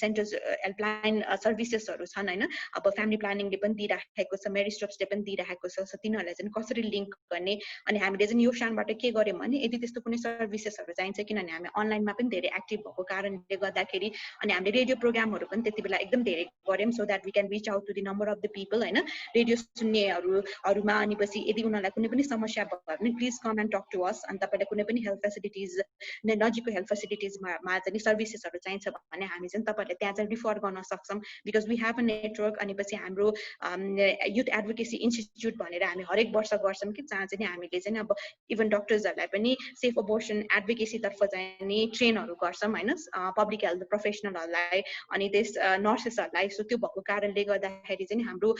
सेन्टर्स हेल्पलाइन सर्भिसेसहरु छन् हैन अब फ्यामिली प्लानिङले पनि दिइराखेको छ मेरिस्टप्सले पनि दिइराखेको छ सो तिनीहरुलाई चाहिँ कसरी लिंक गर्ने अनि हामीले चाहिँ यो शानबाट के गर्यौं भने यदि त्यस्तो कुनै सर्भिसेसहरु चाहिन्छ किनभने हामी अनलाइनमा पनि धेरै एक्टिभ भएको कारणले गर्दाखेरि अनि हामीले रेडियो प्रोग्रामहरु पनि त्यतिबेला एकदम धेरै गर्यौं so that we can reach out to the number of the people हैन रेडियो सुन्नेहरुमा अनि पछि यदि उनीहरुलाई कुनै पनि समस्या भयो भने please come and talk to us अनि तपाईलाई कुनै पनि हेल्थ फेसिलिटीज नजिकको हेल्थ फेसिलिटीजमा चाहिँ सर्भिसेसहरु चाहिन्छ भने हामी चाहिँ तपाईहरुलाई त्यहाँ चाहिँ रिफर गर्न सक्छौं because we have a network अनि पछि हाम्रो युथ एडभोकेसी इन्स्टिट्युट भनेर हामी हरेक वर्ष गर्छौं कि जहाँ चाहिँ हामीले चाहिँ अब इभन डक्टर्सहरुलाई पनि सेफ अबोर्सन एडभोकेसी तर्फ चाहिँ नि ट्रेनहरु गर्छौं हैन पब्लिक हेल्थ प्रोफेसनलहरुलाई अनि त्यस नर्सेसहरुलाई सो त्यो भएको कारणले गर्दाखेरि चाहिँ हाम्रो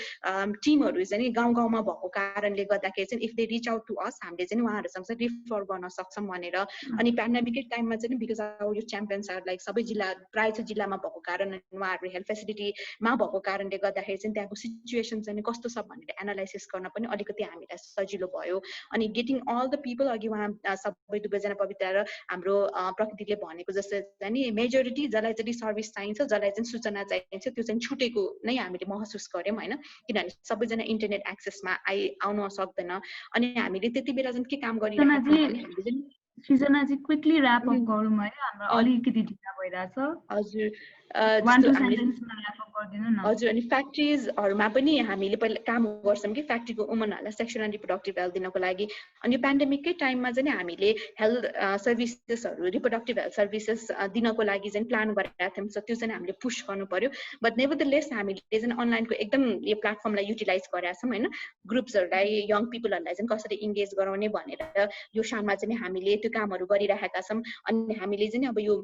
टिमहरु चाहिँ गाउँ गाउँमा भएको कारणले गर्दाखेरि चाहिँ if they reach out to us हामीले चाहिँ उहाँहरुसँग चाहिँ रिफर गर्न सक्छौं भनेर अनि पेन्डेमिक टाइममा चाहिँ because our youth champions are like सबै जिल्ला प्राय चाहिँ जिल्लामा भएको कारण उहाँहरु हेल्थ फेसिलिटीमा भएको कारणले गर्दाखेरि चाहिँ त्यहाँको सिचुएसन चाहिँ कस्तो छ भनेर एनालाइसिस गर्न पनि अलिकति हामीलाई सजिलो भयो अनि गेटिङ अल द पिपल अघि उहाँ सबै दुवैजना पवित्र र हाम्रो प्रकृतिले भनेको जस्तो चाहिँ नि मेजोरिटी जसलाई चाहिँ सर्भिस चाहिन्छ जसलाई चाहिँ सूचना चाहिन्छ त्यो चाहिँ छुटेको नै हामीले महसुस गर्यौं हैन किनभने सबैजना इन्टरनेट एक्सेसमा आउन सक्दैन अनि हामीले त्यति बेला चाहिँ के काम गरिरहेको थियौं भने हामीले चाहिँ सृजना जी क्विकली र्याप अप गरौँ है हाम्रो अलिकति ढिला भइराछ हजुर हजुर अनि फ्याक्ट्रिजहरुमा पनि हामीले पहिला काम गर्छौं कि फ्याक्ट्रीको वुमनहरुलाई सेक्सुअल एन्ड रिप्रोडक्टिभ हेल्थ दिनको लागि अनि पेन्डेमिककै टाइममा चाहिँ हामीले हेल्थ सर्भिसेसहरु रिप्रोडक्टिभ हेल्थ सर्भिसेस दिनको लागि चाहिँ प्लान गरेका थियौं सो त्यो चाहिँ हामीले पुश गर्नु पर्यो बट नेभरदलेस हामीले चाहिँ अनलाइनको एकदम यो प्लेटफर्मलाई युटिलाइज गरेका छौं हैन ग्रुप्सहरुलाई यङ पिपलहरुलाई चाहिँ कसरी इंगेज गराउने भनेर यो शानमा चाहिँ हामीले त्यो कामहरु गरिरहेका छौं अनि हामीले चाहिँ अब यो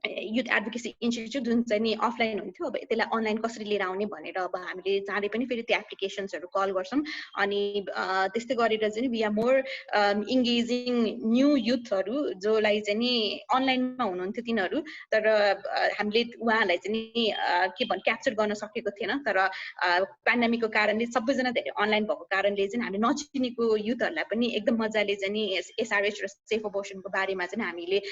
युथ एडभोकेसी इन्स्टिट्युट जुन चाहिँ नि अफलाइन हुन्थ्यो अब त्यसलाई अनलाइन कसरी लिएर आउने भनेर अब हामीले चाँडै पनि फेरि त्यो एप्लिकेसन्सहरु कल गर्छौं अनि त्यस्तै गरेर चाहिँ वी आर मोर इंगेजिङ न्यू युथहरु जोलाई चाहिँ नि अनलाइनमा हुनुहुन्थ्यो तिनीहरु तर हामीले उहाँलाई चाहिँ नि के भन्छ क्याप्चर गर्न सकेको थिएन तर पेन्डेमिकको कारणले सबैजना धेरै अनलाइन भएको कारणले चाहिँ हामीले नचिनेको युथहरुलाई पनि एकदम मजाले चाहिँ नि एसआरएच र सेफ अबोर्सनको बारेमा चाहिँ हामीले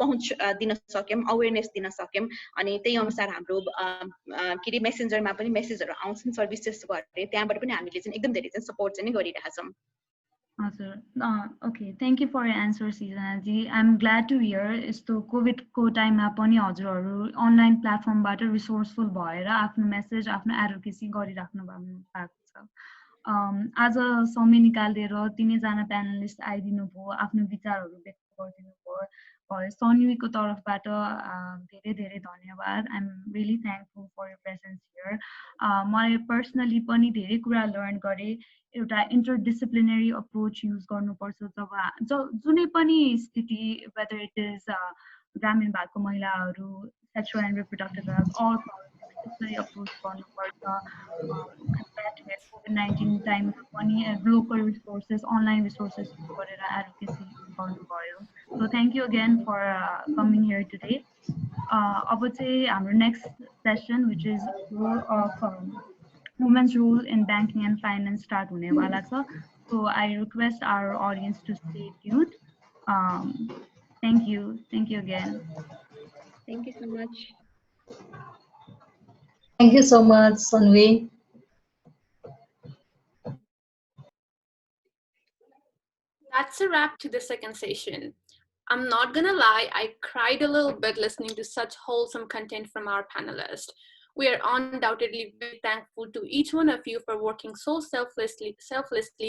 पहुँच दिन सक्यौं अवेयरनेस दिन सक्यौं अनि त्यही अनुसार हाम्रो के रे मेसेन्जरमा पनि मेसेजहरु आउँछन् सर्भिसेस भएर त्यहाँबाट पनि हामीले चाहिँ एकदम धेरै चाहिँ सपोर्ट चाहिँ गरिरहेका छौं हजुर okay thank you for your answer Srijana ji I am glad to hear यस्तो कोभिडको टाइममा पनि हजुरहरु अनलाइन प्लेटफर्मबाट रिसोर्सफुल भएर आफ्नो मेसेज आफ्नो एडभोकेसी गरिराख्नु भएको छ आज समय निकालेर तीनैजना प्यानलिस्ट आइदिनु भयो आफ्नो विचारहरु व्यक्त गरिदिनु भयो सन्युको तर्फबाट धेरै धेरै धन्यवाद I am really thankful for your presence here मलाई पर्सनली पनि धेरै कुरा लर्न गरे एउटा इन्टरडिसिप्लिनरी अप्रोच युज गर्नुपर्छ जब जुनै पनि स्थिति वेदर इट इज ग्रामीण भागको महिलाहरू sexual and reproductive health all त्यसरी अप्रोच गर्नुपर्छ COVID-19 टाइममा पनि local resources online resources use गरेर एडभोकेसी गर्नुभयो so thank you again for coming here today अब चाहिँ हाम्रो next session which is role of women's role in banking and finance start hone wala cha so I request our audience to stay tuned thank you again thank you so much Sanvi That's a wrap to the second session. I'm not gonna lie, I cried a little bit listening to such wholesome content from our panelists. We are undoubtedly very thankful to each one of you for working so selflessly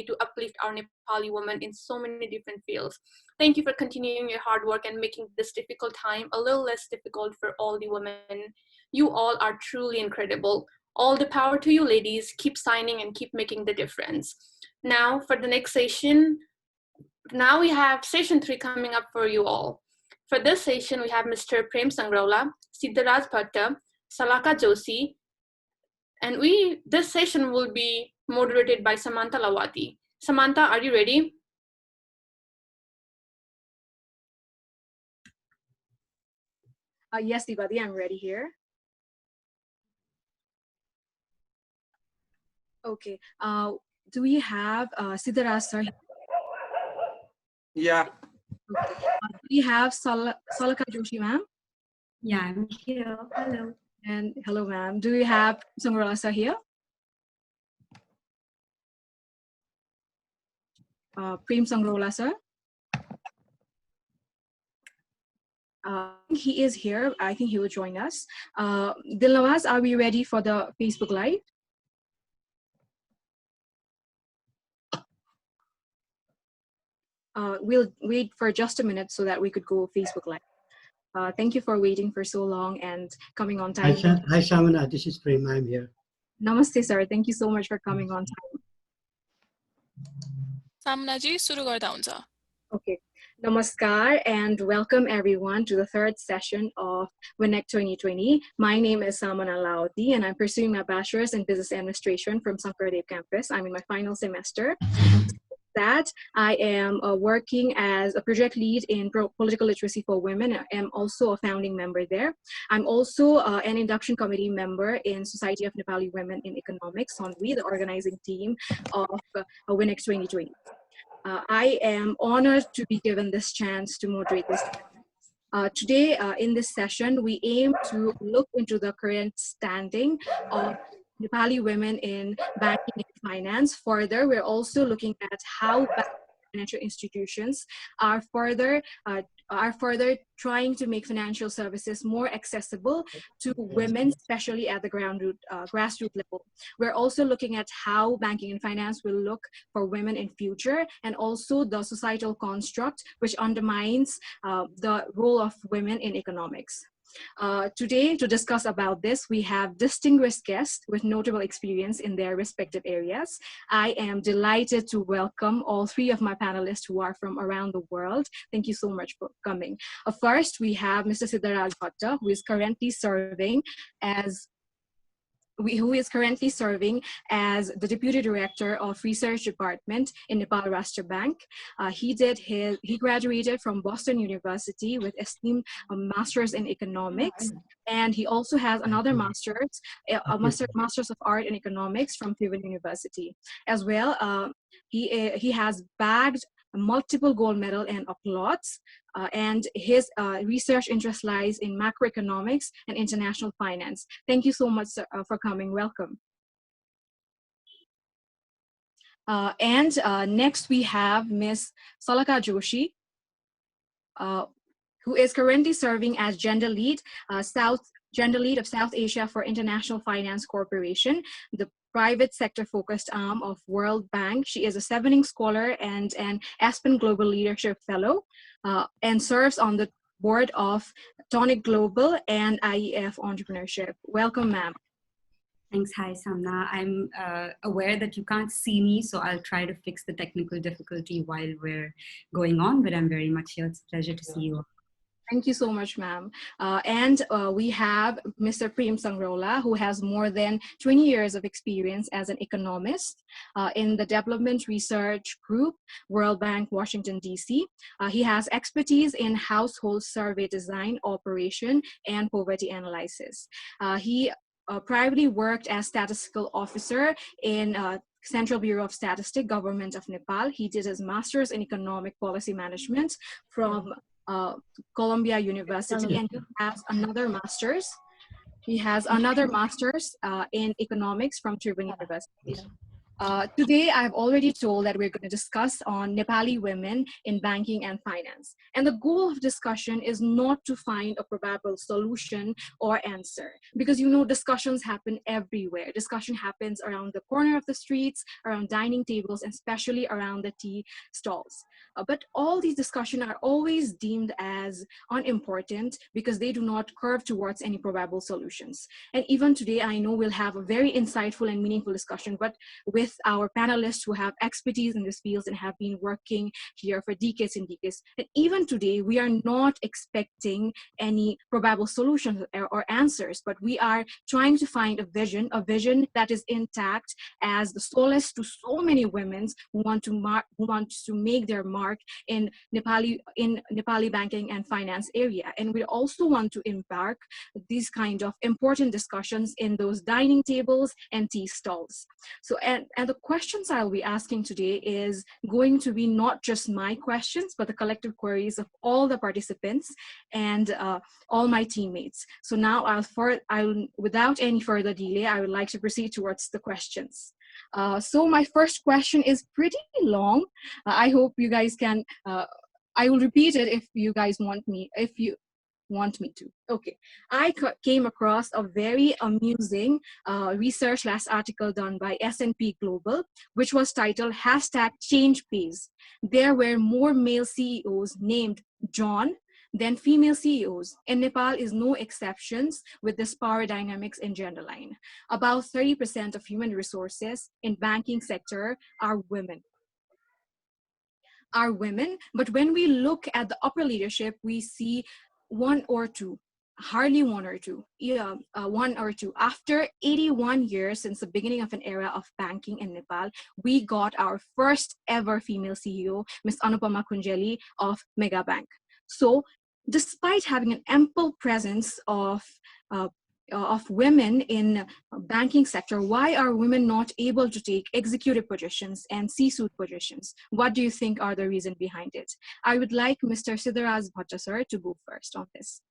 to uplift our Nepali women in so many different fields. Thank you for continuing your hard work and making this difficult time a little less difficult for all the women. You all are truly incredible. All the power to you, ladies. Keep signing and keep making the difference. Now, for the next session, now we have session 3 coming up for you all. For this session, we have Mr. Prem Sangraula, Siddharaj Bhatta, Salaka Joshi, And this session will be moderated by Samantha Lawati. Samantha, are you ready? Yes, Dibadi, I'm ready here. Okay. Do we have Siddharth sir? Yeah. Okay. Do we have Salaka Joshi ma'am? Yeah, I'm here. Hello. And hello ma'am. Do we have Sangrala sir here? Prem Sangrola sir? He is here. I think he will join us. Dilnawaz, are we ready for the Facebook Live? We'll wait for just a minute so that we could go Facebook Live. Thank you for waiting for so long and coming on time. Hi, Shamana. This is Prem. I'm here. Namaste, sir. Thank you so much for coming on time. Samana ji, suru garda huncha. Okay. Namaskar and welcome everyone to the third session of Wineg 2020. My name is Samana Laudi and I'm pursuing my bachelor's in business administration from Sankardev campus. I'm in my final semester. That I am working as a project lead in political literacy for women. I am also a founding member there. I'm also an induction committee member in Society of Nepali Women in Economics, on the organizing team of Wineg 2020. I am honored to be given this chance to moderate this. Today, in this session, we aim to look into the current standing of Nepali women in banking and finance. Further, we're also looking at how financial institutions are further trying to make financial services more accessible to women, especially at the grassroots level. We're also looking at how banking and finance will look for women in future, and also the societal construct which undermines the role of women in economics. Today, to discuss about this, we have distinguished guests with notable experience in their respective areas. I am delighted to welcome all three of my panelists who are from around the world. Thank you so much for coming. First, we have Mr. Siddharth Bhatta, who is currently serving as the Deputy Director of Research Department in Nepal Rashtra Bank. He graduated from Boston University with esteemed Masters in Economics, and he also has another Masters of Art in Economics from Tribhuvan University. As well, he has bagged multiple gold medal and applauds, and his research interest lies in macroeconomics and international finance. Thank you so much, sir, for coming. Welcome. Next we have Ms. Salaka Joshi, who is currently serving as Gender Lead of South Asia for International Finance Corporation, the private sector focused arm of World Bank. She is a Sevening Scholar and an Aspen Global Leadership Fellow, and serves on the board of Tonic Global and IEF Entrepreneurship. Welcome, ma'am. Thanks. Hi, Samna. I'm aware that you can't see me, so I'll try to fix the technical difficulty while we're going on, but I'm very much here. It's a pleasure to see you all. Thank you so much, ma'am. We have Mr. Prem Sangrola, who has more than 20 years of experience as an economist in the Development Research Group, World Bank, Washington, D.C. He has expertise in household survey design, operation, and poverty analysis. He privately worked as statistical officer in Central Bureau of Statistics, Government of Nepal. He did his master's in economic policy management from Columbia University, and he has another master's. In economics from Tribhuvan University. Today, I've already told that we're going to discuss on Nepali women in banking and finance. And the goal of discussion is not to find a probable solution or answer, because discussions happen everywhere. Discussion happens around the corner of the streets, around dining tables, and especially around the tea stalls. But all these discussions are always deemed as unimportant because they do not curve towards any probable solutions. And even today, I know we'll have a very insightful and meaningful discussion, but with with our panelists who have expertise in this field and have been working here for decades and decades. And even today, we are not expecting any probable solutions or answers, but we are trying to find a vision that is intact as the solace to so many women who want to make their mark in Nepali banking and finance area. And we also want to embark these kind of important discussions in those dining tables and tea stalls. So, and the questions I'll be asking today is going to be not just my questions, but the collective queries of all the participants and all my teammates. So now without any further delay, I would like to proceed towards the questions. So my first question is pretty long. I hope you guys can, I will repeat it if you guys want me to. Okay, I came across a very amusing research last article done by S&P Global, which was titled #ChangePace. There were more male CEOs named John than female CEOs, and Nepal is no exceptions with this power dynamics in gender line. About 30% of human resources in banking sector are women. But when we look at the upper leadership, we see one or two. Hardly one or two. After 81 years since the beginning of an era of banking in Nepal, we got our first ever female CEO, Ms. Anupama Kunjeli of Megabank. So despite having an ample presence of women in banking sector, why are women not able to take executive positions and C-suite positions? What do you think are the reason behind it? I would like Mr. Siddharaj Bhattasar to go first on this.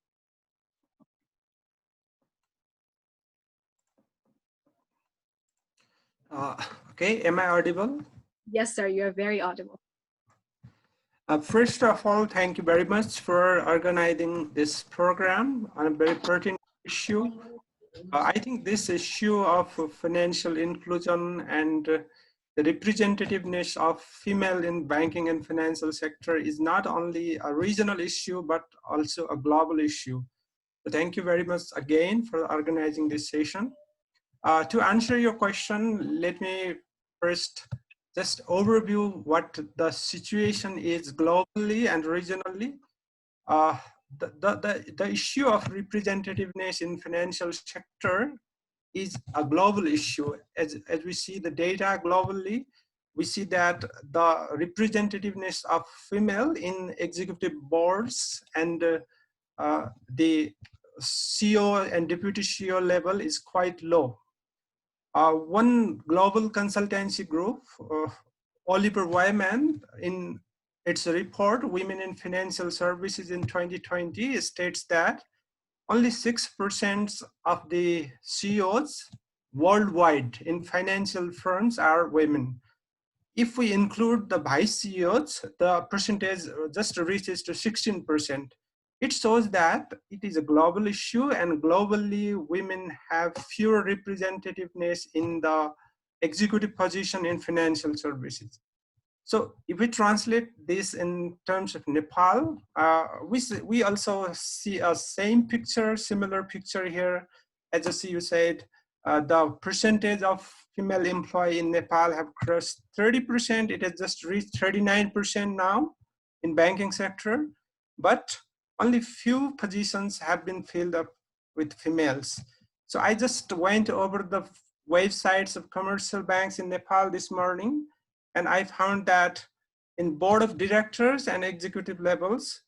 Okay, am I audible? Yes, sir, you're very audible. First of all, thank you very much for organizing this program on a very pertinent issue. I think this issue of financial inclusion and the representativeness of female in banking and financial sector is not only a regional issue, but also a global issue. So thank you very much again for organizing this session. To answer your question, let me first just overview what the situation is globally and regionally. The issue of representativeness in financial sector is a global issue. As we see the data globally, we see that the representativeness of female in executive boards and the CEO and deputy CEO level is quite low. One global consultancy group, Oliver Wyman, in its report, Women in Financial Services in 2020, states that only 6% of the CEOs worldwide in financial firms are women. If we include the vice CEOs, the percentage just reaches to 16%. It shows that it is a global issue, and globally women have fewer representativeness in the executive position in financial services. So if we translate this in terms of Nepal, we also see a similar picture here. As the CEO said, the percentage of female employee in Nepal have crossed 30%. It has just reached 39% now in banking sector, but only few positions have been filled up with females. So I just went over the websites of commercial banks in Nepal this morning, and I found that in board of directors and executive levels,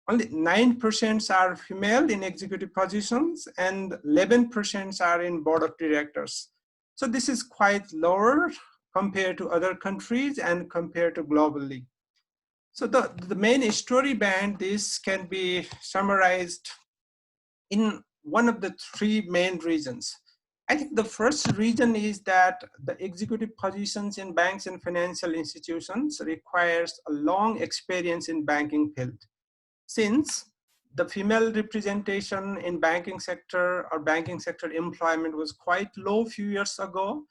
only 9% are female in executive positions and 11% are in board of directors. So this is quite lower compared to other countries and compared to globally. So the main story behind this can be summarized in one of the three main reasons. I think the first reason is that the executive positions in banks and financial institutions requires a long experience in banking field. Since the female representation in banking sector or banking sector employment was quite low a few years ago,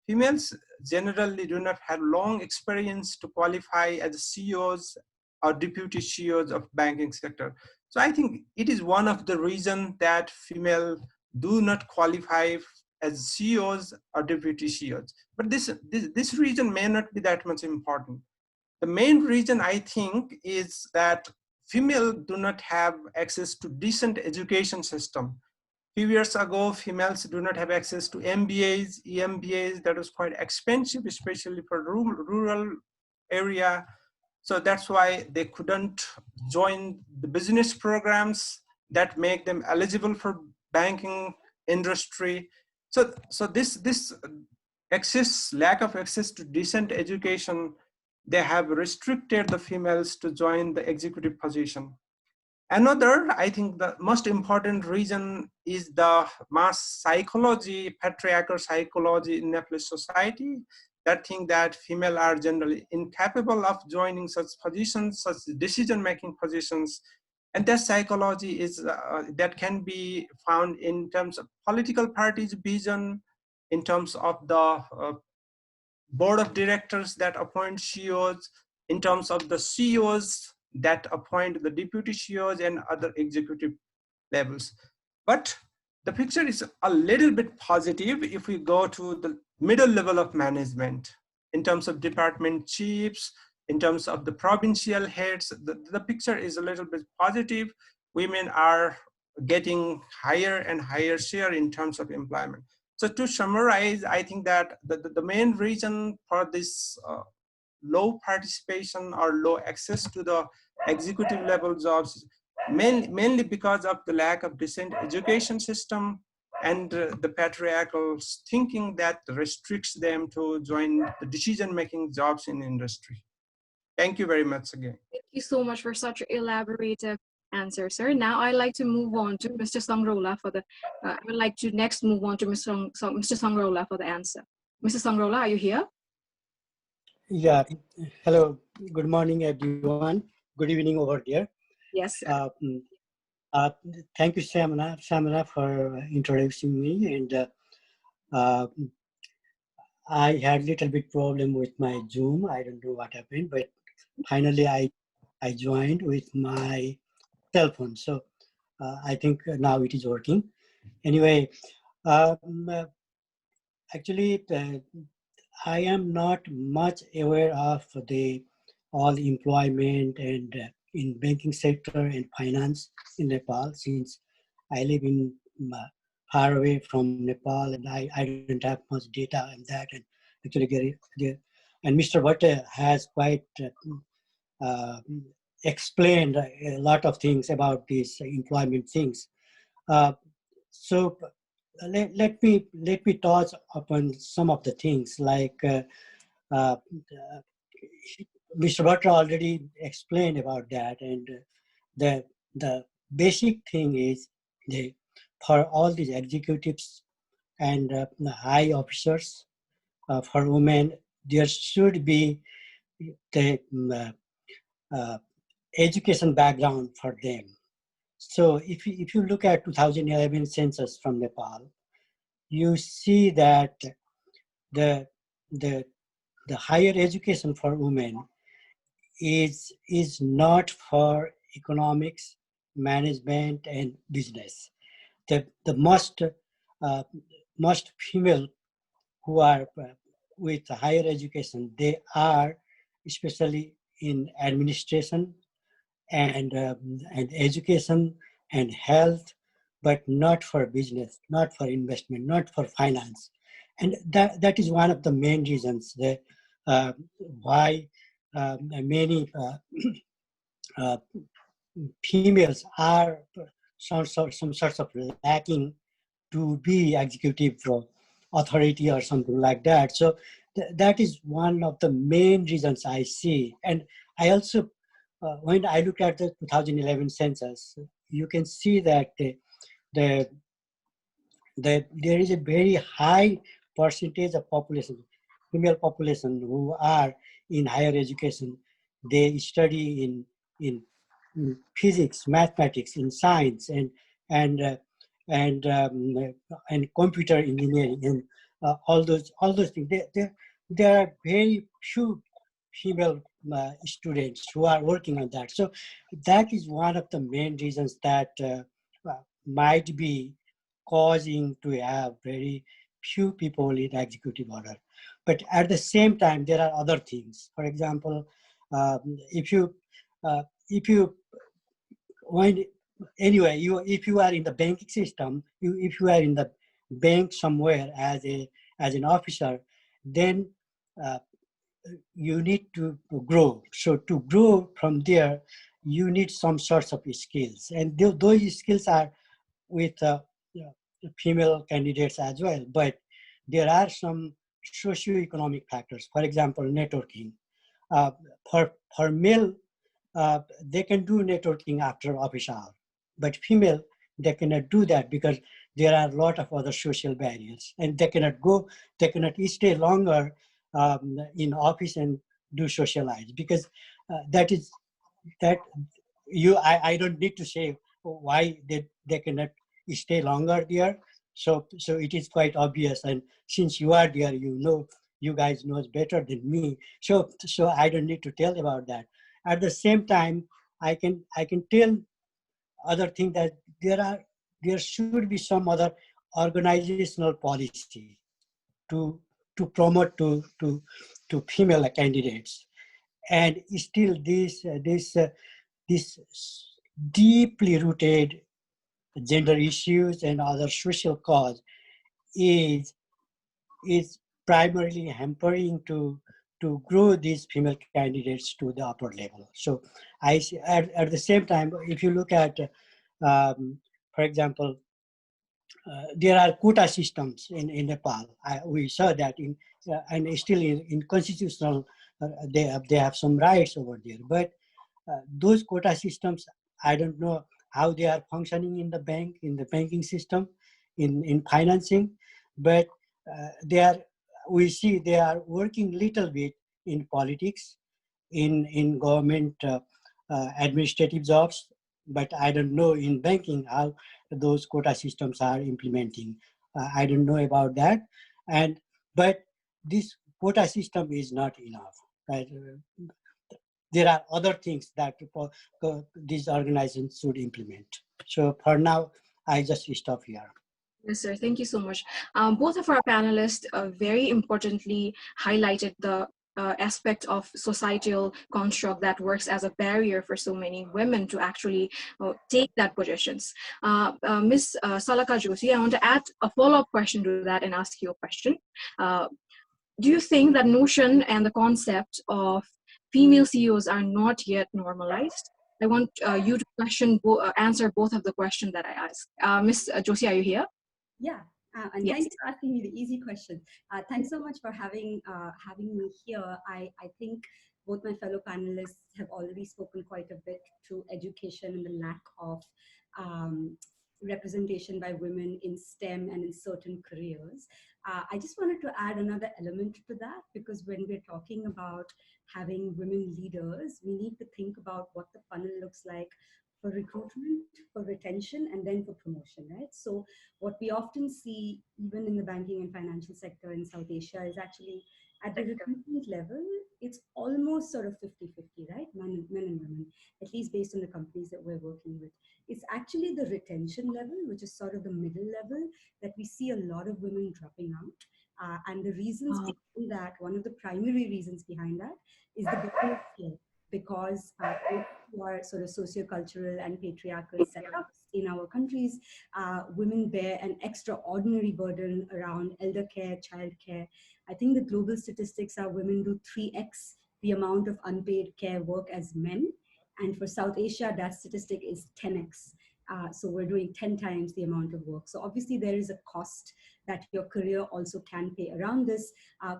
females generally do not have long experience to qualify as CEOs or deputy CEOs of banking sector. So I think it is one of the reasons that female do not qualify as CEOs or deputy CEOs. But this reason may not be that much important. The main reason I think is that females do not have access to decent education system. Few years ago, females do not have access to MBAs, EMBAs. That was quite expensive, especially for rural area. So that's why they couldn't join the business programs that make them eligible for banking industry. So this lack of access to decent education, they have restricted the females to join the executive position. Another, I think the most important reason is the mass psychology, patriarchal psychology in Nepalese society, that think that female are generally incapable of joining such positions, such decision-making positions. And that psychology is that can be found in terms of political parties' vision, in terms of the board of directors that appoint CEOs, in terms of the CEOs that appoint the deputy CEOs and other executive levels. But the picture is a little bit positive if we go to the middle level of management, in terms of department chiefs, in terms of the provincial heads. The picture is a little bit positive. Women are getting higher and higher share in terms of employment. So to summarize, I think that the main reason for this low participation or low access to the executive level jobs, mainly because of the lack of decent education system and the patriarchal thinking that restricts them to join the decision-making jobs in industry. Thank you very much again. Thank you so much for such an elaborative answer, sir. Now I'd like to move on to Mr. Sangrola for the, I would like to next move on to Mr. Sangrola for the answer. Mr. Sangrola, are you here? Yeah, hello, good morning, everyone. Good evening over there. Yes. Thank you, Samana, for introducing me. And I had a little bit problem with my Zoom. I don't know what happened, but finally I joined with my cell phone. So I think now it is working. Anyway, actually, I am not much aware of the all employment and in banking sector and finance in Nepal, since I live in far away from Nepal, and I don't have much data on that, and actually get and Mr. Bhatta has quite explained a lot of things about these employment things. So let me touch upon some of the things, like Mr. Bhatta already explained about that, and the basic thing is for all these executives and the high officers, for women, there should be the education background for them. So if you look at 2011 census from Nepal, you see that the higher education for women is not for economics, management, and business. The most female who are with higher education, they are especially in administration and education and health, but not for business, not for investment, not for finance. And that is one of the main reasons that why many females are some sorts of lacking to be executive authority or something like that. So that is one of the main reasons I see. And I also, when I look at the 2011 census, you can see that there is a very high percentage of population, female population, who are in higher education. They study in physics, mathematics, in science, and computer engineering, and all those things. There are very few female students who are working on that. So that is one of the main reasons that might be causing to have very few people in executive order. But at the same time, there are other things. For example, if you when anyway, if you are in the banking system, if you are in the bank somewhere as an officer, then you need to grow. So to grow from there, you need some sorts of skills, and those skills are with female candidates as well. But there are some socio-economic factors. For example, networking. For male, they can do networking after office hour, but female, they cannot do that because there are a lot of other social barriers, and they cannot stay longer in office and do socialize, because that I don't need to say why they cannot stay longer there. So it is quite obvious, and since you are there, you guys knows better than me. So I don't need to tell about that. At the same time, I can tell other thing that there should be some other organizational policy to promote to female candidates, and still this deeply rooted gender issues and other social cause is primarily hampering to grow these female candidates to the upper level. So at the same time, if you look at, for example, there are quota systems in Nepal. We saw that and still in constitutional, they have some rights over there. But those quota systems, I don't know how they are functioning in the banking system, in financing, but we see they are working little bit in politics, in government administrative jobs, but I don't know in banking how those quota systems are implementing. I don't know about that, but this quota system is not enough. Right? There are other things that these organizations should implement. So for now, I just stop here. Yes, sir. Thank you so much. Both of our panelists very importantly highlighted the aspect of societal construct that works as a barrier for so many women to actually take that positions. Ms. Salaka Joshi, I want to add a follow-up question to that and ask you a question. Do you think that notion and the concept of female CEOs are not yet normalized? I want you to answer both of the questions that I asked. Ms. Joshi, are you here? Yeah, and yes. Thanks for asking me the easy question. Thanks so much for having me here. I think both my fellow panelists have already spoken quite a bit to education and the lack of representation by women in STEM and in certain careers. I just wanted to add another element to that, because when we're talking about having women leaders, we need to think about what the funnel looks like for recruitment, for retention, and then for promotion, right? So what we often see, even in the banking and financial sector in South Asia, is actually at the recruitment level, it's almost sort of 50-50, right? Men and women, at least based on the companies that we're working with. It's actually the retention level, which is sort of the middle level, that we see a lot of women dropping out. And the reasons behind that, one of the primary reasons behind that is the burden of care, because who are sort of socio-cultural and patriarchal setups in our countries, women bear an extraordinary burden around elder care, child care. I think the global statistics are women do 3x the amount of unpaid care work as men. And for South Asia, that statistic is 10x. So we're doing 10 times the amount of work. So obviously there is a cost that your career also can pay around this,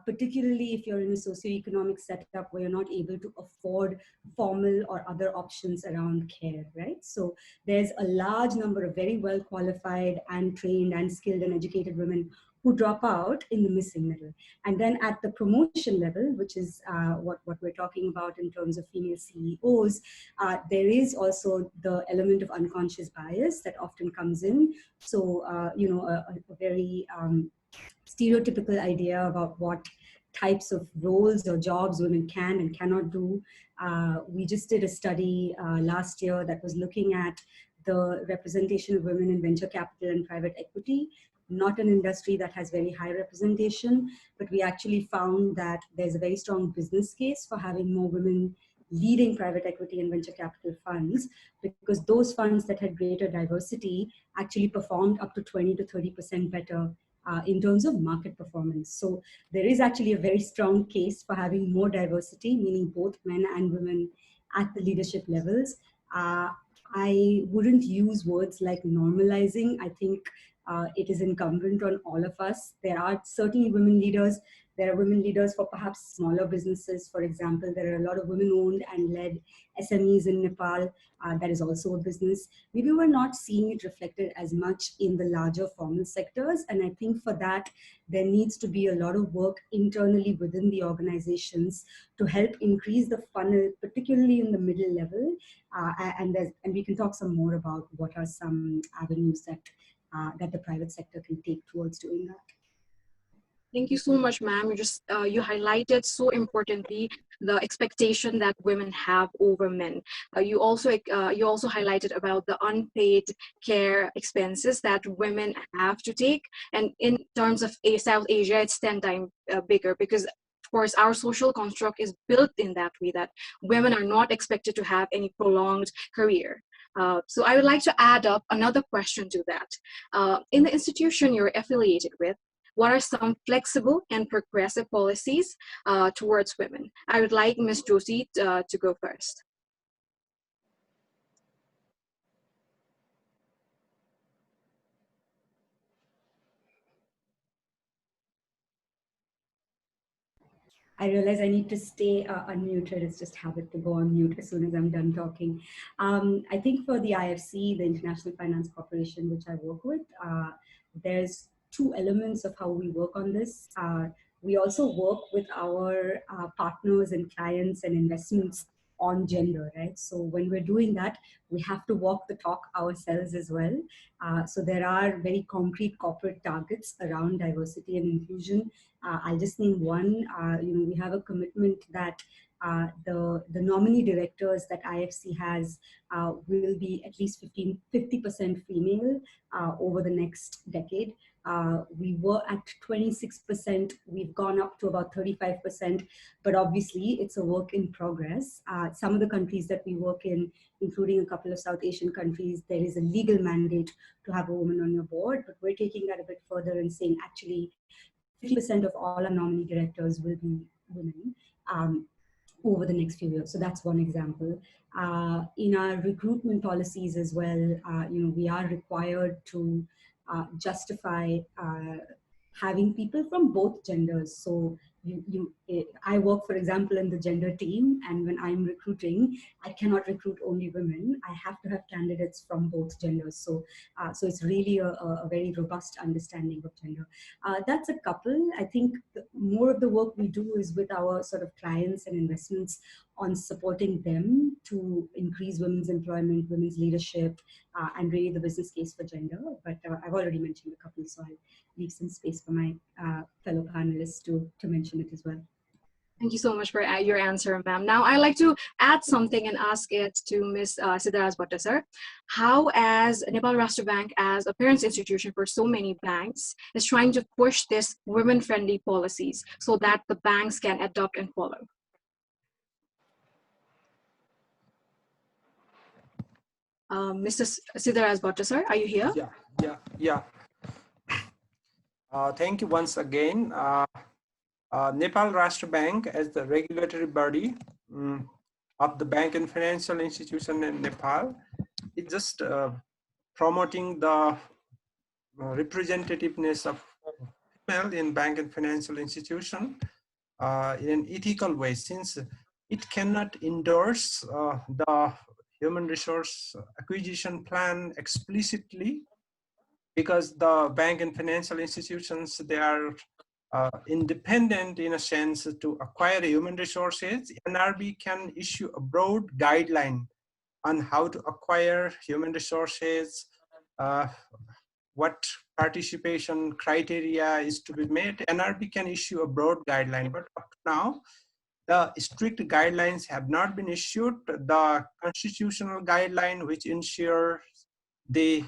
particularly if you're in a socioeconomic setup where you're not able to afford formal or other options around care, right? So there's a large number of very well qualified and trained and skilled and educated women who drop out in the missing middle. And then at the promotion level, which is what we're talking about in terms of female CEOs, there is also the element of unconscious bias that often comes in. So, a very stereotypical idea about what types of roles or jobs women can and cannot do. We just did a study last year that was looking at the representation of women in venture capital and private equity. not an industry that has very high representation, but we actually found that there's a very strong business case for having more women leading private equity and venture capital funds, because those funds that had greater diversity actually performed up to 20 to 30% better in terms of market performance. So there is actually a very strong case for having more diversity, meaning both men and women at the leadership levels. I wouldn't use words like normalizing. I think it is incumbent on all of us. There are certainly women leaders. There are women leaders for perhaps smaller businesses. For example, there are a lot of women-owned and led SMEs in Nepal. That is also a business. Maybe we're not seeing it reflected as much in the larger formal sectors. And I think for that, there needs to be a lot of work internally within the organizations to help increase the funnel, particularly in the middle level. And we can talk some more about what are some avenues that the private sector can take towards doing that. Thank you so much, ma'am. You highlighted so importantly the expectation that women have over men. You also highlighted about the unpaid care expenses that women have to take, and in terms of South Asia, it's 10 times bigger, because of course our social construct is built in that way that women are not expected to have any prolonged career. So I would like to add up another question to that. In the institution you're affiliated with, what are some flexible and progressive policies towards women? I would like Ms. Joshi to go first. I realize I need to stay unmuted. It's just habit to go on mute as soon as I'm done talking. I think for the IFC, the International Finance Corporation, which I work with, there's two elements of how we work on this. We also work with our partners and clients and investments on gender, right? So when we're doing that, we have to walk the talk ourselves as well. So there are very concrete corporate targets around diversity and inclusion. I'll just name one. We have a commitment that the nominee directors that IFC has will be at least 50% female over the next decade. We were at 26%, we've gone up to about 35%, but obviously it's a work in progress. Some of the countries that we work in, including a couple of South Asian countries, there is a legal mandate to have a woman on your board, but we're taking that a bit further and saying actually 50% of all our nominee directors will be women over the next few years. So that's one example. In our recruitment policies as well, we are required to justify having people from both genders. So I work, for example, in the gender team, and when I'm recruiting, I cannot recruit only women. I have to have candidates from both genders. So it's really a very robust understanding of gender. That's a couple. I think more of the work we do is with our sort of clients and investments on supporting them to increase women's employment, women's leadership, and really the business case for gender. But I've already mentioned a couple, so I'll leave some space for my fellow panelists to mention it as well. Thank you so much for your answer, ma'am. Now I'd like to add something and ask it to Ms. Siddharaj Bhattasar. How, as Nepal Rashtra Bank, as a parents institution for so many banks, is trying to push this women-friendly policies so that the banks can adopt and follow? Mr. Siddharaj Bhattasar, are you here? Yeah. Thank you once again. Nepal Rashtra Bank, as the regulatory body of the bank and financial institution in Nepal, is just promoting the representativeness of female in bank and financial institution in an ethical way, since it cannot endorse the human resource acquisition plan explicitly, because the bank and financial institutions, they are independent in a sense to acquire human resources. NRB can issue a broad guideline on how to acquire human resources, what participation criteria is to be met. NRB can issue a broad guideline, but up to now, the strict guidelines have not been issued. The constitutional guideline, which ensures the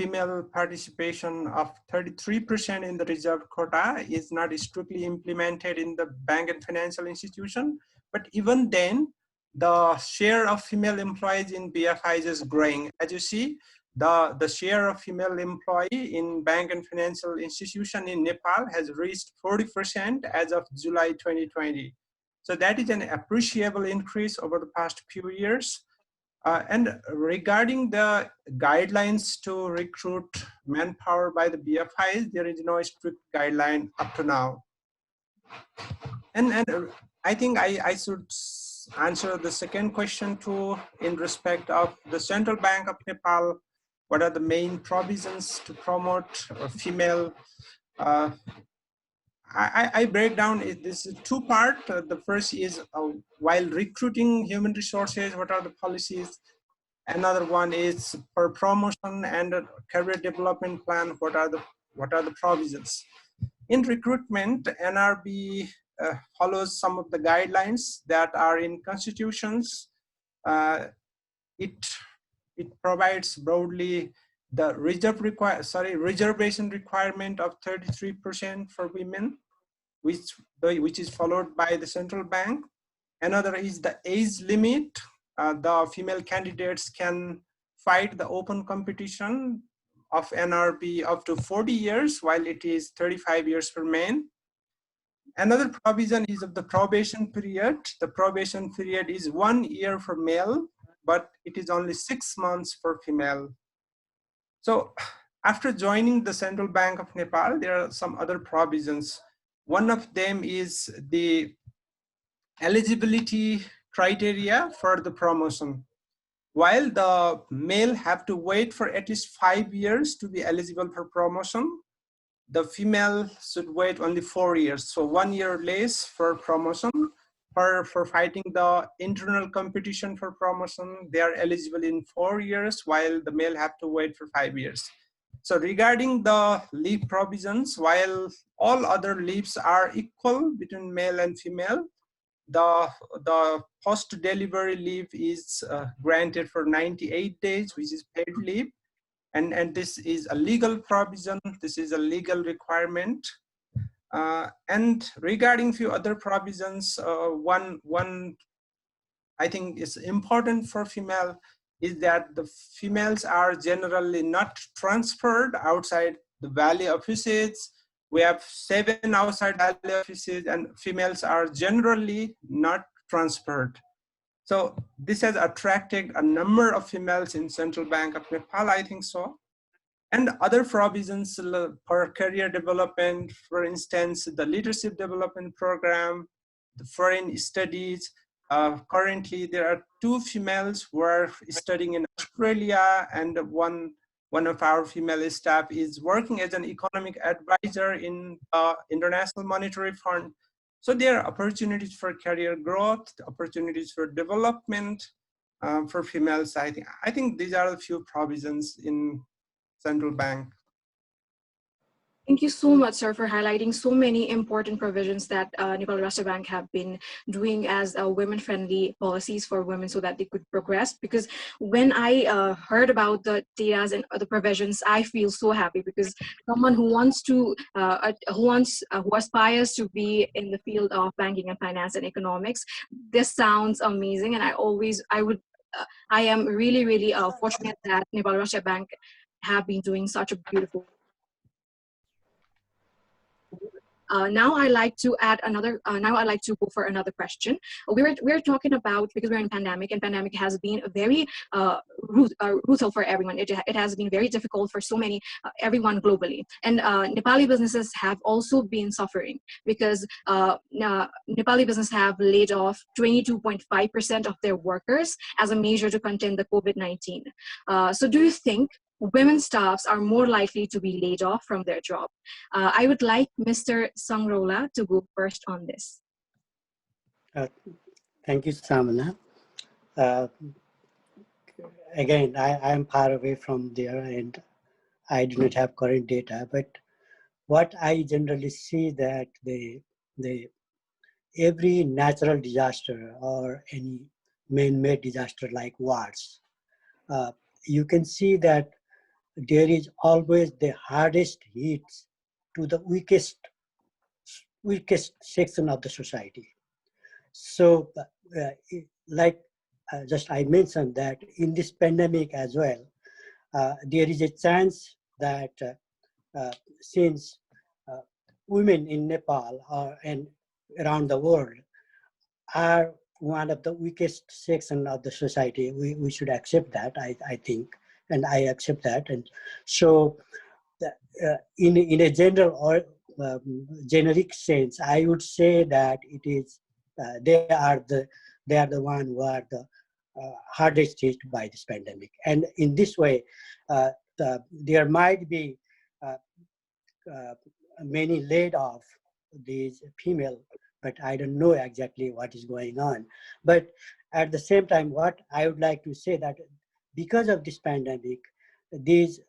female participation of 33% in the reserved quota is not strictly implemented in the bank and financial institution, but even then, the share of female employees in BFIs is growing. As you see, the share of female employee in bank and financial institution in Nepal has reached 40% as of July 2020. So that is an appreciable increase over the past few years. And regarding the guidelines to recruit manpower by the BFIs, there is no strict guideline up to now. And I think I should answer the second question too, in respect of the Central Bank of Nepal. What are the main provisions to promote female? I break down this is two part. The first is while recruiting human resources, what are the policies? Another one is for promotion and career development plan. What are the provisions? In recruitment, NRB follows some of the guidelines that are in constitutions. It provides broadly the reservation requirement of 33% for women, which is followed by the central bank. Another is the age limit. The female candidates can fight the open competition of NRB up to 40 years, while it is 35 years for men. Another provision is of the probation period. The probation period is 1 year for male, but it is only 6 months for female. So after joining the Central Bank of Nepal, there are some other provisions. One of them is the eligibility criteria for the promotion. While the male have to wait for at least 5 years to be eligible for promotion, the female should wait only 4 years. So 1 year less for promotion. For fighting the internal competition for promotion, they are eligible in 4 years, while the male have to wait for 5 years. So regarding the leave provisions, while all other leaves are equal between male and female, the post-delivery leave is granted for 98 days, which is paid leave. And this is a legal provision. This is a legal requirement. And regarding few other provisions, one I think is important for female is that the females are generally not transferred outside the valley offices. We have 7 outside valley offices, and females are generally not transferred. So this has attracted a number of females in Central Bank of Nepal, I think so. And other provisions for career development, for instance, the leadership development program, the foreign studies. Currently, there are 2 females who are studying in Australia, and one of our female staff is working as an economic advisor in International Monetary Fund. So there are opportunities for career growth, opportunities for development for females. I think these are a few provisions in Central Bank. Thank you so much, sir, for highlighting so many important provisions that Nepal Rashtra Bank have been doing as women-friendly policies for women so that they could progress. Because when I heard about the data and the provisions, I feel so happy, because someone who wants to, who aspires to be in the field of banking and finance and economics, this sounds amazing. And I am really, really fortunate that Nepal Rashtra Bank have been doing such a beautiful. Now I like to add another. Now I like to go for another question. We're talking about, because we're in pandemic, and pandemic has been very brutal for everyone. It has been very difficult for so many everyone globally, and Nepali businesses have also been suffering, because Nepali businesses have laid off 22.5% of their workers as a measure to contain the COVID-19. So do you think women staffs are more likely to be laid off from their job? I would like Mr. Sangrola to go first on this. Thank you, Samana. Again, I am far away from there and I do not have current data, but what I generally see that every natural disaster or any man-made disaster like wars, you can see that there is always the hardest hits to the weakest section of the society. So, like just I mentioned that in this pandemic as well, there is a chance that since women in Nepal and around the world are one of the weakest section of the society, we should accept that, I think, and I accept that. And so in a general or generic sense, I would say that it is they are the one who are the hardest hit by this pandemic. And in this way, there might be many laid off these female, but I don't know exactly what is going on. But at the same time, what I would like to say that because of this pandemic, these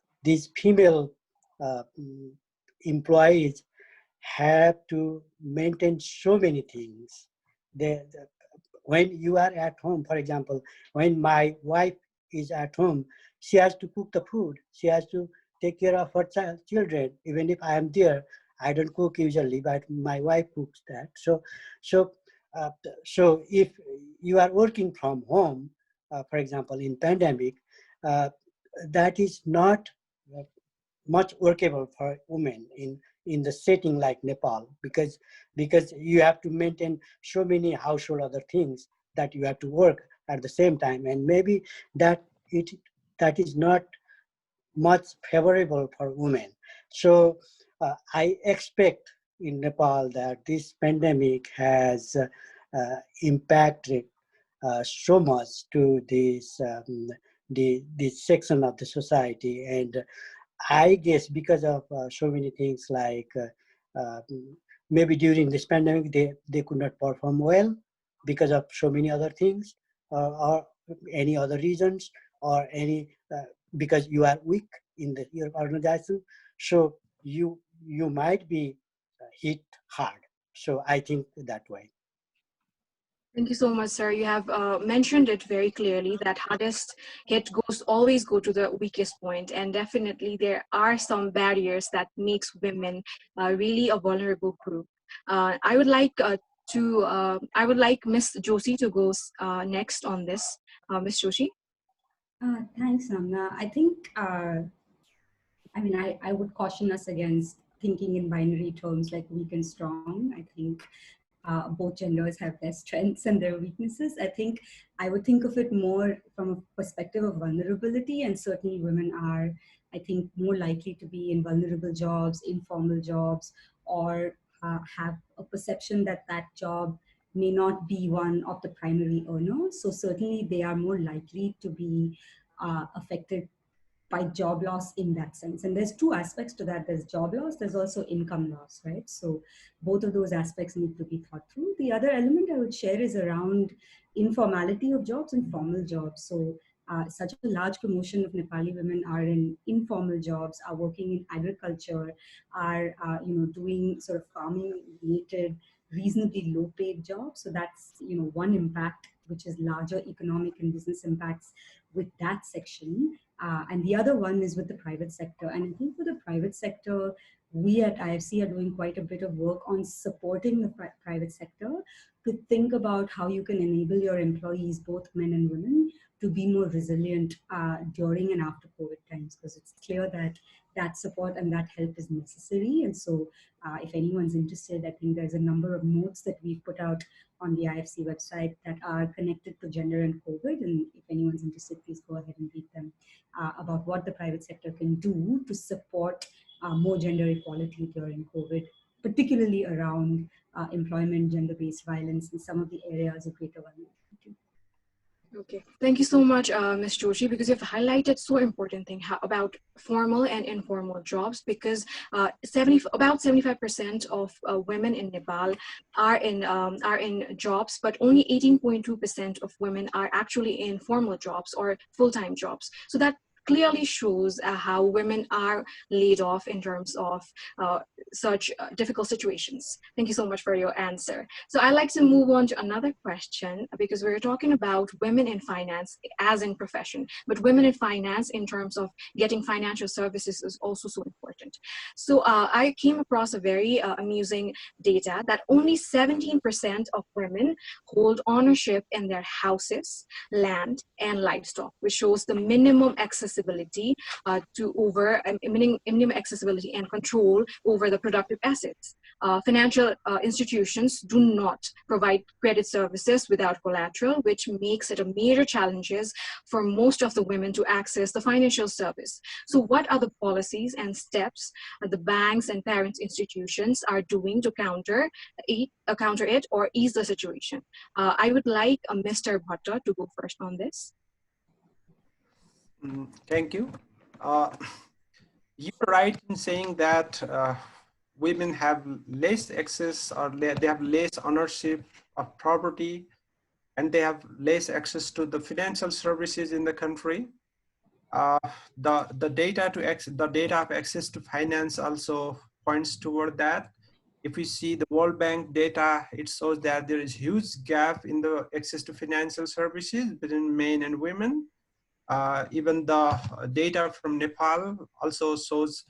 female employees have to maintain so many things. When you are at home, for example, when my wife is at home, she has to cook the food. She has to take care of her children. Even if I am there, I don't cook usually, but my wife cooks that. So if you are working from home, for example, in pandemic, that is not much workable for women in the setting like Nepal, because you have to maintain so many household other things that you have to work at the same time, and maybe that is not much favorable for women. So I expect in Nepal that this pandemic has impacted so much to this section of the society. And I guess because of so many things like maybe during this pandemic they could not perform well because of so many other things, or any other reasons, or any because you are weak in your organization, so you might be hit hard. So I think that way. Thank you so much, sir. You have mentioned it very clearly that hardest hit always go to the weakest point, and definitely there are some barriers that makes women really a vulnerable group. I would like Miss Joshi to go next on this. Miss Joshi. Thanks, Amna. I think, I would caution us against thinking in binary terms like weak and strong. I think both genders have their strengths and their weaknesses. I think I would think of it more from a perspective of vulnerability, and certainly women are, I think, more likely to be in vulnerable jobs, informal jobs, or have a perception that that job may not be one of the primary earners. So certainly they are more likely to be affected by job loss in that sense. And there's two aspects to that. There's job loss, there's also income loss, right? So both of those aspects need to be thought through. The other element I would share is around informality of jobs and formal jobs. So such a large proportion of Nepali women are in informal jobs, are working in agriculture, are doing sort of farming related, reasonably low paid jobs. So that's one impact, which is larger economic and business impacts with that section. And the other one is with the private sector. And I think for the private sector, we at IFC are doing quite a bit of work on supporting the private sector to think about how you can enable your employees, both men and women, to be more resilient during and after COVID times, because it's clear that that support and that help is necessary. And so if anyone's interested, I think there's a number of notes that we've put out on the IFC website that are connected to gender and COVID. And if anyone's interested, please go ahead and read them about what the private sector can do to support more gender equality during COVID, particularly around employment, gender-based violence, and some of the areas of greater vulnerability. Okay, thank you so much, Ms. Joshi, because you've highlighted so important thing about formal and informal jobs, because about 75% of women in Nepal are in jobs, but only 18.2% of women are actually in formal jobs or full-time jobs. So that clearly shows how women are laid off in terms of such difficult situations. Thank you so much for your answer. So I'd like to move on to another question, because we're talking about women in finance as in profession, but women in finance in terms of getting financial services is also so important. So I came across a very amusing data that only 17% of women hold ownership in their houses, land, and livestock, which shows the minimum accessibility minimum accessibility and control over the productive assets. Financial institutions do not provide credit services without collateral, which makes it a major challenge for most of the women to access the financial service. So what are the policies and steps the banks and parent institutions are doing to counter it or ease the situation? I would like Mr. Bhatta to go first on this. Thank you. You're right in saying that women have less access, or they have less ownership of property, and they have less access to the financial services in the country. The data of access to finance also points toward that. If we see the World Bank data, it shows that there is huge gap in the access to financial services between men and women. Even the data from Nepal also shows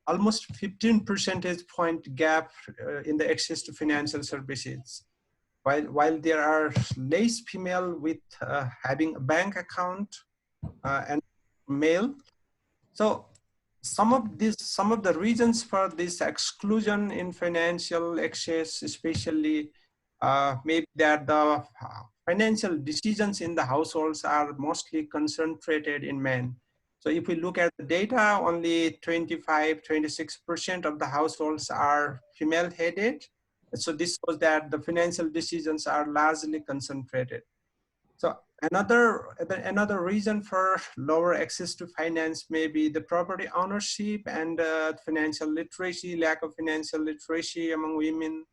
almost 15 percentage point gap in the access to financial services. While there are less female with having a bank account and male. So some of the reasons for this exclusion in financial access, especially maybe that the financial decisions in the households are mostly concentrated in men. So if we look at the data, only 25–26% of the households are female headed. So this shows that the financial decisions are largely concentrated. So another reason for lower access to finance may be the property ownership and financial literacy, lack of financial literacy among women,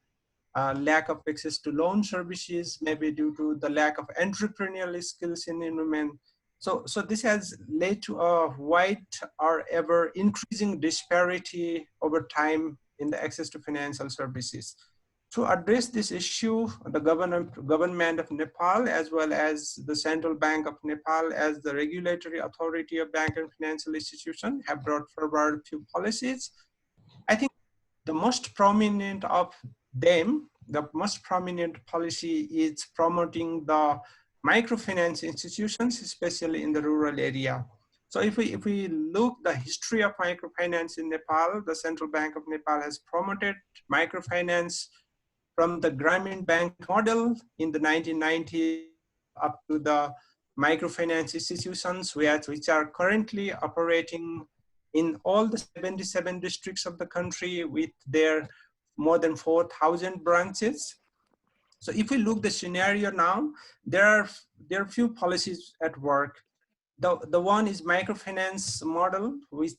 lack of access to loan services, maybe due to the lack of entrepreneurial skills in women. So this has led to a wide or ever increasing disparity over time in the access to financial services. To address this issue, the government of Nepal, as well as the Central Bank of Nepal as the regulatory authority of bank and financial institutions, have brought forward a few policies. I think the most prominent of them, the most prominent policy is promoting the microfinance institutions, especially in the rural area. So if we look the history of microfinance in Nepal, the Central Bank of Nepal has promoted microfinance from the Grameen Bank model in the 1990s up to the microfinance institutions which are currently operating in all the 77 districts of the country with their more than 4,000 branches. So if we look the scenario now, there are few policies at work. The one is microfinance model, which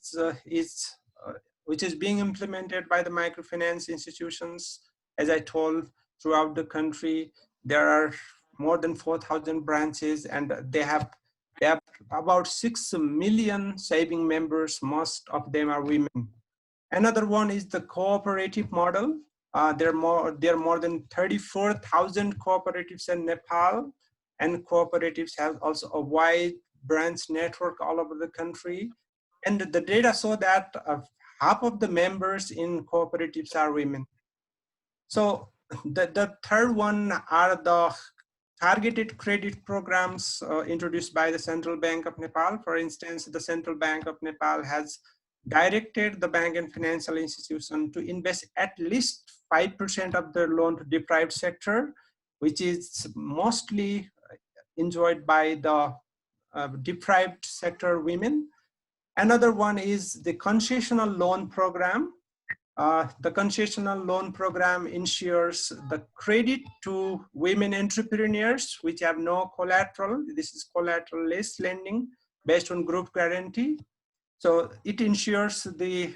is being implemented by the microfinance institutions. As I told, throughout the country, there are more than 4,000 branches, and they have about 6 million saving members. Most of them are women. Another one is the cooperative model. There are more than 34,000 cooperatives in Nepal, and cooperatives have also a wide branch network all over the country. And the data show that half of the members in cooperatives are women. So the third one are the targeted credit programs introduced by the Central Bank of Nepal. For instance, the Central Bank of Nepal has directed the bank and financial institution to invest at least 5% of their loan to deprived sector, which is mostly enjoyed by the deprived sector women. Another one is the concessional loan program. The concessional loan program ensures the credit to women entrepreneurs which have no collateral. This is collateralless lending based on group guarantee. So it ensures the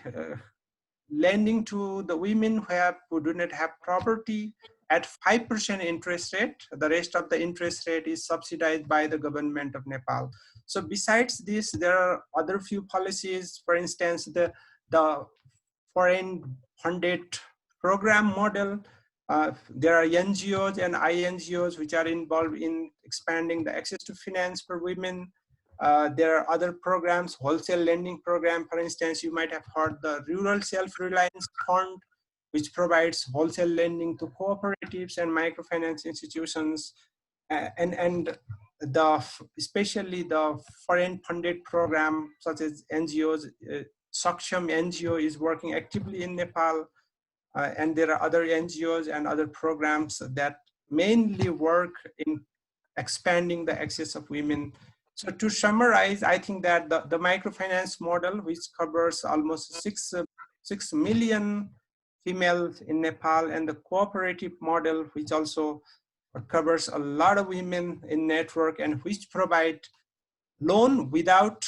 lending to the women who do not have property at 5% interest rate. The rest of the interest rate is subsidized by the government of Nepal. So besides this, there are other few policies. For instance, the foreign funded program model. There are NGOs and INGOs which are involved in expanding the access to finance for women. There are other programs, wholesale lending program. For instance, you might have heard the Rural Self-Reliance Fund, which provides wholesale lending to cooperatives and microfinance institutions. And especially the foreign funded program such as NGOs, Saksham NGO is working actively in Nepal, and there are other NGOs and other programs that mainly work in expanding the access of women. So to summarize, I think that the microfinance model, which covers almost 6 million females in Nepal, and the cooperative model, which also covers a lot of women in network and which provide loan without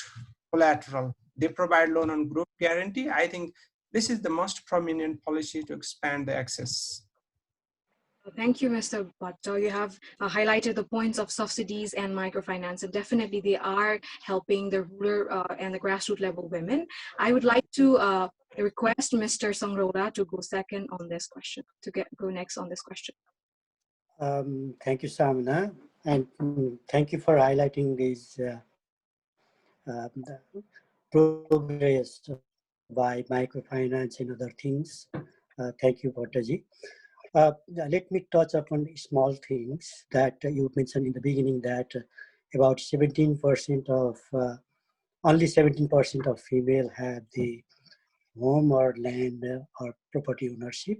collateral. They provide loan on group guarantee. I think this is the most prominent policy to expand the access. Thank you, Mr. Bhatto. You have highlighted the points of subsidies and microfinance, and definitely they are helping the rural and the grassroots level women. I would like to request Mr. Sangrora to go second on this question, go next on this question. Thank you, Samana, and thank you for highlighting these progress by microfinance and other things. Thank you, Bhattaji. Let me touch upon small things that you mentioned in the beginning, that about 17% of, only 17% of female have the home or land or property ownership.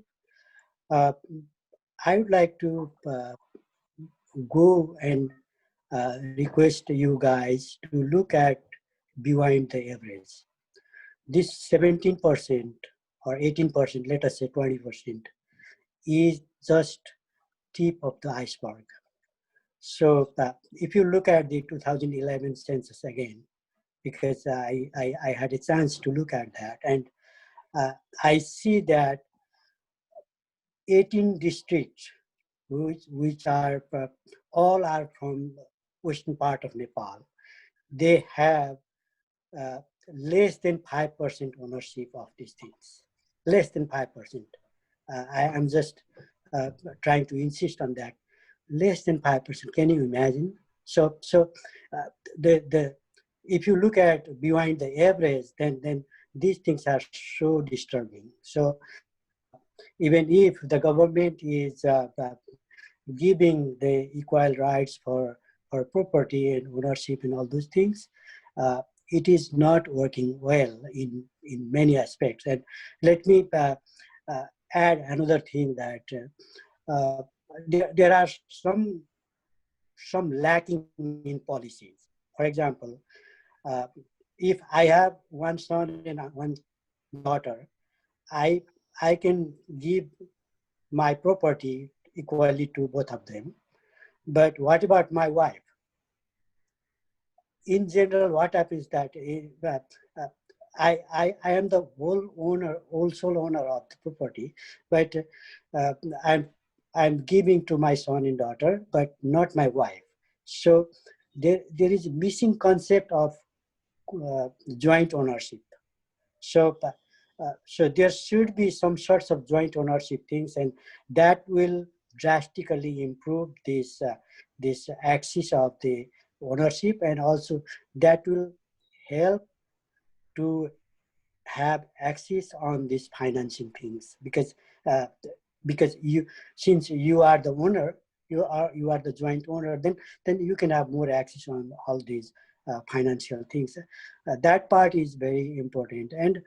I would like to go and request you guys to look at behind the average. This 17% or 18%, let us say 20%, is just tip of the iceberg. So if you look at the 2011 census again, because I had a chance to look at that, and I see that 18 districts, which are all are from western part of Nepal, they have less than 5% ownership of these things. Less than 5%. I am just trying to insist on that. Less than 5%. Can you imagine? So if you look at behind the average, then these things are so disturbing. So even if the government is giving the equal rights for property and ownership and all those things, it is not working well in many aspects. And let me add another thing, that there are some lacking in policies. For example, if I have one son and one daughter, I can give my property equally to both of them. But what about my wife? In general, what happens that I am the sole owner of the property, but I'm giving to my son and daughter, but not my wife. So there is a missing concept of joint ownership. So so there should be some sorts of joint ownership things, and that will drastically improve this this axis of the ownership, and also that will help to have access on these financing things, because you, since you are the owner, you are the joint owner, then you can have more access on all these financial things. That part is very important. And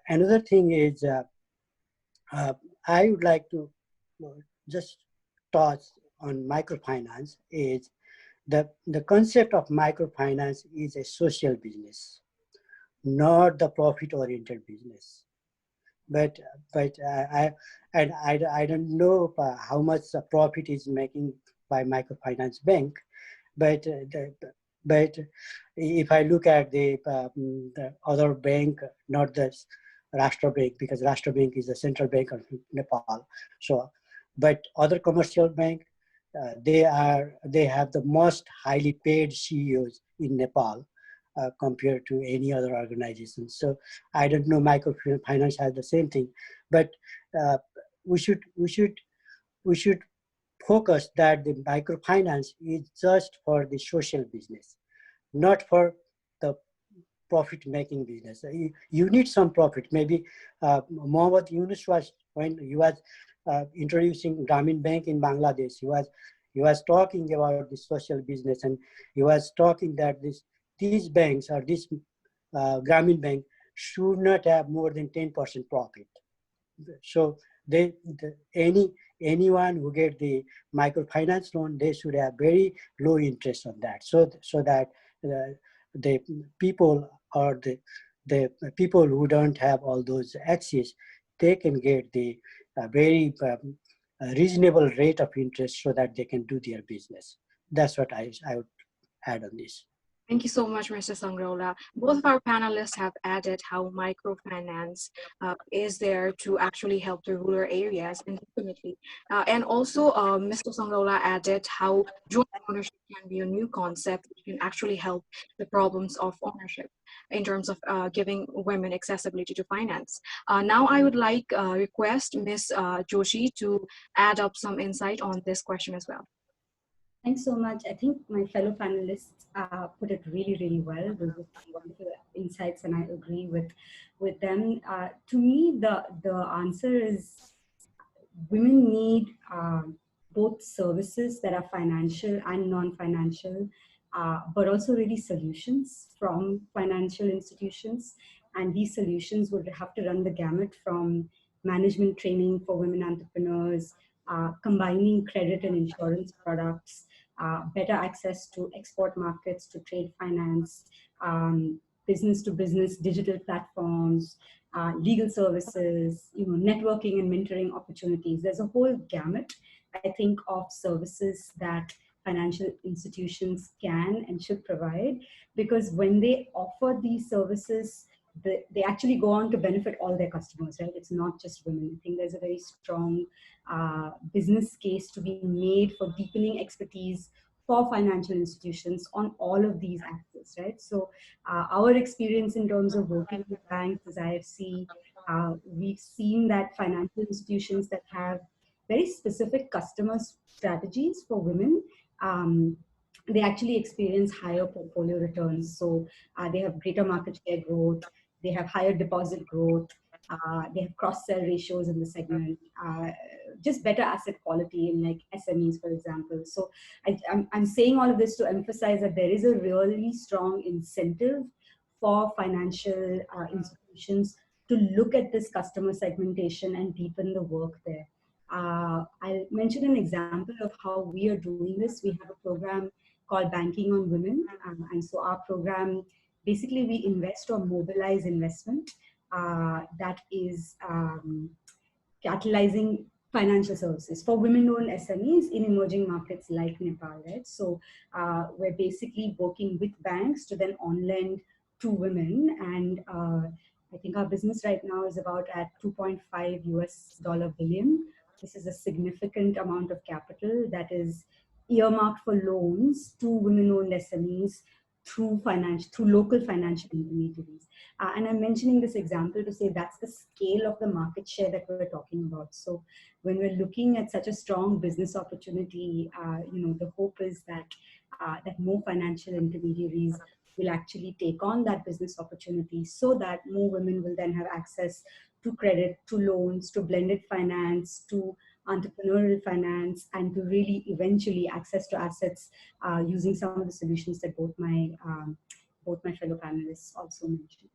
another thing is I would like to just touch on microfinance. Is the concept of microfinance is a social business, not the profit-oriented business. But I don't know how much profit is making by microfinance bank, but if I look at the other bank, not the Rashtra Bank, because Rashtra Bank is the central bank of Nepal. So, but other commercial bank, they have the most highly paid CEOs in Nepal compared to any other organization. So I don't know microfinance has the same thing, but we should focus that the microfinance is just for the social business, not for the profit-making business. You need some profit. Maybe Mohammad Yunus was, when he was introducing Grameen Bank in Bangladesh, he was talking about the social business, and he was talking that these banks or this Grameen Bank should not have more than 10% profit. So anyone who get the microfinance loan, they should have very low interest on that, so that the people or the people who don't have all those access, they can get the very reasonable rate of interest so that they can do their business. That's what I would add on this. Thank you so much, Mr. Sangrola. Both of our panelists have added how microfinance is there to actually help the rural areas, and definitely. And also, Mr. Sangrola added how joint ownership can be a new concept which can actually help the problems of ownership in terms of giving women accessibility to finance. Now, I would like request Ms. Joshi to add up some insight on this question as well. Thanks so much. I think my fellow panelists put it really, really well. Those were some wonderful insights, and I agree with them. To me, the answer is women need both services that are financial and non-financial, but also really solutions from financial institutions. And these solutions would have to run the gamut from management training for women entrepreneurs, combining credit and insurance products, better access to export markets, to trade finance, business to business digital platforms, legal services, networking and mentoring opportunities. There's a whole gamut, I think, of services that financial institutions can and should provide, because when they offer these services, they actually go on to benefit all their customers, right? It's not just women. I think there's a very strong business case to be made for deepening expertise for financial institutions on all of these axes, right? So our experience in terms of working with banks as IFC, we've seen that financial institutions that have very specific customer strategies for women, they actually experience higher portfolio returns. So they have greater market share growth, they have higher deposit growth, they have cross-sell ratios in the segment, just better asset quality in like SMEs, for example. So I'm saying all of this to emphasize that there is a really strong incentive for financial institutions to look at this customer segmentation and deepen the work there. I'll mention an example of how we are doing this. We have a program called Banking on Women. And so our program, basically we invest or mobilize investment that is catalyzing financial services for women-owned SMEs in emerging markets like Nepal, right? So we're basically working with banks to then on-lend to women. And I think our business right now is about at $2.5 billion. This is a significant amount of capital that is earmarked for loans to women-owned SMEs through local financial intermediaries. And I'm mentioning this example to say that's the scale of the market share that we're talking about. So when we're looking at such a strong business opportunity, the hope is that that more financial intermediaries will actually take on that business opportunity, so that more women will then have access to credit, to loans, to blended finance, to entrepreneurial finance, and to really eventually access to assets using some of the solutions that both my fellow panelists also mentioned.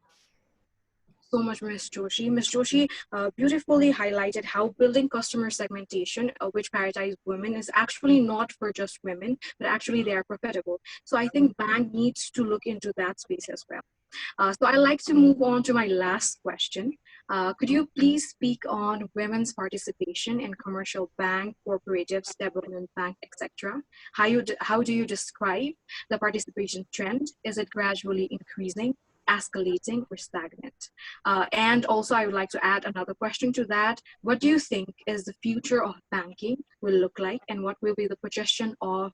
So much, Ms. Joshi. Ms. Joshi beautifully highlighted how building customer segmentation, which prioritizes women, is actually not for just women, but actually they are profitable. So I think bank needs to look into that space as well. So I'd like to move on to my last question. Could you please speak on women's participation in commercial bank, cooperatives, development bank, etc.? How do you describe the participation trend? Is it gradually increasing? escalating or stagnant? And also, I would like to add another question to that. What do you think is the future of banking will look like, and what will be the projection of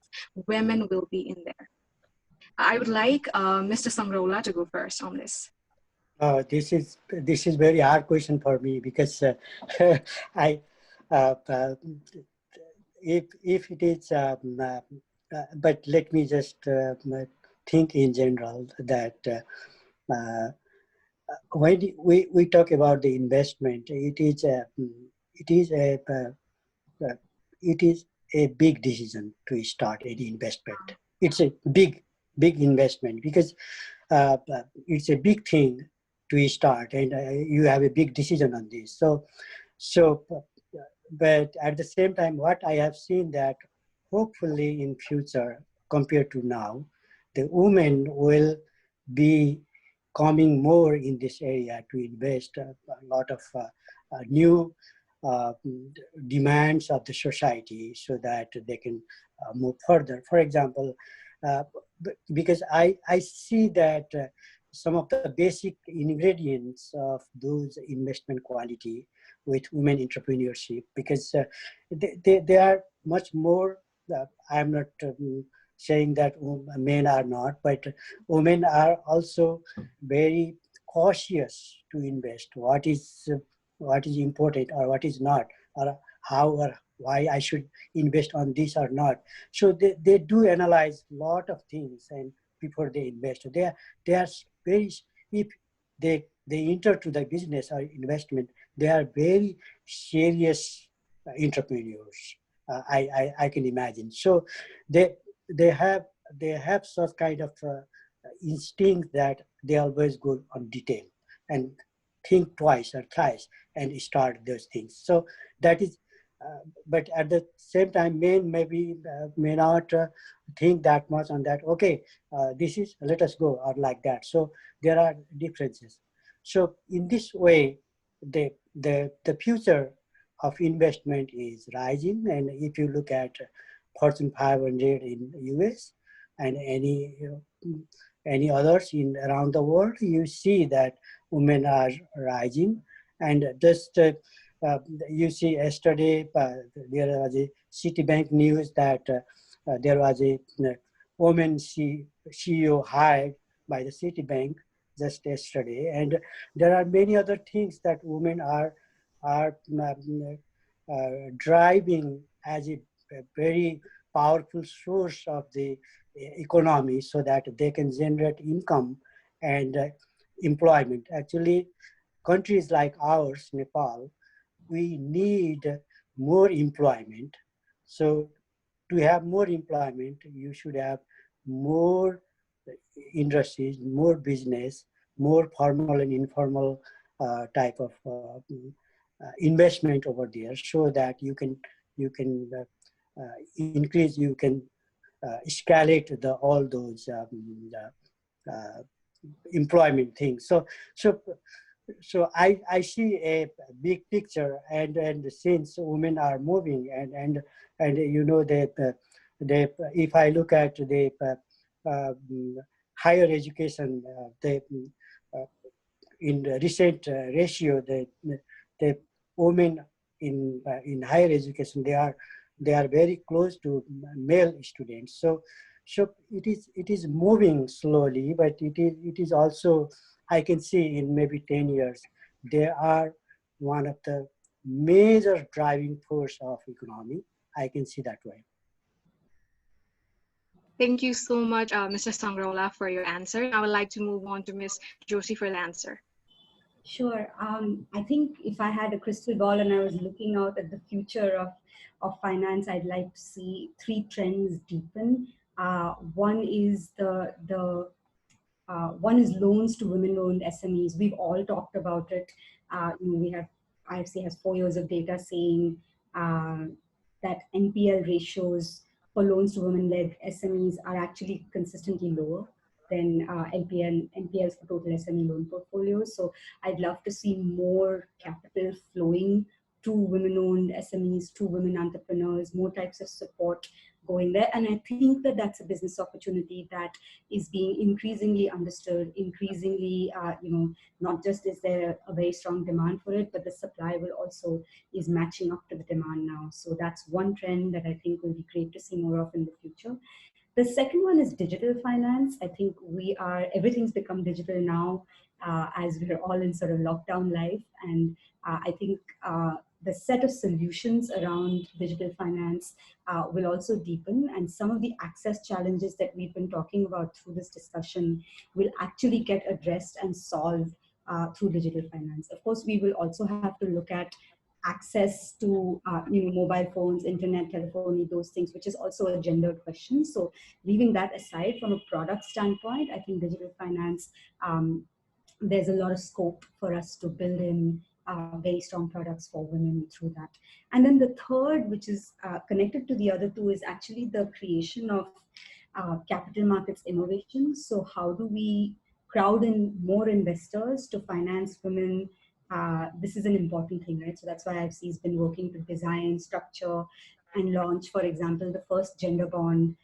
women will be in there? I would like Mr. Sangrola to go first on this. This is very hard question for me because I if it is but let me just think in general that when we talk about the investment, it is a big decision to start any investment. It's a big investment because it's a big thing to start, and you have a big decision on this. But at the same time, what I have seen that hopefully in future compared to now, the women will be coming more in this area to invest a lot of new uh, demands of the society so that they can move further. For example, uh, because I see that some of the basic ingredients of those investment quality with women entrepreneurship, because they are much more, I'm not saying that men are not, but women are also very cautious to invest what is important or what is not, or how or why I should invest on this or not. So they do analyze a lot of things and before they invest. They are very, if they enter to the business or investment, they are very serious entrepreneurs. I can imagine. So they they have they have such kind of instinct that they always go on detail and think twice or thrice and start those things. So that is, but at the same time, men maybe may not think that much on that. Okay, this is, let us go, or like that. So there are differences. So in this way, the future of investment is rising. And if you look at Fortune 500 in US and any others in around the world, you see that women are rising. And just you see yesterday there was a Citibank news that there was a woman CEO hired by the Citibank just yesterday. And there are many other things that women are driving as a very powerful source of the economy so that they can generate income and employment. Actually, countries like ours, Nepal, we need more employment. So to have more employment, you should have more industries, more business, more formal and informal type of investment over there, so that you can increase, you can escalate all those uh, employment things. So I see a big picture, and since women are moving, and you know that if I look at the higher education, uh, in the recent ratio, the women in higher education, they are very close to male students. So it is moving slowly, but it is also, I can see in maybe 10 years, they are one of the major driving force of economy. I can see that way. Thank you so much, Mr. Sangrola, for your answer. I would like to move on to Ms. Joshi for the answer. Sure. I think if I had a crystal ball and I was looking out at the future of finance, I'd like to see three trends deepen. One is one is loans to women-owned SMEs. We've all talked about it. We have, IFC has 4 years of data saying that NPL ratios for loans to women-led SMEs are actually consistently lower than NPLs for total SME loan portfolios. So I'd love to see more capital flowing to women-owned SMEs, to women entrepreneurs, more types of support going there. And I think that that's a business opportunity that is being increasingly understood, increasingly, not just is there a very strong demand for it, but the supply will also is matching up to the demand now. So that's one trend that I think will be great to see more of in the future. The second one is digital finance. I think everything's become digital now as we're all in sort of lockdown life. And I think the set of solutions around digital finance will also deepen, and some of the access challenges that we've been talking about through this discussion will actually get addressed and solved through digital finance. Of course, we will also have to look at access to mobile phones, internet, telephony, those things, which is also a gendered question. So leaving that aside, from a product standpoint, I think digital finance, there's a lot of scope for us to build in very strong products for women through that. And then the third, which is connected to the other two, is actually the creation of capital markets innovation. So how do we crowd in more investors to finance women? This is an important thing, right? So that's why IFC's been working to design, structure, and launch, for example, the first gender bond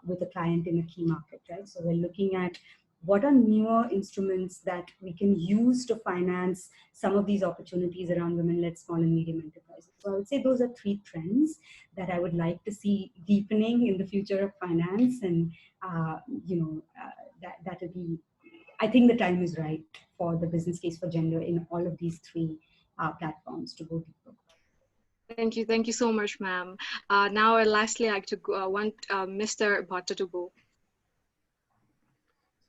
with a client in a key market, right? So we're looking at what are newer instruments that we can use to finance some of these opportunities around women-led small and medium enterprises. So I would say those are three trends that I would like to see deepening in the future of finance, and that would be, I think the time is right for the business case for gender in all of these three platforms to go deeper. Thank you so much, ma'am. Now, lastly, I'd like to want Mr. Bhatta to go.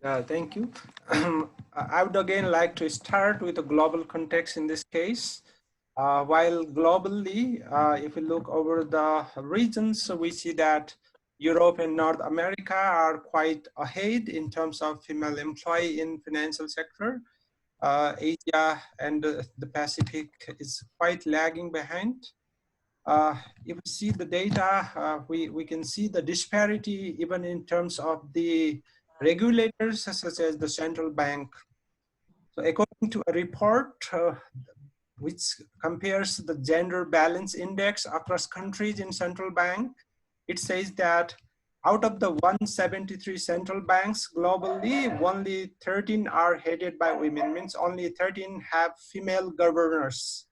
Thank you. I would again like to start with a global context in this case. While globally, if we look over the regions, so we see that Europe and North America are quite ahead in terms of female employee in financial sector. Asia and the Pacific is quite lagging behind. If we see the data, we can see the disparity even in terms of the regulators such as the central bank. So according to a report which compares the gender balance index across countries in central bank, it says that out of the 173 central banks globally, only 13 are headed by women, means only 13 have female governors.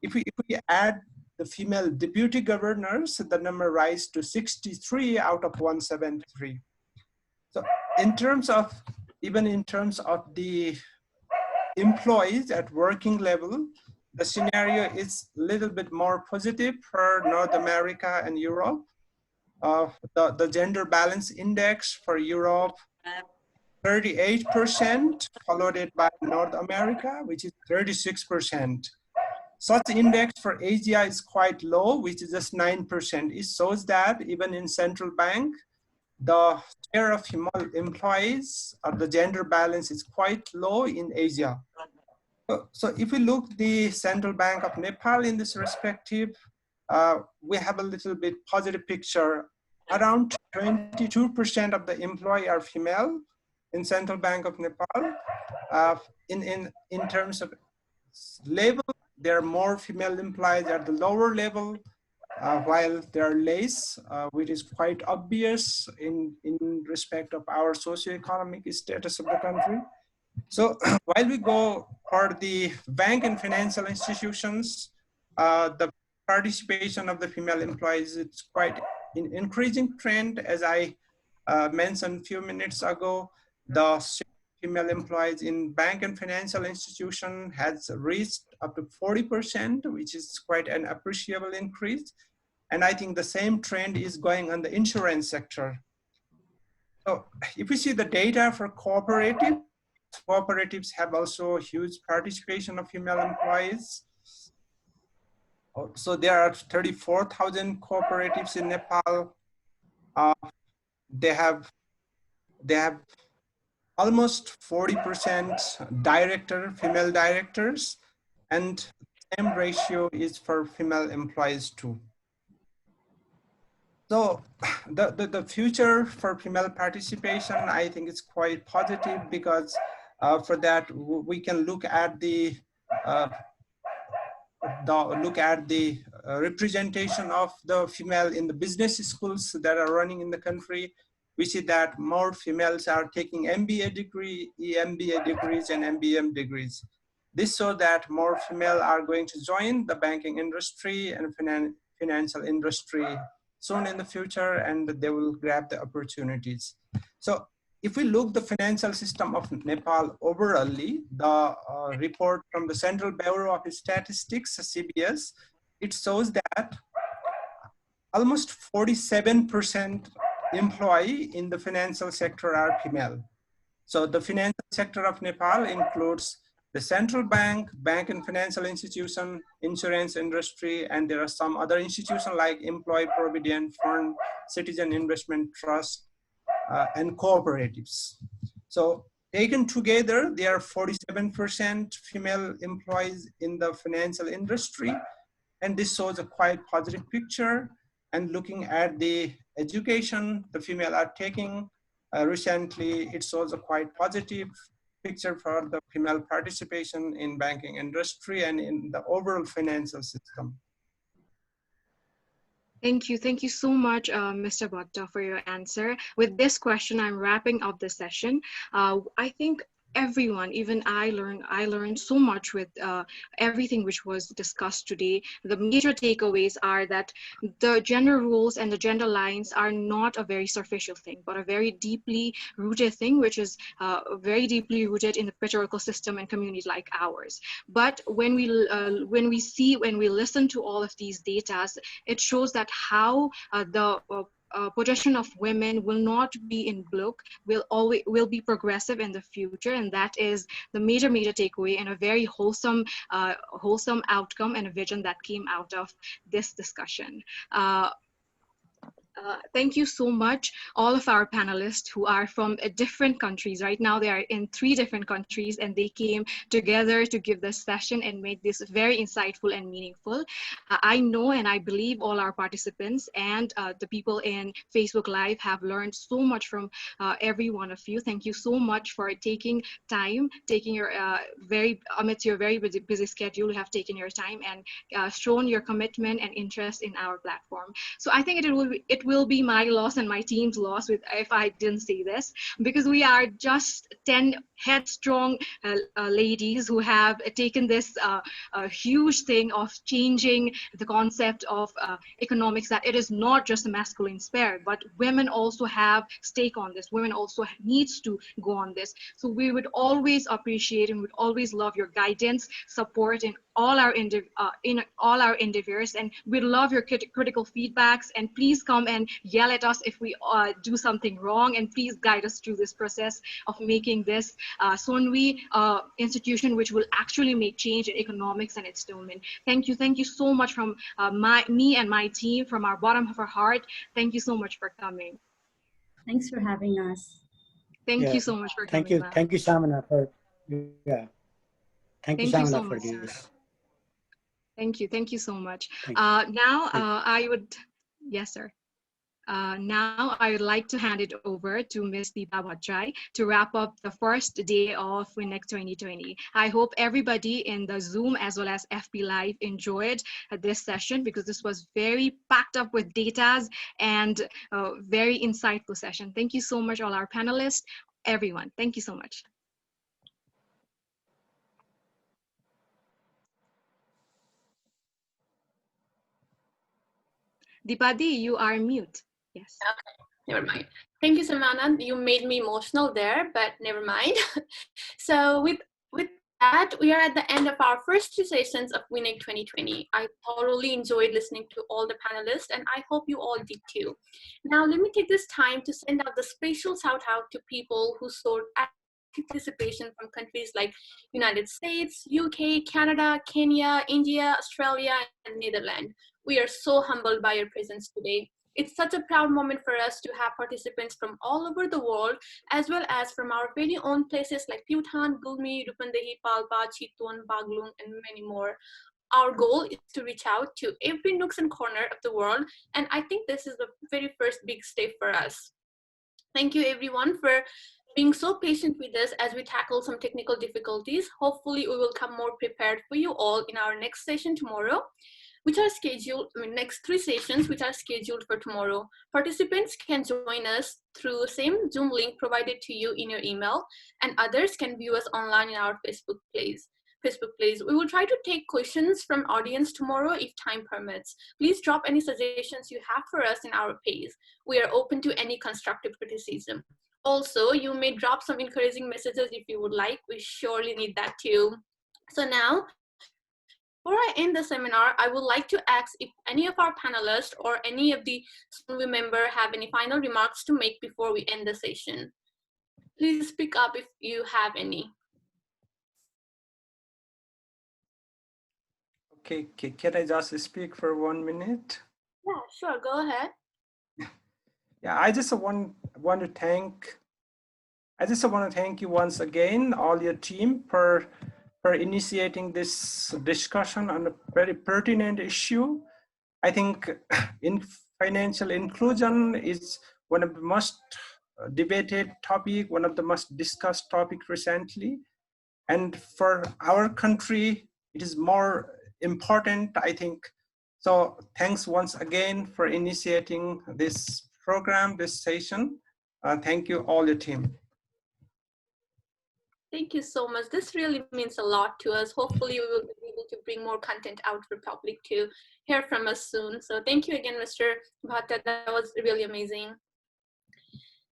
If we add the female deputy governors, the number rises to 63 out of 173. So in terms of, even in terms of the employees at working level, the scenario is a little bit more positive for North America and Europe. The gender balance index for Europe, 38%, followed it by North America, which is 36%. Such index for Asia is quite low, which is just 9%. It shows that even in central bank, the share of female employees or the gender balance is quite low in Asia. So if we look the Central Bank of Nepal in this respective, we have a little bit positive picture. Around 22% of the employee are female in Central Bank of Nepal. In terms of level, there are more female employees at the lower level, while there are less, which is quite obvious in respect of our socioeconomic status of the country. So while we go for the bank and financial institutions, the participation of the female employees, it's quite an increasing trend. As I mentioned a few minutes ago, the female employees in bank and financial institution has reached up to 40%, which is quite an appreciable increase. And I think the same trend is going on the insurance sector. So if we see the data for cooperatives have also huge participation of female employees. So there are 34,000 cooperatives in Nepal. They have almost 40% female directors, and the same ratio is for female employees too. So the future for female participation, I think, is quite positive, because for that we can look at the representation of the female in the business schools that are running in the country. We see that more females are taking MBA degree, EMBA degrees, and MBM degrees. This shows that more female are going to join the banking industry and financial industry soon in the future, and they will grab the opportunities. So if we look the financial system of Nepal overallly, the report from the Central Bureau of Statistics, CBS, it shows that almost 47% employee in the financial sector are female. So the financial sector of Nepal includes the central bank, bank and financial institution, insurance industry, and there are some other institutions like employee provident fund, citizen investment trust, and cooperatives. So taken together, there are 47% female employees in the financial industry, and this shows a quite positive picture. And looking at the education the female are taking recently, it shows a quite positive picture for the female participation in banking industry and in the overall financial system. Thank you. Thank you so much, Mr. Bhatta, for your answer. With this question, I'm wrapping up the session. I think everyone, even I learned so much with everything which was discussed today. The major takeaways are that the gender roles and the gender lines are not a very superficial thing, but a very deeply rooted thing, which is very deeply rooted in the patriarchal system and communities like ours. But when we listen to all of these data, it shows that how the position of women will not be in block, will be progressive in the future, and that is the major takeaway and a very wholesome outcome and a vision that came out of this discussion. Thank you so much, all of our panelists who are from different countries. Right now, they are in 3 different countries, and they came together to give this session and made this very insightful and meaningful. I know and I believe all our participants and the people in Facebook Live have learned so much from every one of you. Thank you so much for taking time, taking your amidst your very busy schedule, you have taken your time and shown your commitment and interest in our platform. So I think it will be my loss and my team's loss if I didn't say this, because we are just 10 headstrong ladies who have taken this huge thing of changing the concept of economics, that it is not just a masculine sphere, but women also have stake on this. Women also needs to go on this. So we would always appreciate and would always love your guidance, support in all our endeavors, and we'd love your critical feedbacks, and please come and yell at us if we do something wrong, and please guide us through this process of making this Sonvi institution which will actually make change in economics and its domain. Thank you so much from me and my team, from our bottom of our heart. Thank you so much for coming. Thanks for having us. Thank you so much for coming. Thank you, Samana, for Thank you, Samana, for this. Thank you so much. I would, yes, sir. Now I would like to hand it over to Ms. Deepa Bhattrai to wrap up the first day of Wineg 2020. I hope everybody in the Zoom as well as FB Live enjoyed this session, because this was very packed up with data and very insightful session. Thank you so much, all our panelists, everyone. Thank you so much. Deepadi, you are mute. Yes. Okay, never mind. Thank you, Samana. You made me emotional there, but never mind. So with that, we are at the end of our first 2 sessions of Wineg 2020. I thoroughly enjoyed listening to all the panelists, and I hope you all did too. Now, let me take this time to send out the special shout out to people who showed participation from countries like United States, UK, Canada, Kenya, India, Australia, and Netherlands. We are so humbled by your presence today. It's such a proud moment for us to have participants from all over the world, as well as from our very own places like Pyuthan, Gulmi, Rupandehi, Palpa, Chitwan, Baglung, and many more. Our goal is to reach out to every nooks and corner of the world, and I think this is the very first big step for us. Thank you everyone for being so patient with us as we tackle some technical difficulties. Hopefully we will come more prepared for you all in our next session tomorrow. which are scheduled, next 3 sessions, which are scheduled for tomorrow. Participants can join us through same Zoom link provided to you in your email, and others can view us online in our Facebook page. We will try to take questions from audience tomorrow if time permits. Please drop any suggestions you have for us in our page. We are open to any constructive criticism. Also, you may drop some encouraging messages if you would like. We surely need that too. So now, before I end the seminar, I would like to ask if any of our panelists or any of the SUNWI member have any final remarks to make before we end the session. Please speak up if you have any. Okay, can I just speak for 1 minute? Yeah, sure, go ahead. Yeah, I just want to thank you once again, all your team, for initiating this discussion on a very pertinent issue. I think in financial inclusion is one of the most debated topic, one of the most discussed topic recently. And for our country, it is more important, I think. So thanks once again for initiating this program, this session. Thank you, all your team. Thank you so much. This really means a lot to us. Hopefully we will be able to bring more content out for public to hear from us soon. So thank you again, Mr. Bhatta. That was really amazing.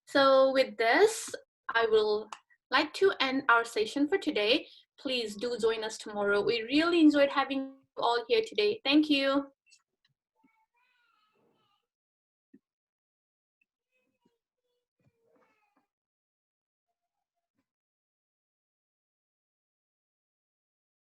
So with this, I will like to end our session for today. Please do join us tomorrow. We really enjoyed having you all here today. Thank you.